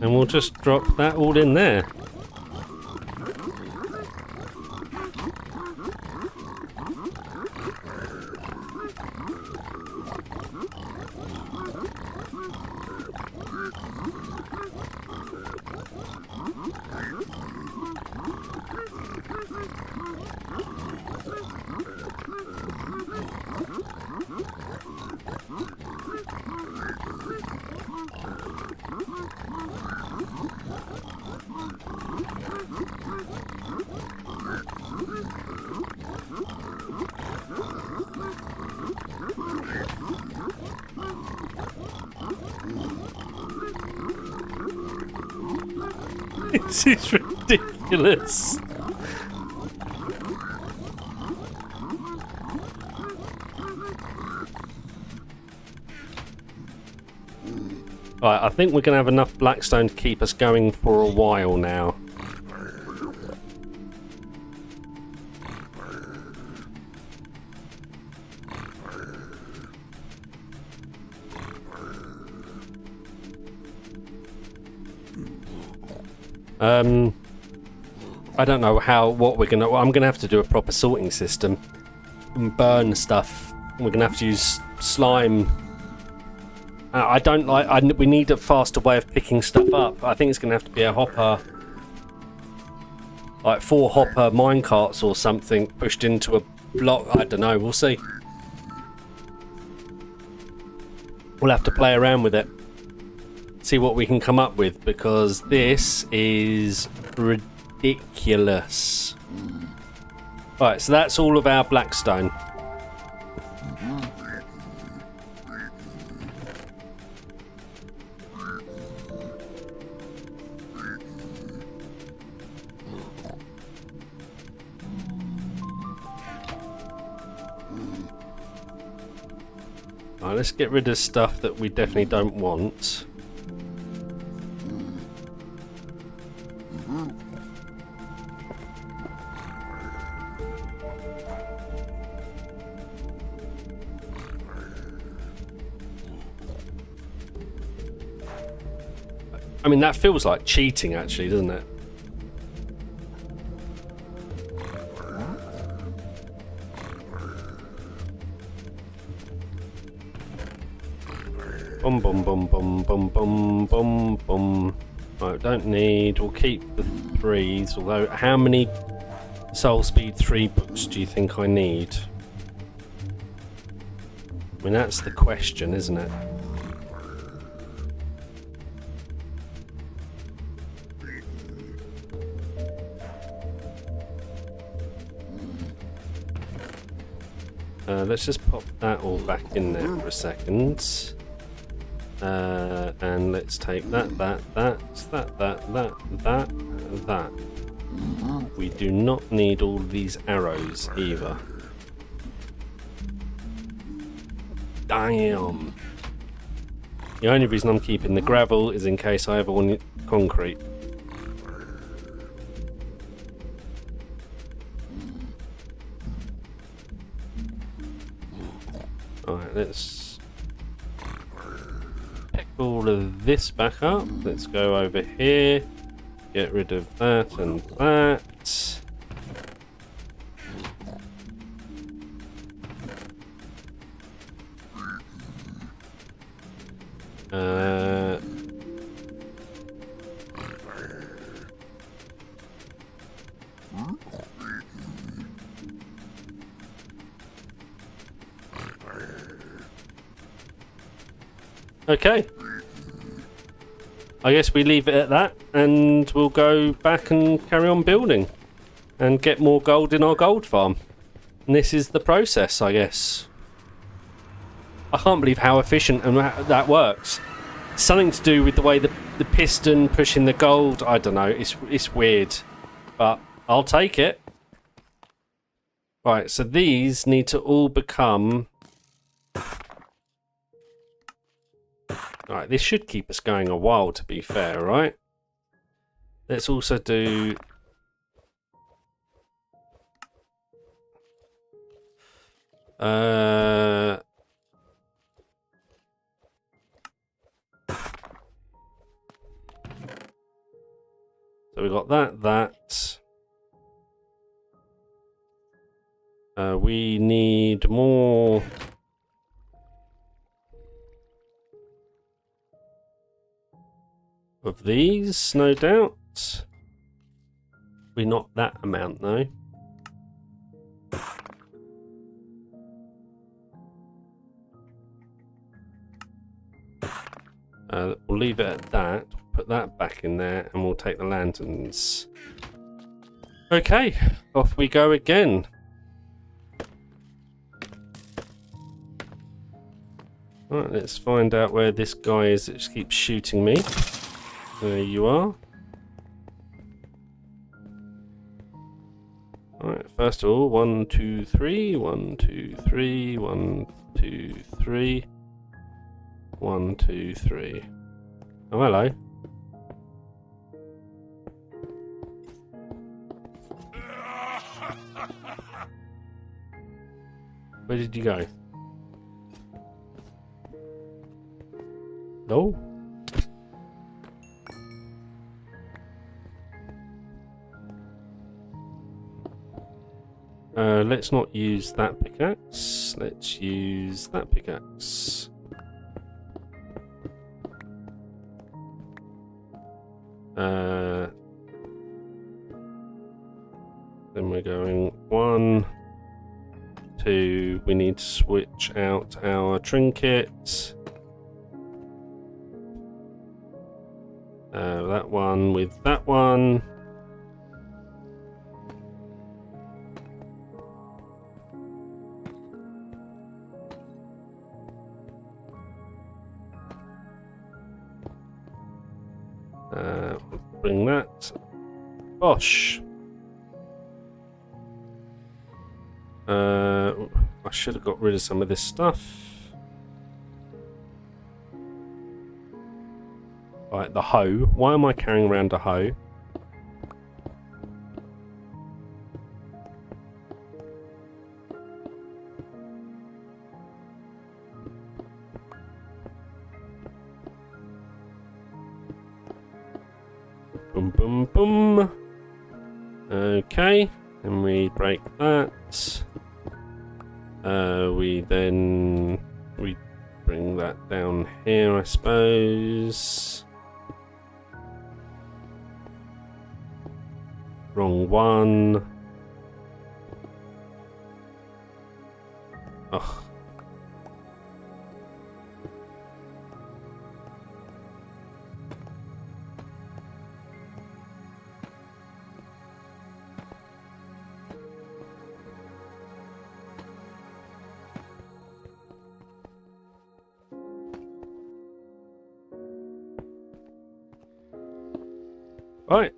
and we'll just drop that all in there. This is ridiculous. Right, I think we're going to have enough blackstone to keep us going for a while now. I don't know what we're gonna. I'm gonna have to do a proper sorting system and burn stuff. We're gonna have to use slime. I don't like. We need a faster way of picking stuff up. I think it's gonna have to be a hopper, like 4 hopper minecarts or something pushed into a block. I don't know. We'll see. We'll have to play around with it. See what we can come up with, because this is ridiculous. Right, so that's all of our blackstone. Alright, let's get rid of stuff that we definitely don't want. I mean, that feels like cheating, actually, doesn't it? Bum bum bum bum bum bum bum bum. Right, don't need. We'll keep the 3s. Although, how many Soul Speed 3 books do you think I need? I mean, that's the question, isn't it? Let's just pop that all back in there for a second. And let's take that. We do not need all these arrows either. Damn. The only reason I'm keeping the gravel is in case I ever want concrete. Alright, let's pick all of this back up. Let's go over here. Get rid of that and that. Okay. I guess we leave it at that and we'll go back and carry on building and get more gold in our gold farm. And this is the process, I guess. I can't believe how efficient and that works. Something to do with the way the piston pushing the gold. I don't know. It's weird, but I'll take it. Right, so these need to all become. Alright, this should keep us going a while, to be fair, right? Let's also do. So we got that. We need more. Of these, no doubt. We're not that amount though. We'll leave it at that. Put that back in there, and we'll take the lanterns. Okay, off we go again. Right, let's find out where this guy is that just keeps shooting me. There you are. Alright, first of all, 1, 2, 3, 1, 2, 3, 1, 2, 3, 1, 2, 3. Oh, hello. Where did you go? No? Let's not use that pickaxe. Let's use that pickaxe. Then we're going 1, 2. We need to switch out our trinket. That one with that one. Bring that. Bosh. I should have got rid of some of this stuff. Right, the hoe. Why am I carrying around a hoe? Boom, boom, boom. Okay, and we break that. We bring that down here, I suppose. Wrong one. Ugh. Right.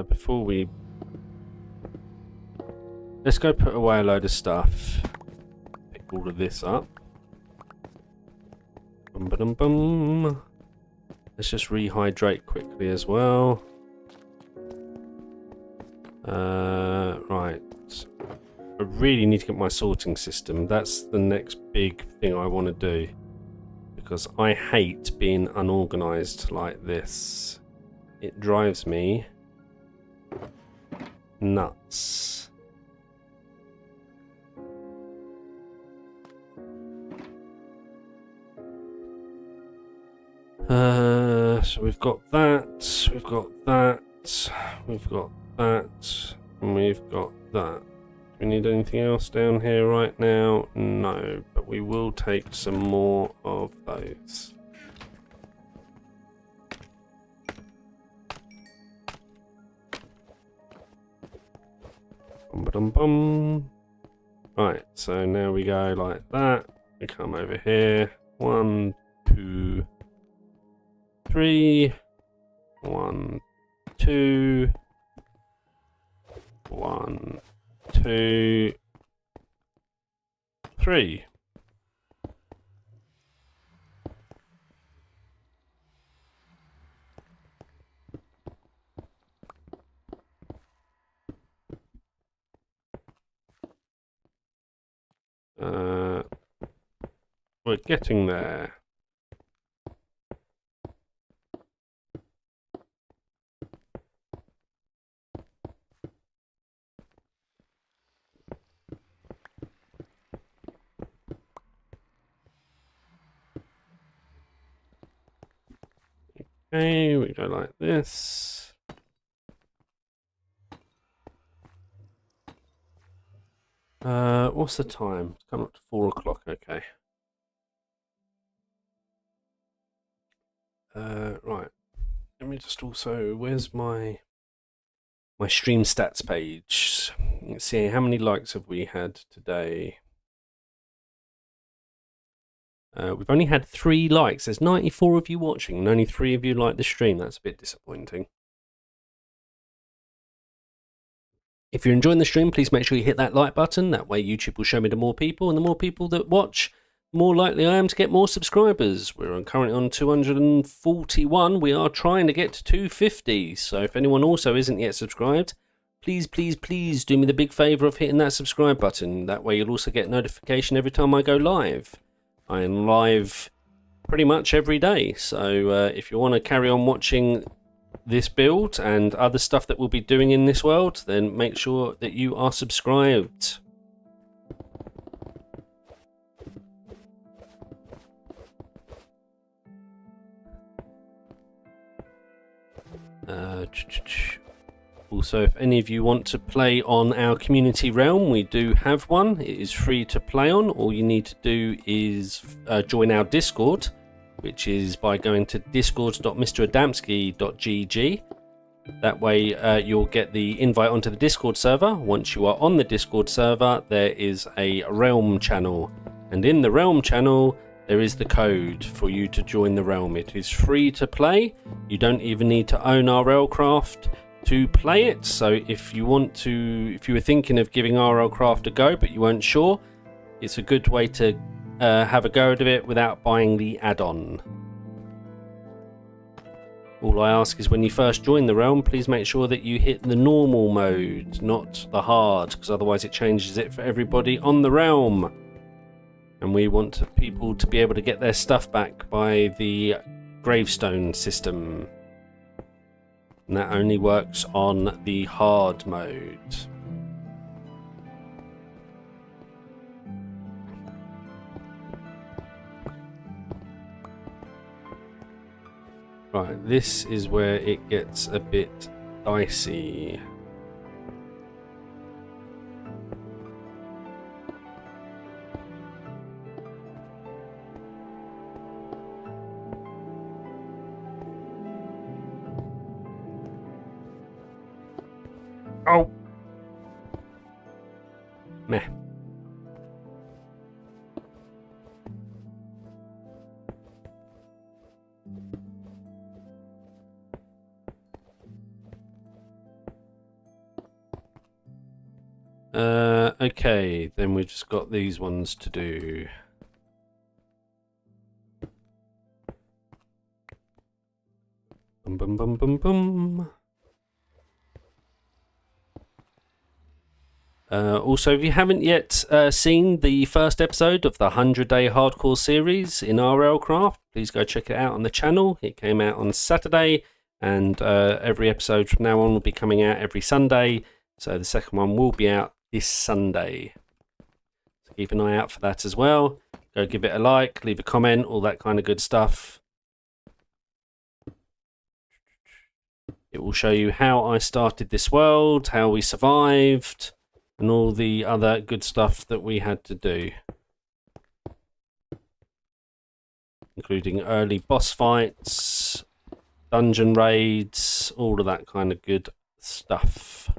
Before we... Let's go put away a load of stuff. Pick all of this up. Bum, ba-dum, bum. Let's just rehydrate quickly as well. Right. I really need to get my sorting system. That's the next big thing I want to do. Because I hate being unorganized like this. It drives me nuts. So we've got that, we've got that, we've got that, and we've got that. Do we need anything else down here right now? No, but we will take some more of those. Bum. Right, so now we go like that. We come over here. 1, 2, 3. 1, 2. 1, 2, 3. We're getting there. Okay, we go like this. What's the time? It's coming up to 4 o'clock, okay. Right. Let me just also, where's my stream stats page? Let's see, how many likes have we had today? We've only had 3 likes. There's 94 of you watching and only 3 of you like the stream. That's a bit disappointing. If you're enjoying the stream, please make sure you hit that like button. That way YouTube will show me to more people, and the more people that watch, the more likely I am to get more subscribers. We're currently on 241. We are trying to get to 250. So if anyone also isn't yet subscribed, please do me the big favour of hitting that subscribe button. That way you'll also get notification every time I go live. I am live pretty much every day. So if you want to carry on watching this build and other stuff that we'll be doing in this world, then make sure that you are subscribed. Also, if any of you want to play on our community realm, we do have one. It is free to play on. All you need to do is join our Discord, which is by going to discord.mradamski.gg. That way you'll get the invite onto the Discord server. Once you are on the Discord server, there is a Realm channel. And in the Realm channel, there is the code for you to join the Realm. It is free to play. You don't even need to own RLCraft to play it. So if you were thinking of giving RLCraft a go, but you weren't sure, it's a good way to have a go at it without buying the add-on. All I ask is when you first join the Realm, please make sure that you hit the normal mode, not the hard, because otherwise it changes it for everybody on the Realm. And we want people to be able to get their stuff back by the gravestone system. And that only works on the hard mode. Right, this is where it gets a bit dicey. Oh! Meh. Okay, then we've just got these ones to do. Bum bum bum bum bum. Also, if you haven't yet seen the first episode of the 100-Day Hardcore series in RLCraft, please go check it out on the channel. It came out on Saturday, and every episode from now on will be coming out every Sunday. So the second one will be out this Sunday. So keep an eye out for that as well. Go give it a like, leave a comment, all that kind of good stuff. It will show you how I started this world, how we survived, and all the other good stuff that we had to do. Including early boss fights, dungeon raids, all of that kind of good stuff.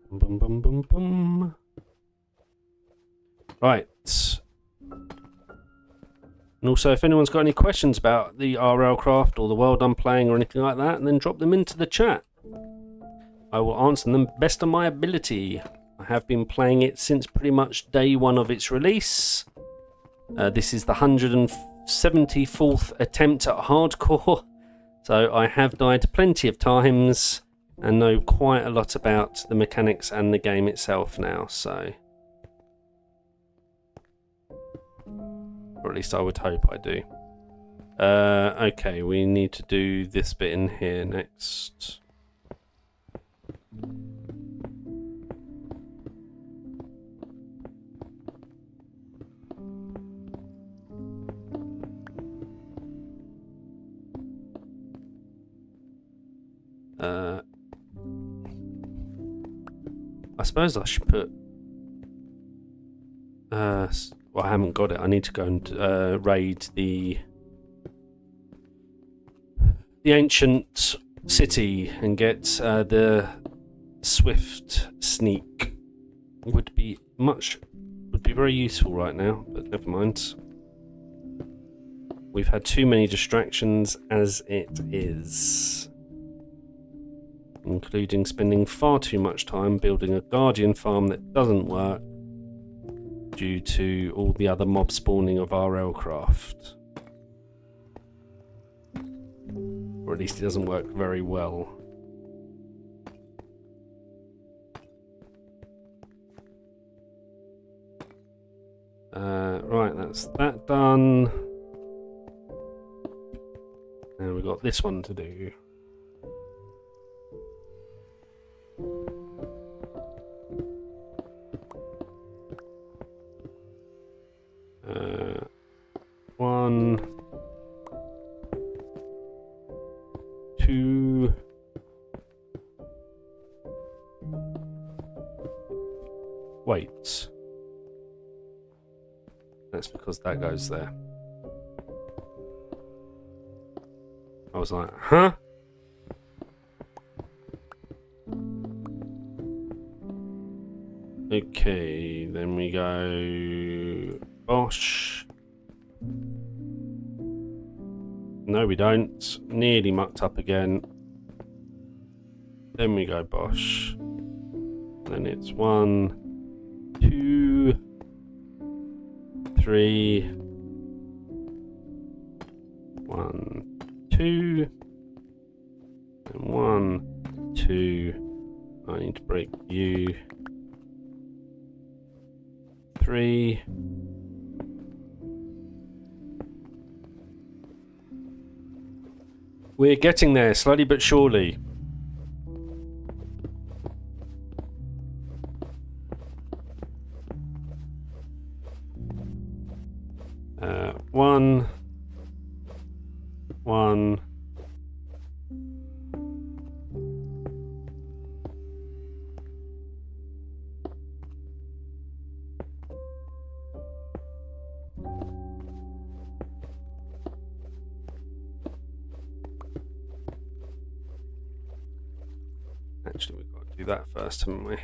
Bum, bum, bum, bum. Right. And also, if anyone's got any questions about the RLCraft or the world I'm playing or anything like that, then drop them into the chat. I will answer them best of my ability. I have been playing it since pretty much day one of its release. This is the 174th attempt at hardcore, so I have died plenty of times and know quite a lot about the mechanics and the game itself now, so... Or at least I would hope I do. Okay, we need to do this bit in here next. I suppose I should put... well, I haven't got it. I need to go and raid the ancient city and get the swift sneak. Would be very useful right now, but never mind. We've had too many distractions as it is, including spending far too much time building a guardian farm that doesn't work due to all the other mob spawning of RLCraft. Or at least it doesn't work very well. Right, that's that done. And we've got this one to do. 1, 2. Wait. That's because that goes there. I was like, huh? Okay, then we go Bosch. No, we don't. Nearly mucked up again. Then we go Bosch. Then it's 1, 2, 3. 1, 2. And 1, 2. I need to break you. 3. We're getting there, slowly but surely. One. Actually, we've got to do that first, haven't we?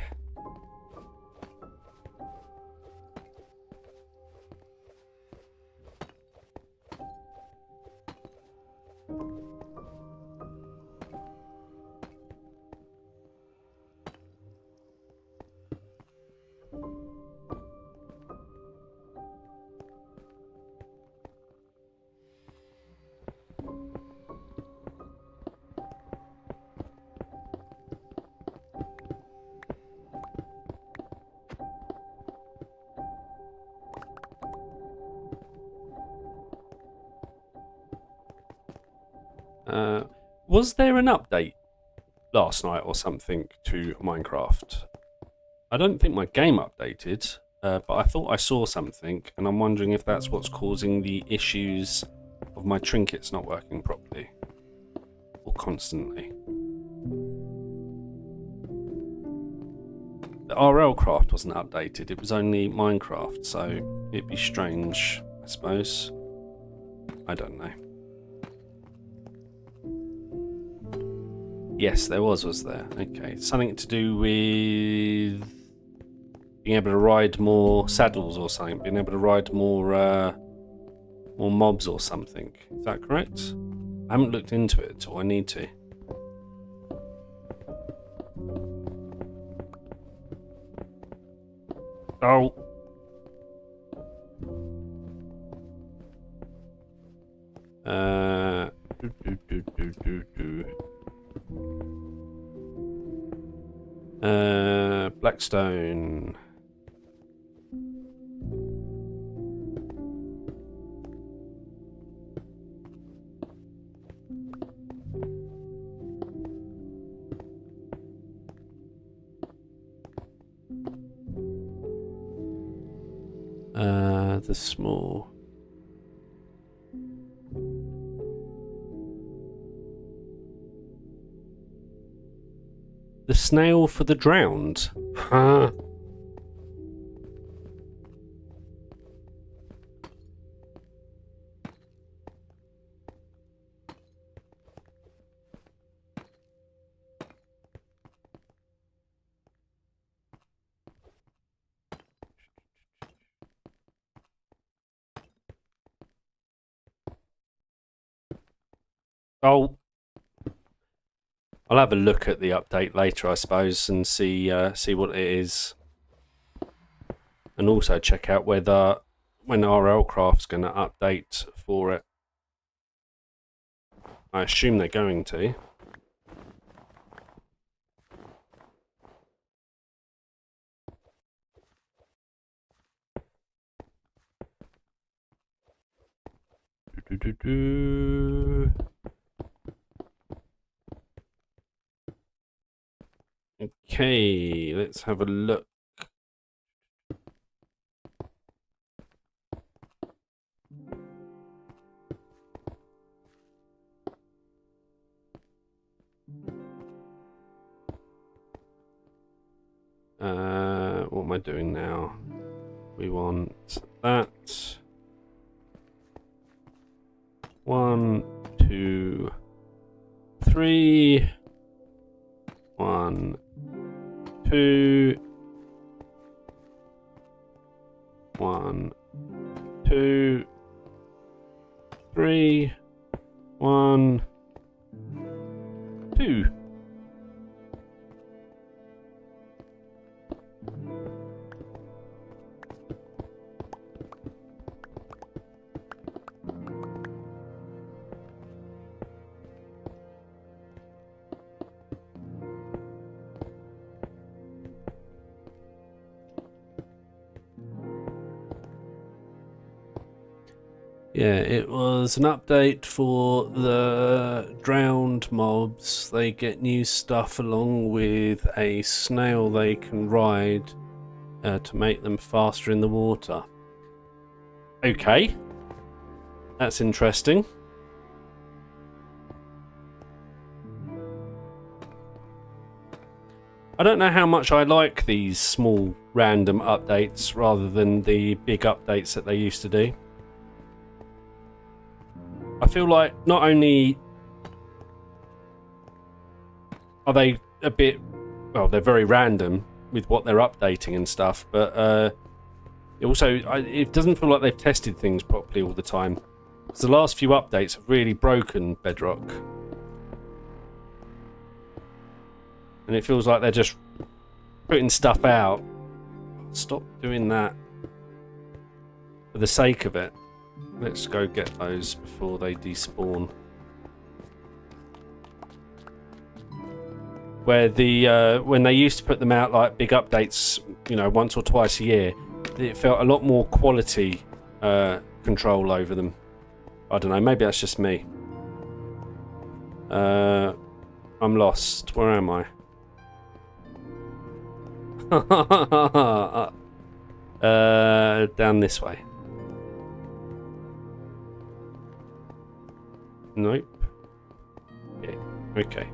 Was there an update last night or something to Minecraft? I don't think my game updated, but I thought I saw something, and I'm wondering if that's what's causing the issues of my trinkets not working properly or constantly. The RLCraft wasn't updated, it was only Minecraft, so it'd be strange, I suppose. I don't know. Yes, there was there? Okay, something to do with being able to ride more saddles or something, being able to ride more mobs or something. Is that correct? I haven't looked into it at all. I need to. Oh. Blackstone. The small. The snail for the drowned. Huh. Oh. I'll have a look at the update later, I suppose, and see what it is, and also check out whether when RLCraft's going to update for it. I assume they're going to. Okay, let's have a look. am I doing now? We want that. 1, 2, 3. 1, 2. 1, 2, 3. 1, 2. Yeah, it was an update for the drowned mobs. They get new stuff along with a snail they can ride to make them faster in the water. Okay, that's interesting. I don't know how much I like these small random updates rather than the big updates that they used to do. I feel like not only are they a bit, well, they're very random with what they're updating and stuff, but it doesn't feel like they've tested things properly all the time. Because the last few updates have really broken Bedrock. And it feels like they're just putting stuff out. Stop doing that for the sake of it. Let's go get those before they despawn. Where when they used to put them out like big updates, you know, once or twice a year, it felt a lot more quality control over them. I don't know, maybe that's just me. I'm lost. Where am I? Down this way. Nope. Yeah, okay.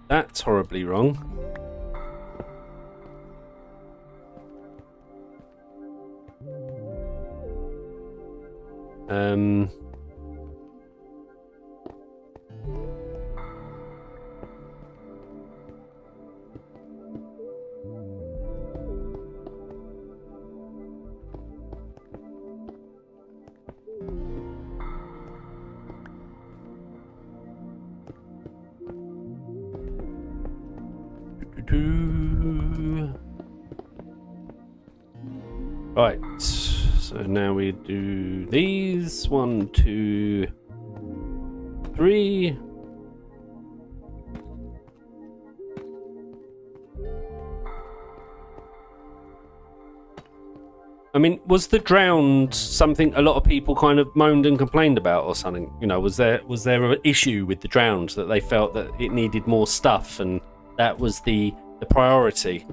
That's horribly wrong. Right, so now we do these. 1, 2, 3. I mean, was the drowned something a lot of people kind of moaned and complained about or something? You know, was there an issue with the drowned that they felt that it needed more stuff and that was the priority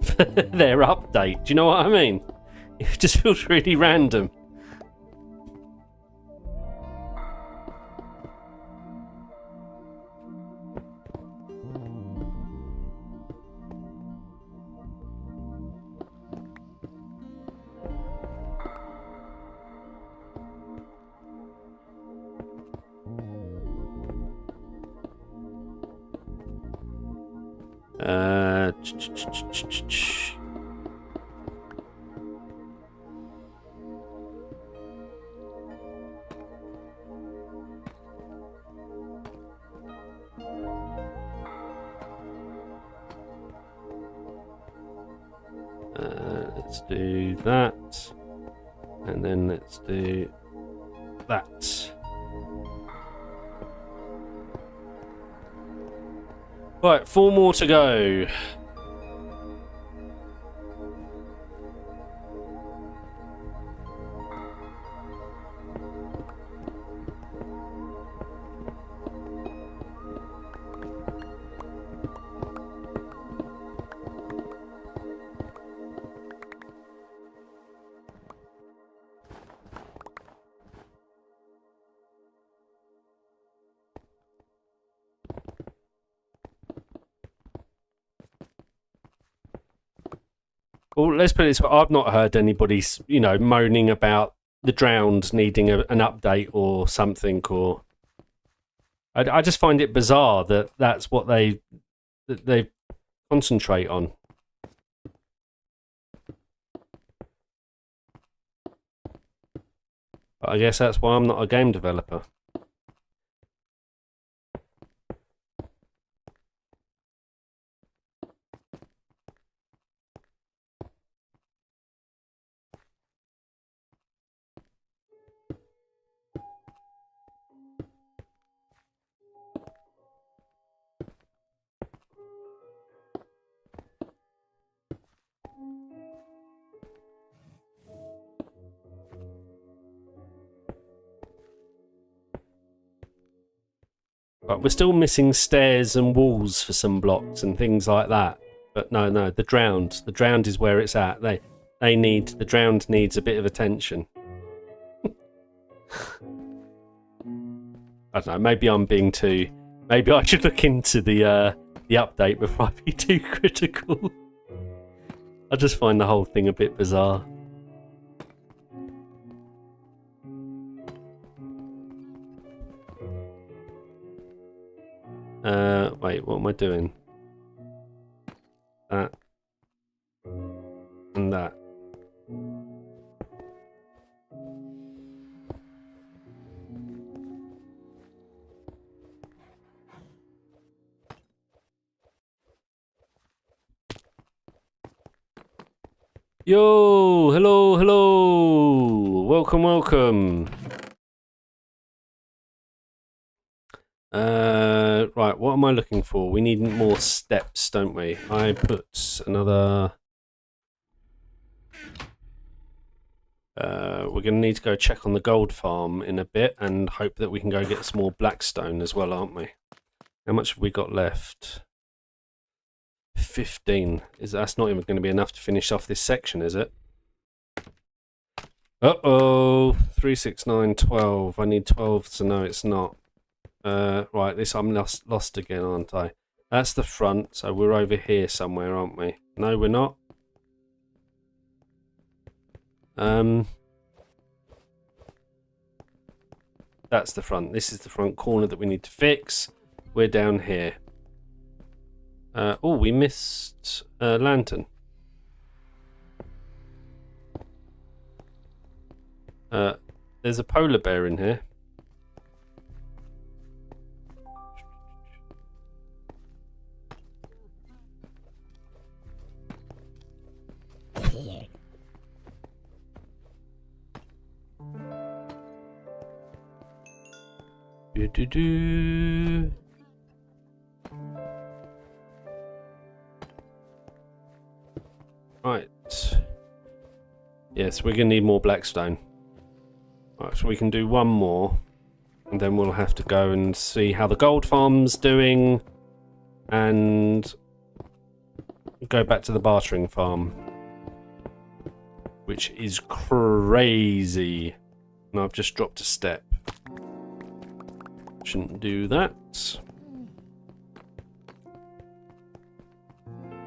for their update? Do you know what I mean? It just feels really random. Let's do that, and then let's do that. Right, 4 more to go. Well, let's put it this way. I've not heard anybody, moaning about the Drowned needing an update or something. Or I just find it bizarre that that's what they concentrate on. But I guess that's why I'm not a game developer. But we're still missing stairs and walls for some blocks and things like that. But no, the Drowned is where it's at. The Drowned needs a bit of attention. I don't know, maybe I'm being too... Maybe I should look into the update before I be too critical. I just find the whole thing a bit bizarre. Wait, what am I doing? That. And that. Yo, hello, welcome. Right, what am I looking for? We need more steps, don't we? I put another... we're going to need to go check on the gold farm in a bit and hope that we can go get some more blackstone as well, aren't we? How much have we got left? 15. That's not even going to be enough to finish off this section, is it? Uh-oh. 3, 6, 9, 12. I need 12, so no, it's not. Right, I'm lost again, aren't I? That's the front, so we're over here somewhere, aren't we? No, we're not. That's the front. This is the front corner that we need to fix. We're down here. Oh, we missed a lantern. There's a polar bear in here. Do. Right. Yes, we're going to need more blackstone. Right, so we can do one more. And then we'll have to go and see how the gold farm's doing. And go back to the bartering farm. Which is crazy. And I've just dropped a step. Shouldn't do that.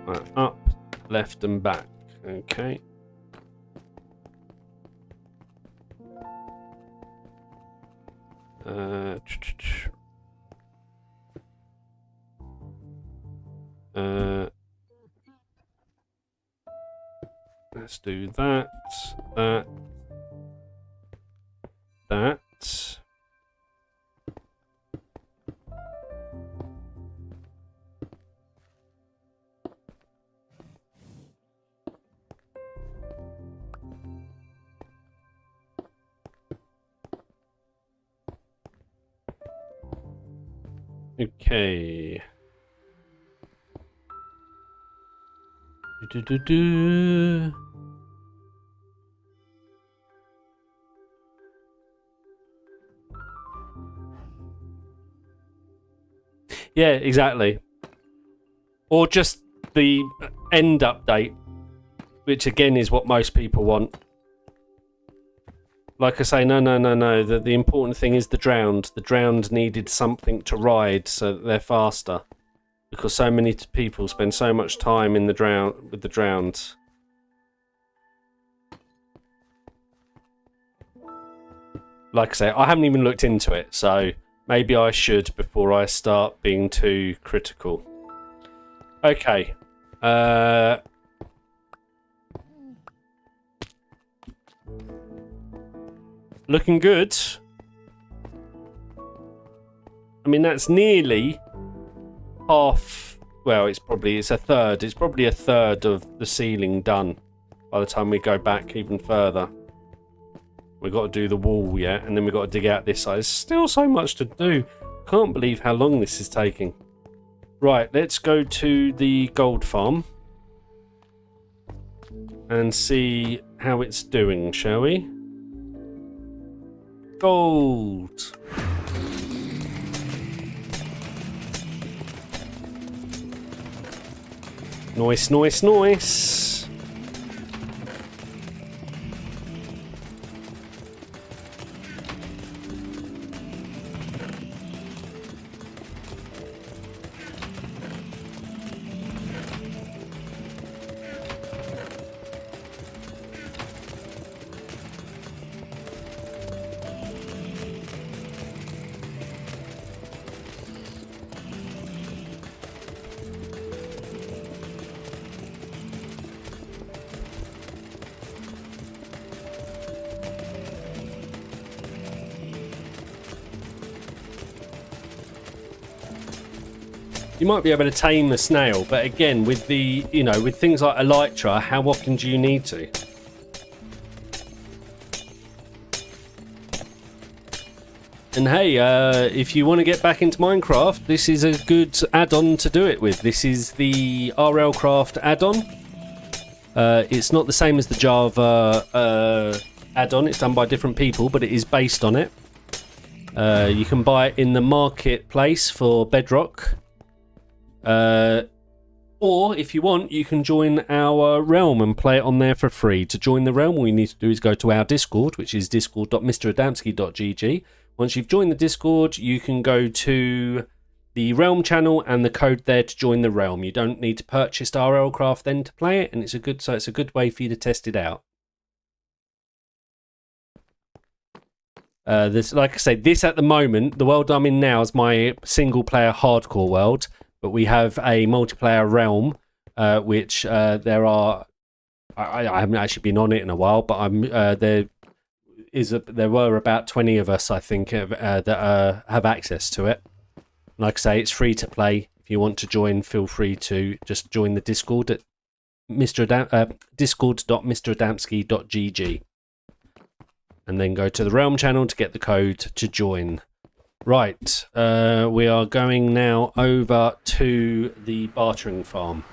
Right, up, left and back. Okay. Let's do that. That. Okay. Yeah, exactly. Or just the end update, which again is what most people want. Like I say, no. The important thing is the Drowned. The Drowned needed something to ride so that they're faster. Because so many people spend so much time in the with the Drowned. like I say, I haven't even looked into it, so maybe I should before I start being too critical. Okay. Looking good. I mean, that's nearly half. Well, it's a third. It's probably a third of the ceiling done by the time we go back even further. We've got to do the wall yet, and then we've got to dig out this side. There's still so much to do. Can't believe how long this is taking. Right, let's go to the gold farm and see how it's doing, shall we? Gold. Nice, nice, nice. You might be able to tame the snail, but again, with the, with things like elytra, how often do you need to? And hey, if you want to get back into Minecraft, this is a good add-on to do it with. This is the RLCraft add-on. It's not the same as the Java add-on. It's done by different people, but it is based on it. You can buy it in the marketplace for Bedrock. Or if you want, you can join our realm and play it on there for free. To join the realm, all you need to do is go to our Discord, which is discord.mradamski.gg. Once you've joined the Discord, you can go to the realm channel and the code there to join the realm. You don't need to purchase RLCraft then to play it, and it's a good way for you to test it out. Like I say, this at the moment, the world I'm in now is my single player hardcore world. But we have a multiplayer realm, which there are. I haven't actually been on it in a while, but there were about 20 of us, I think, that have access to it. Like I say, it's free to play. If you want to join, feel free to just join the Discord at discord.mradamski.gg, and then go to the realm channel to get the code to join. Right, we are going now over to the bartering farm.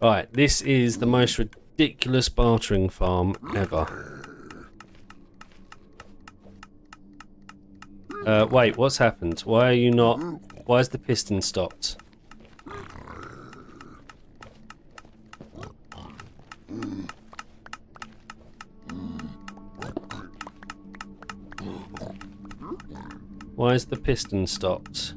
Right, this is the most ridiculous bartering farm ever. Wait, what's happened? Why are you not... Why is the piston stopped? Why is the piston stopped?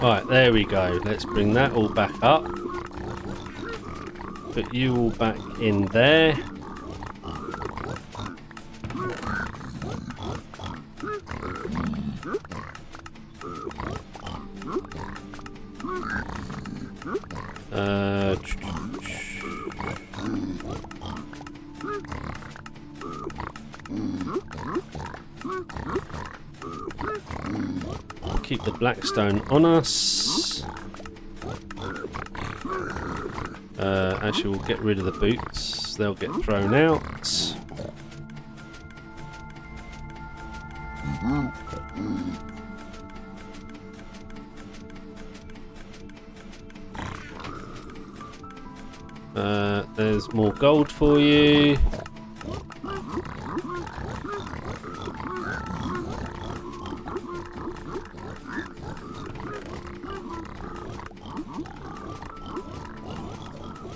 Right, there we go. Let's bring that all back up. Put you all back in there. Keep the blackstone on us. Actually, we'll get rid of the boots. They'll get thrown out. There's more gold for you.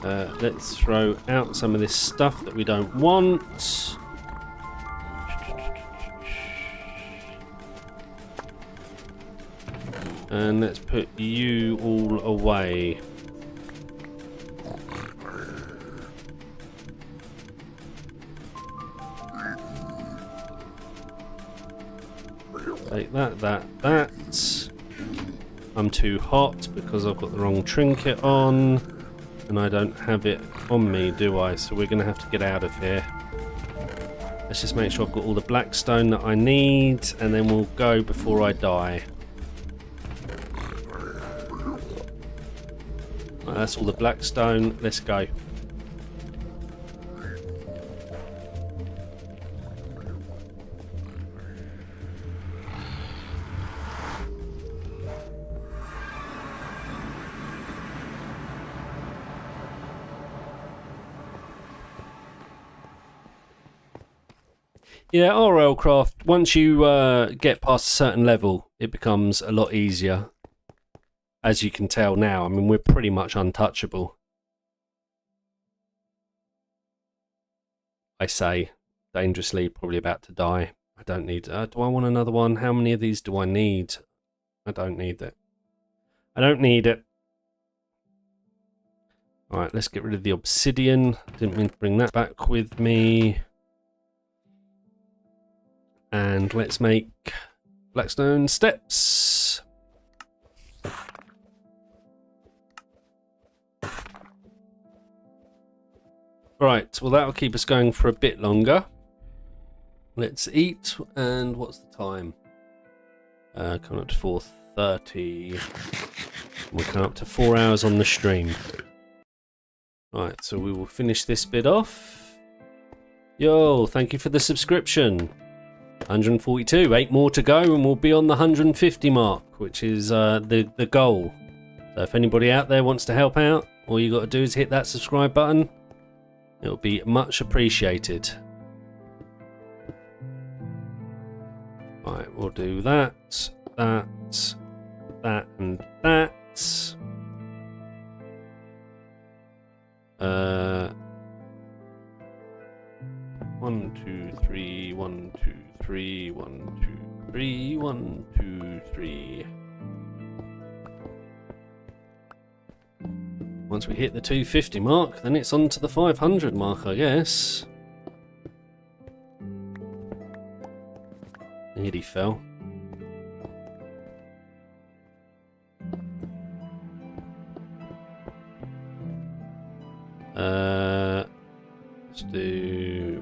Let's throw out some of this stuff that we don't want. And let's put you all away. Take that. I'm too hot because I've got the wrong trinket on. And I don't have it on me, do I? So we're going to have to get out of here. Let's just make sure I've got all the black stone that I need. And then we'll go before I die. Right, that's all the black stone. Let's go. Yeah, RLCraft, once you get past a certain level, it becomes a lot easier. As you can tell now, I mean, we're pretty much untouchable. I say, dangerously, probably about to die. I don't need... do I want another one? How many of these do I need? I don't need it. I don't need it. Alright, let's get rid of the obsidian. Didn't mean to bring that back with me. And let's make blackstone steps. Right, well that'll keep us going for a bit longer. Let's eat, and what's the time? Coming up to 4:30. We're coming up to 4 hours on the stream. Right, so we will finish this bit off. Yo, thank you for the subscription. 142, 8 more to go and we'll be on the 150 mark, which is the goal. So if anybody out there wants to help out, all you got to do is hit that subscribe button. It'll be much appreciated. Right, we'll do that, and that. 1, 2, 3, 1, 2, 3, 1, 2, 3, 1, 2, 3. Once we hit the 250 mark, then it's on to the 500 mark, I guess. Nearly fell.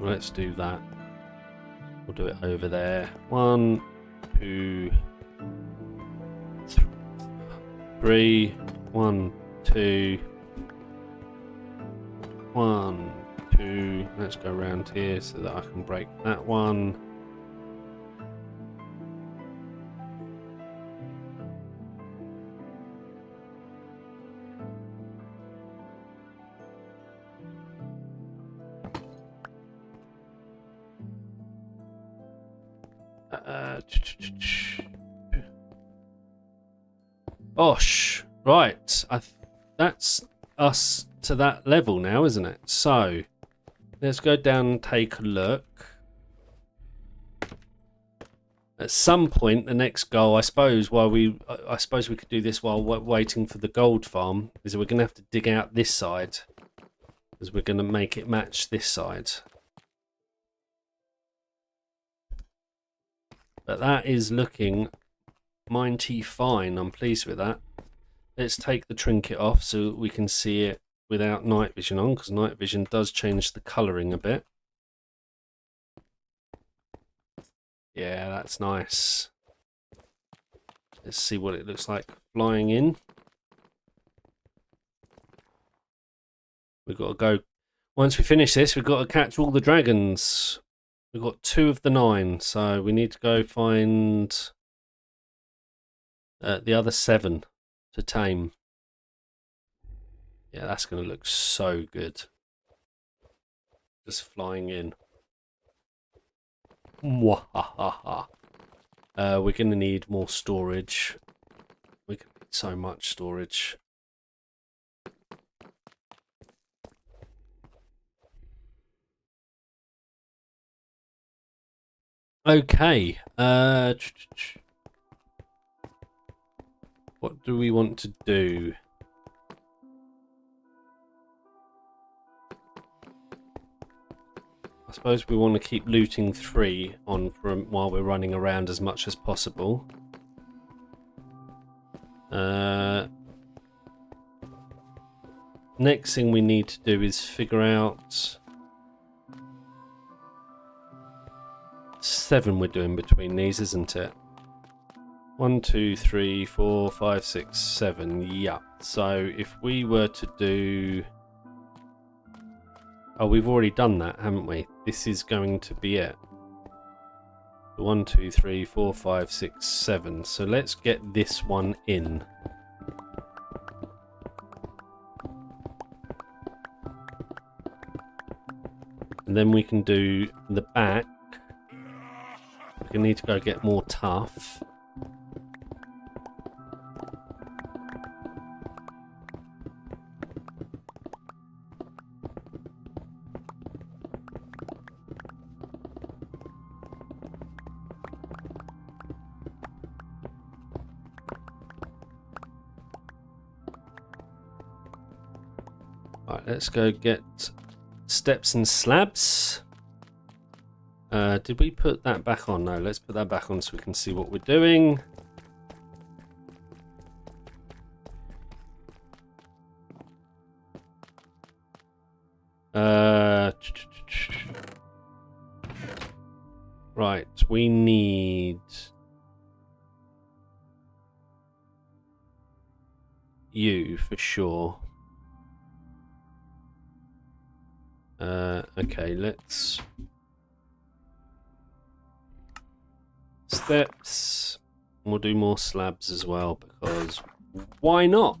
Let's do that. We'll do it over there. 1, 2, 3. 1, 2. 1, 2. Let's go around here so that I can break that one. Osh, right. That's us to that level now, isn't it? So let's go down and take a look. At some point, the next goal, I suppose, I suppose we could do this while we're waiting for the gold farm, is we're going to have to dig out this side, because we're going to make it match this side. But that is looking mighty fine. I'm pleased with that. Let's take the trinket off so we can see it without night vision on, because night vision does change the colouring a bit. Yeah, that's nice. Let's see what it looks like flying in. We've got to go. Once we finish this, we've got to catch all the dragons. We've got 2 of the 9, so we need to go find the other 7 to tame. Yeah, that's going to look so good. Just flying in. Mwahaha. We're going to need more storage. We're going to need so much storage. Okay. What do we want to do? I suppose we want to keep looting 3 on while we're running around as much as possible. Next thing we need to do is figure out 7 we're doing between these, isn't it? 1, 2, 3, 4, 5, 6, 7. Yeah. So if we were to do... Oh, we've already done that, haven't we? This is going to be it. 1, 2, 3, 4, 5, 6, 7. So let's get this one in. And then we can do the back. We need to go get more tough. Right, let's go get steps and slabs. Did we put that back on? No, let's put that back on so we can see what we're doing. Right, we need you for sure. Okay, let's steps. We'll do more slabs as well because why not?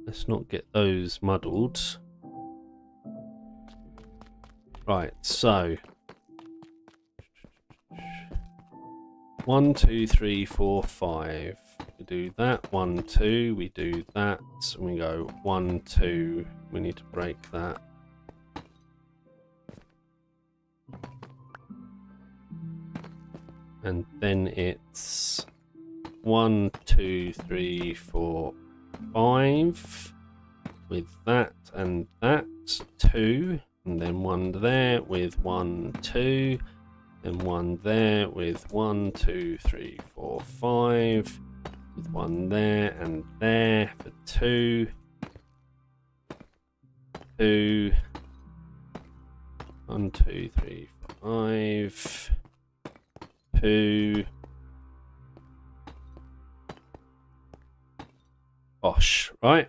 Let's not get those muddled. Right, so 1, 2, 3, 4, 5. We do that. 1, 2. We do that. And we go 1, 2. We need to break that. And then it's 1, 2, 3, 4, 5. With that and that. 2. And then 1 there with 1, 2. And 1 there with 1, 2, 3, 4, 5. With 1 there and there for 2. 2. 1, 2, 3, 5. 2. Bosh, right?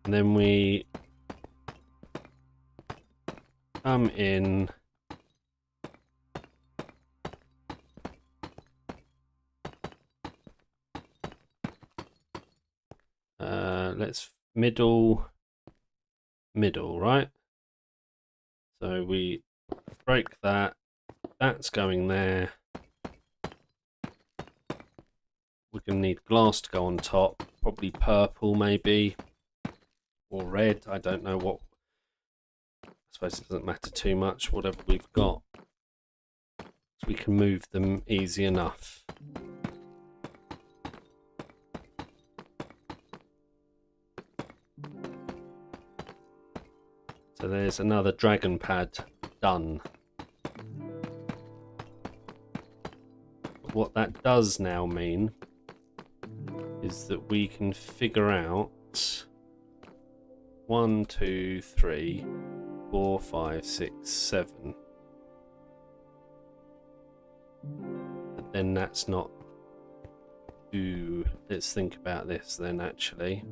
And then we come in. Let's middle, right? So we break that. That's going there. We're going to need glass to go on top. Probably purple, maybe. Or red. I don't know what. I suppose it doesn't matter too much. Whatever we've got. So we can move them easy enough. So there's another dragon pad done. But what that does now mean is that we can figure out 1, 2, 3, 4, 5, 6, 7. But then that's not... Ooh, let's think about this then actually.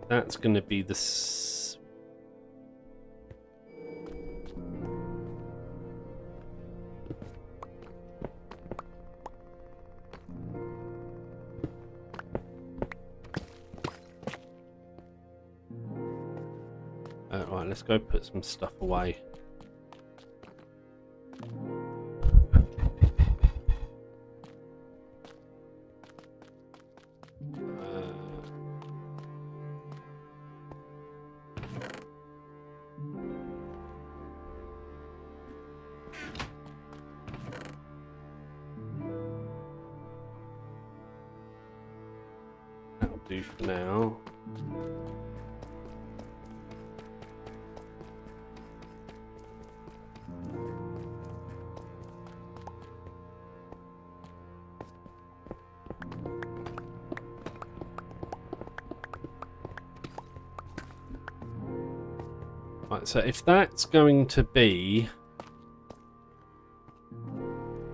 That's going to be the... Right, let's go put some stuff away. do for now. Right, so if that's going to be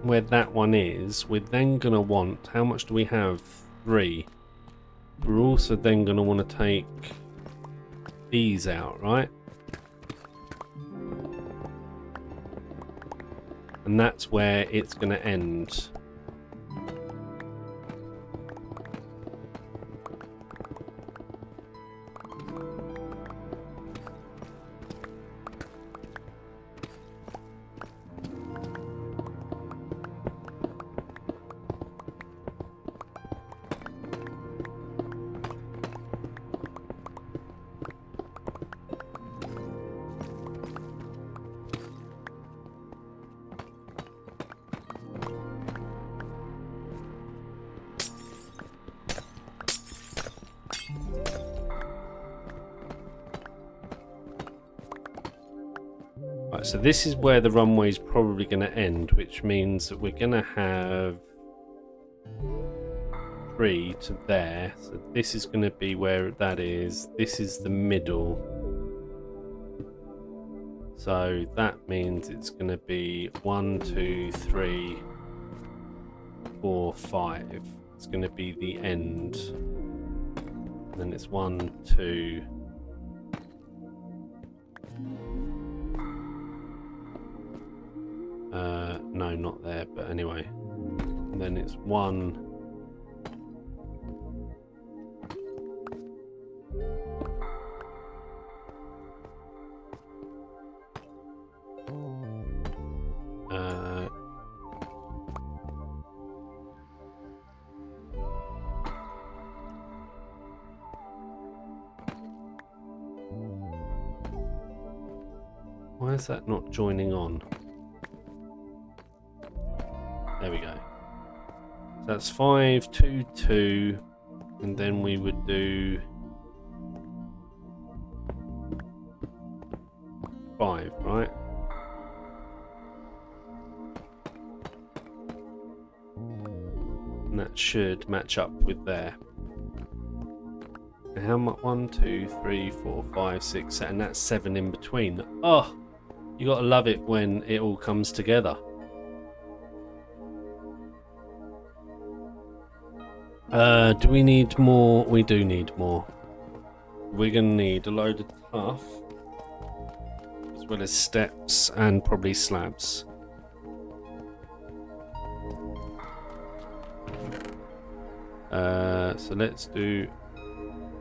where that one is, we're then going to want, how much do we have? 3. We're also then going to want to take these out, right? And that's where it's going to end. Right, so this is where the runway is probably going to end, which means that we're going to have 3 to there. So this is going to be where that is. This is the middle. So that means it's going to be 1, 2, 3, 4, 5. It's going to be the end. And then it's 1, 2. No, not there, but anyway. And then it's 1. Why is that not joining on? There we go. So that's 5, 2, 2, and then we would do 5, right? And that should match up with there. And how much? 1, 2, 3, 4, 5, 6, and that's 7 in between. Oh, you gotta love it when it all comes together. Do we need more? We do need more. We're gonna need a load of tuff, as well as steps and probably slabs. So let's do...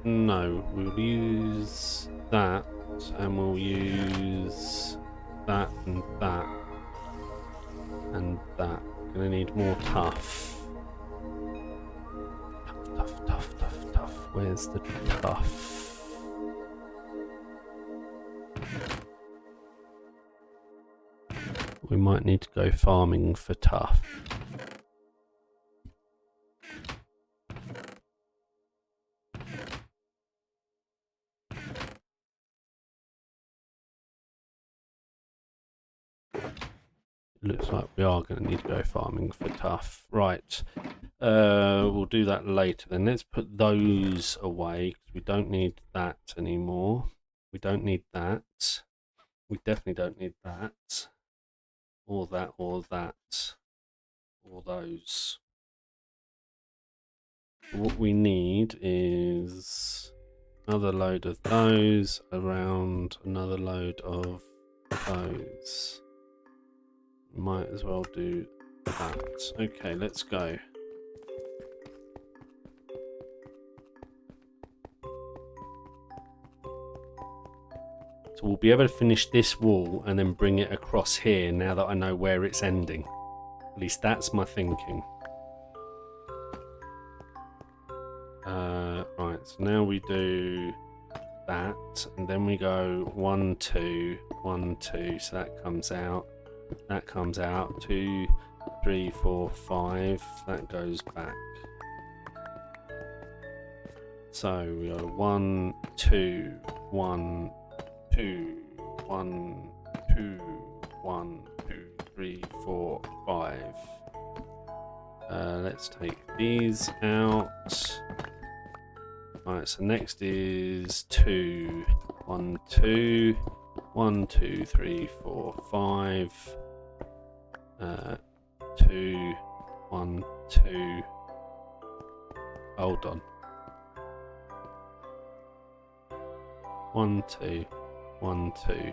No, we'll use that, and we'll use that and that and that. Gonna need more tuff. Tough. Where's the tough? We might need to go farming for tough. Looks like we are going to need to go farming for tough. Right. We'll do that later. Then let's put those away, because we don't need that anymore. We don't need that. We definitely don't need that. Or that, or that. Or those. What we need is another load of those around another load of those. Might as well do that. Okay, let's go. So we'll be able to finish this wall and then bring it across here now that I know where it's ending. At least that's my thinking. Right, so now we do that, and then we go 1, 2, 1, 2, so that comes out. That comes out. 2, 3, 4, 5. That goes back. So we go 1, 2, 1, 2, 1, 2, 1, 2, 3, 4, 5. Let's take these out. Alright, so next is 2. 1, 2. 1, 2, 3, 4, 5. 2, 1, 2. Hold on. 1, 2, 1, 2.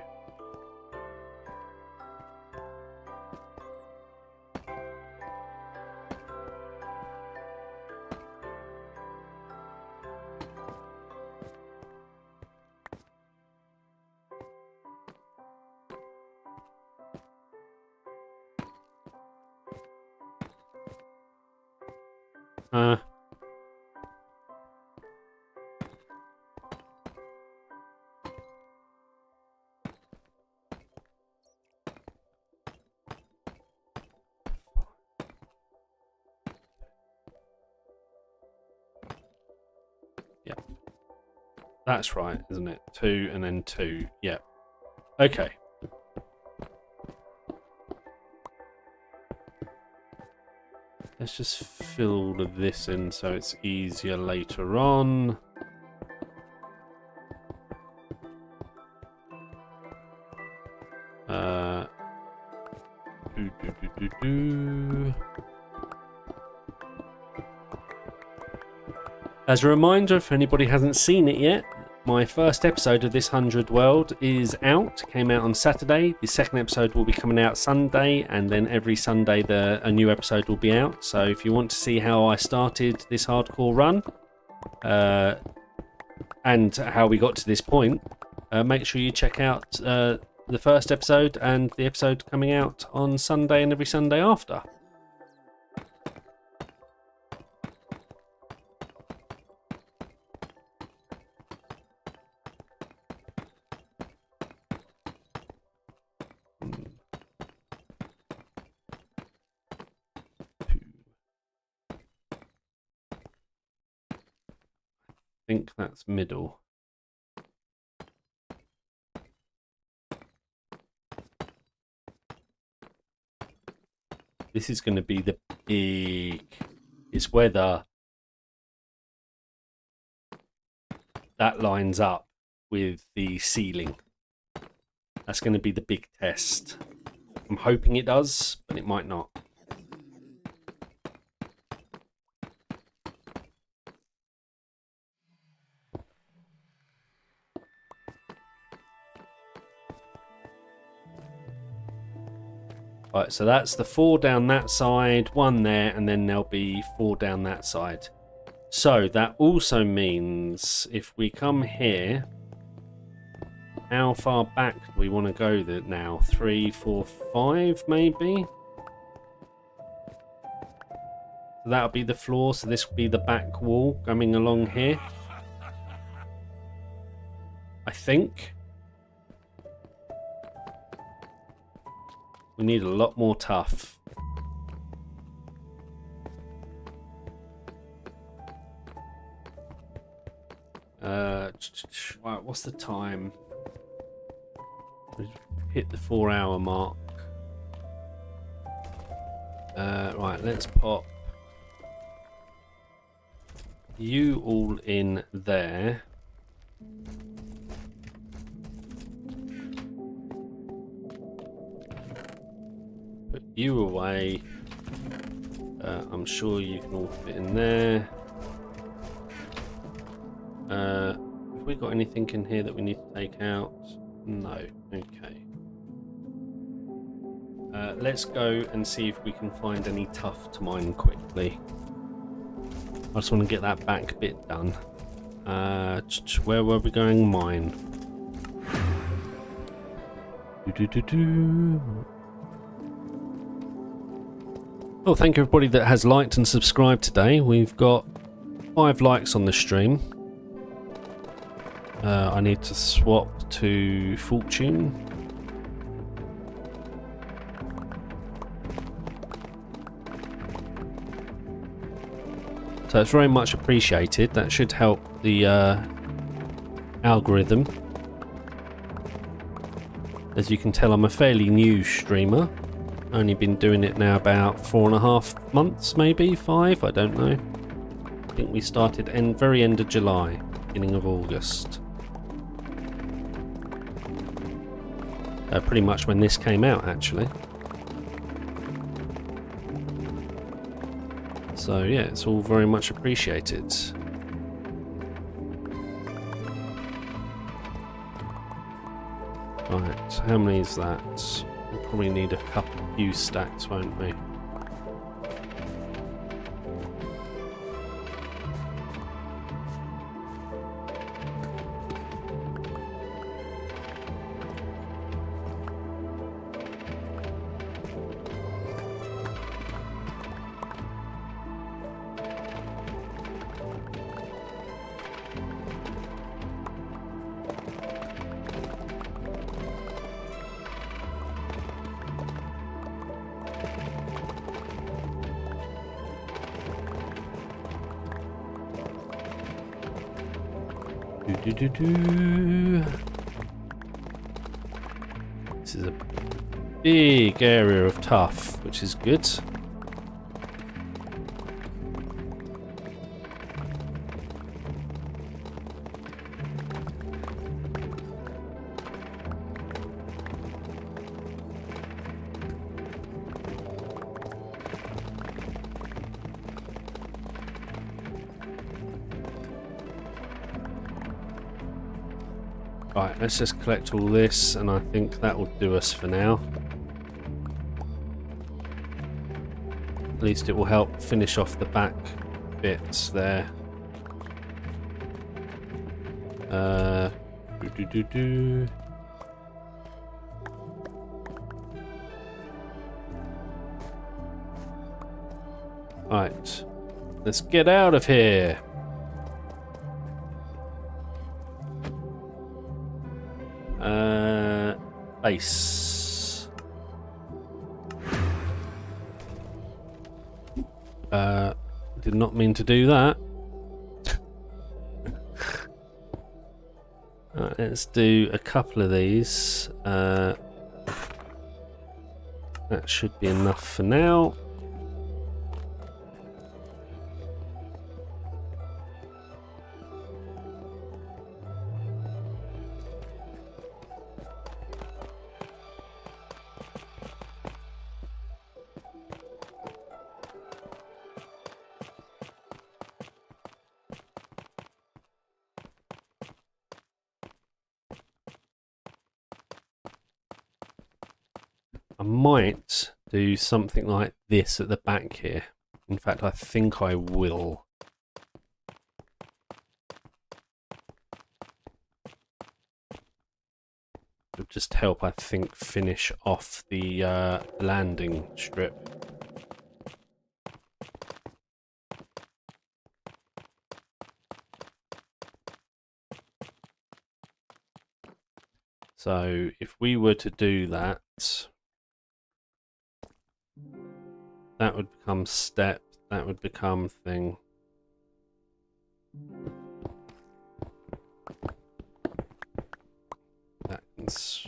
Yeah. That's right, isn't it? 2 and then 2. Yeah. Okay. Let's just fill all of this in so it's easier later on. As a reminder, if anybody hasn't seen it yet, my first episode of this 100 World is out. Came out on Saturday. The second episode will be coming out Sunday, and then every Sunday a new episode will be out. So if you want to see how I started this hardcore run and how we got to this point, make sure you check out the first episode and the episode coming out on Sunday and every Sunday after. I think that's middle. This is going to be the big... It's whether that lines up with the ceiling. That's going to be the big test. I'm hoping it does, but it might not. Right, so that's the 4 down that side, 1 there, and then there'll be 4 down that side. So that also means if we come here, how far back do we want to go now? 3, 4, 5 maybe? So that'll be the floor, so this will be the back wall coming along here. I think. We need a lot more tough. Right, what's the time? We've hit the 4-hour mark. Right, let's pop you all in there. Put you away. I'm sure you can all fit in there. Have we got anything in here that we need to take out? No. Okay. Let's go and see if we can find any tuff to mine quickly. I just want to get that back bit done. Where were we going? Mine. Well, thank you everybody that has liked and subscribed today. We've got 5 likes on the stream. I need to swap to Fortune. So it's very much appreciated. That should help the algorithm. As you can tell, I'm a fairly new streamer. Only been doing it now about 4.5 months, maybe 5, I don't know. I think we started very end of July, beginning of August. Pretty much when this came out, actually. So yeah, it's all very much appreciated. Right, how many is that? We'll probably need a few stacks, won't we? This is a big area of tuff, which is good. Right, let's just collect all this, and I think that will do us for now. At least it will help finish off the back bits there. Right, let's get out of here. Base. Did not mean to do that. Right, let's do a couple of these. That should be enough for now. I might do something like this at the back here. In fact, I think I will. It'll just help, I think, finish off the landing strip. So if we were to do that, that would become step, that would become thing. That's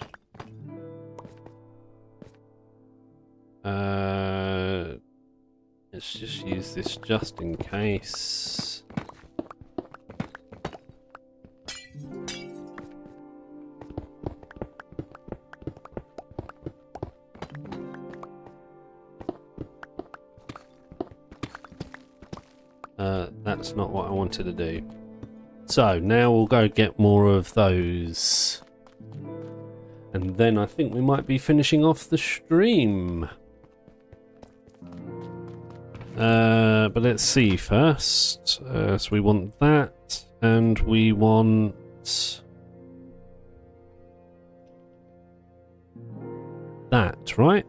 let's just use this just in case. That's not what I wanted to do. So now we'll go get more of those. And then I think we might be finishing off the stream. But let's see first. So we want that, and we want that, right?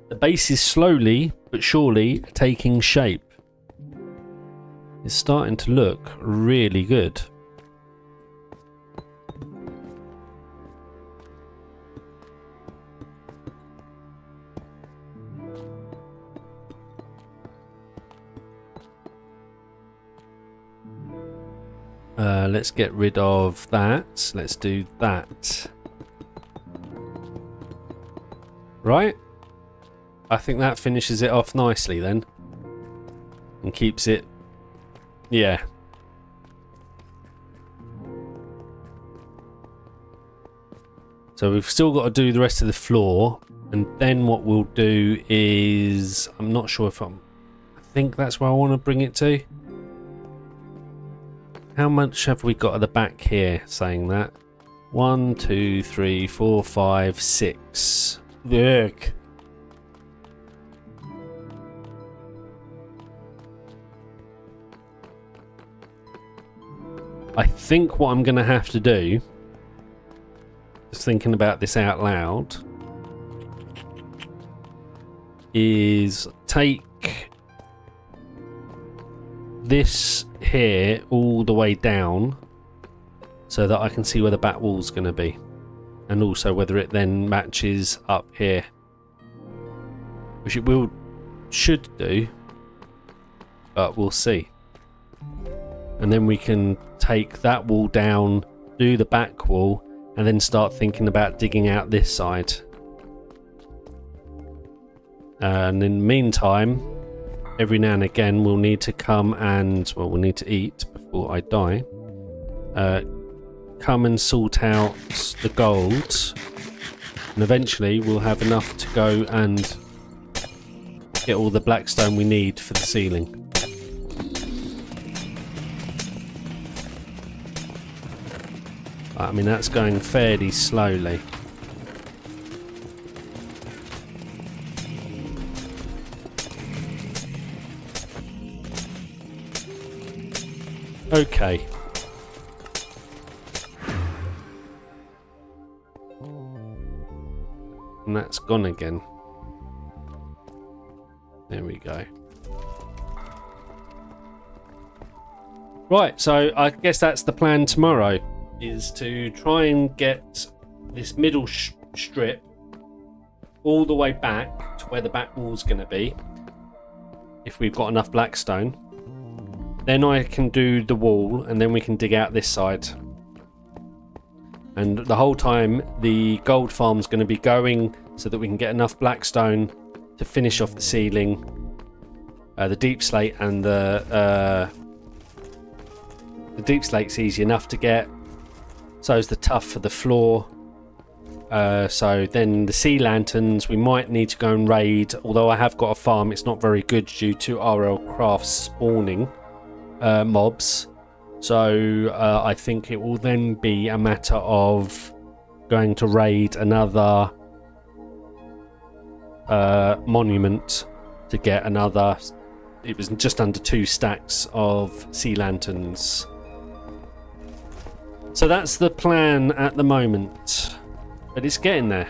The base is slowly but surely taking shape. It's starting to look really good. Let's get rid of that. Let's do that. Right? I think that finishes it off nicely then. And keeps it... Yeah. So we've still got to do the rest of the floor. And then what we'll do is... I'm not sure if I'm... I think that's where I want to bring it to. How much have we got at the back here saying that? 1, 2, 3, 4, 5, 6. Ugh. I think what I'm going to have to do, just thinking about this out loud, is take this here all the way down so that I can see where the back wall's going to be, and also whether it then matches up here, which it should do, but we'll see. And then we can take that wall down, do the back wall, and then start thinking about digging out this side. And in the meantime, every now and again we'll need to come and, well, we'll need to eat before I die. Come and sort out the gold, and eventually we'll have enough to go and get all the blackstone we need for the ceiling. I mean, that's going fairly slowly. Okay. And that's gone again. There we go. Right, so I guess that's the plan tomorrow, is to try and get this middle strip all the way back to where the back wall's going to be, if we've got enough blackstone. Then I can do the wall, and then we can dig out this side. And the whole time the gold farm's going to be going so that we can get enough blackstone to finish off the ceiling, the deep slate, and the deep slate's easy enough to get. So is the tuff for the floor. So then the sea lanterns we might need to go and raid. Although I have got a farm, it's not very good due to RLCraft spawning mobs. So I think it will then be a matter of going to raid another monument to get another. It was just under 2 stacks of sea lanterns. So that's the plan at the moment, but it's getting there.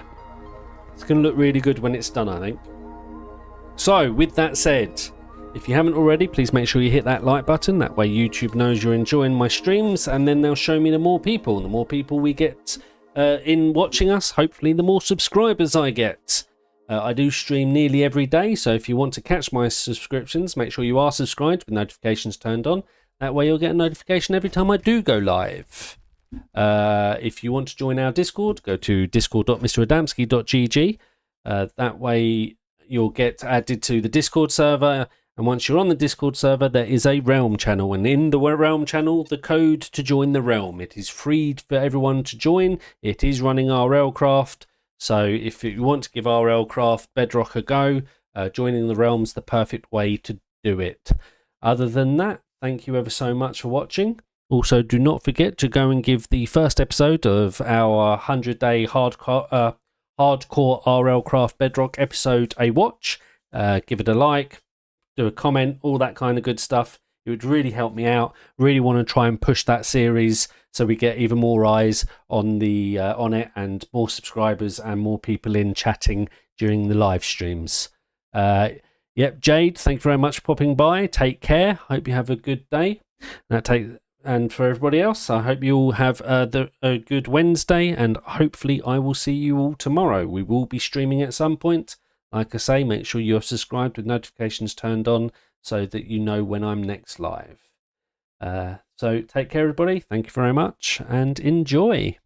It's going to look really good when it's done, I think. So with that said, if you haven't already, please make sure you hit that like button. That way YouTube knows you're enjoying my streams, and then they'll show me the more people. The more people we get in watching us, hopefully the more subscribers I get. I do stream nearly every day, so if you want to catch my subscriptions, make sure you are subscribed with notifications turned on. That way you'll get a notification every time I do go live. If you want to join our Discord, go to discord.mradamski.gg. That way you'll get added to the Discord server, and once you're on the Discord server, there is a Realm channel, and in the Realm channel, the code to join the Realm. It is free for everyone to join. It is running RLCraft, so if you want to give RLCraft Bedrock a go, joining the Realm's the perfect way to do it. Other than that, thank you ever so much for watching. Also, do not forget to go and give the first episode of our 100-day hardcore RLCraft Bedrock episode a watch. Give it a like, do a comment, all that kind of good stuff. It would really help me out. Really want to try and push that series so we get even more eyes on the on it, and more subscribers and more people in chatting during the live streams. Yep, Jade, thank you very much for popping by. Take care. Hope you have a good day. And for everybody else, I hope you all have a good Wednesday, and hopefully I will see you all tomorrow. We will be streaming at some point. Like I say, make sure you're subscribed with notifications turned on so that you know when I'm next live. So take care, everybody. Thank you very much and enjoy.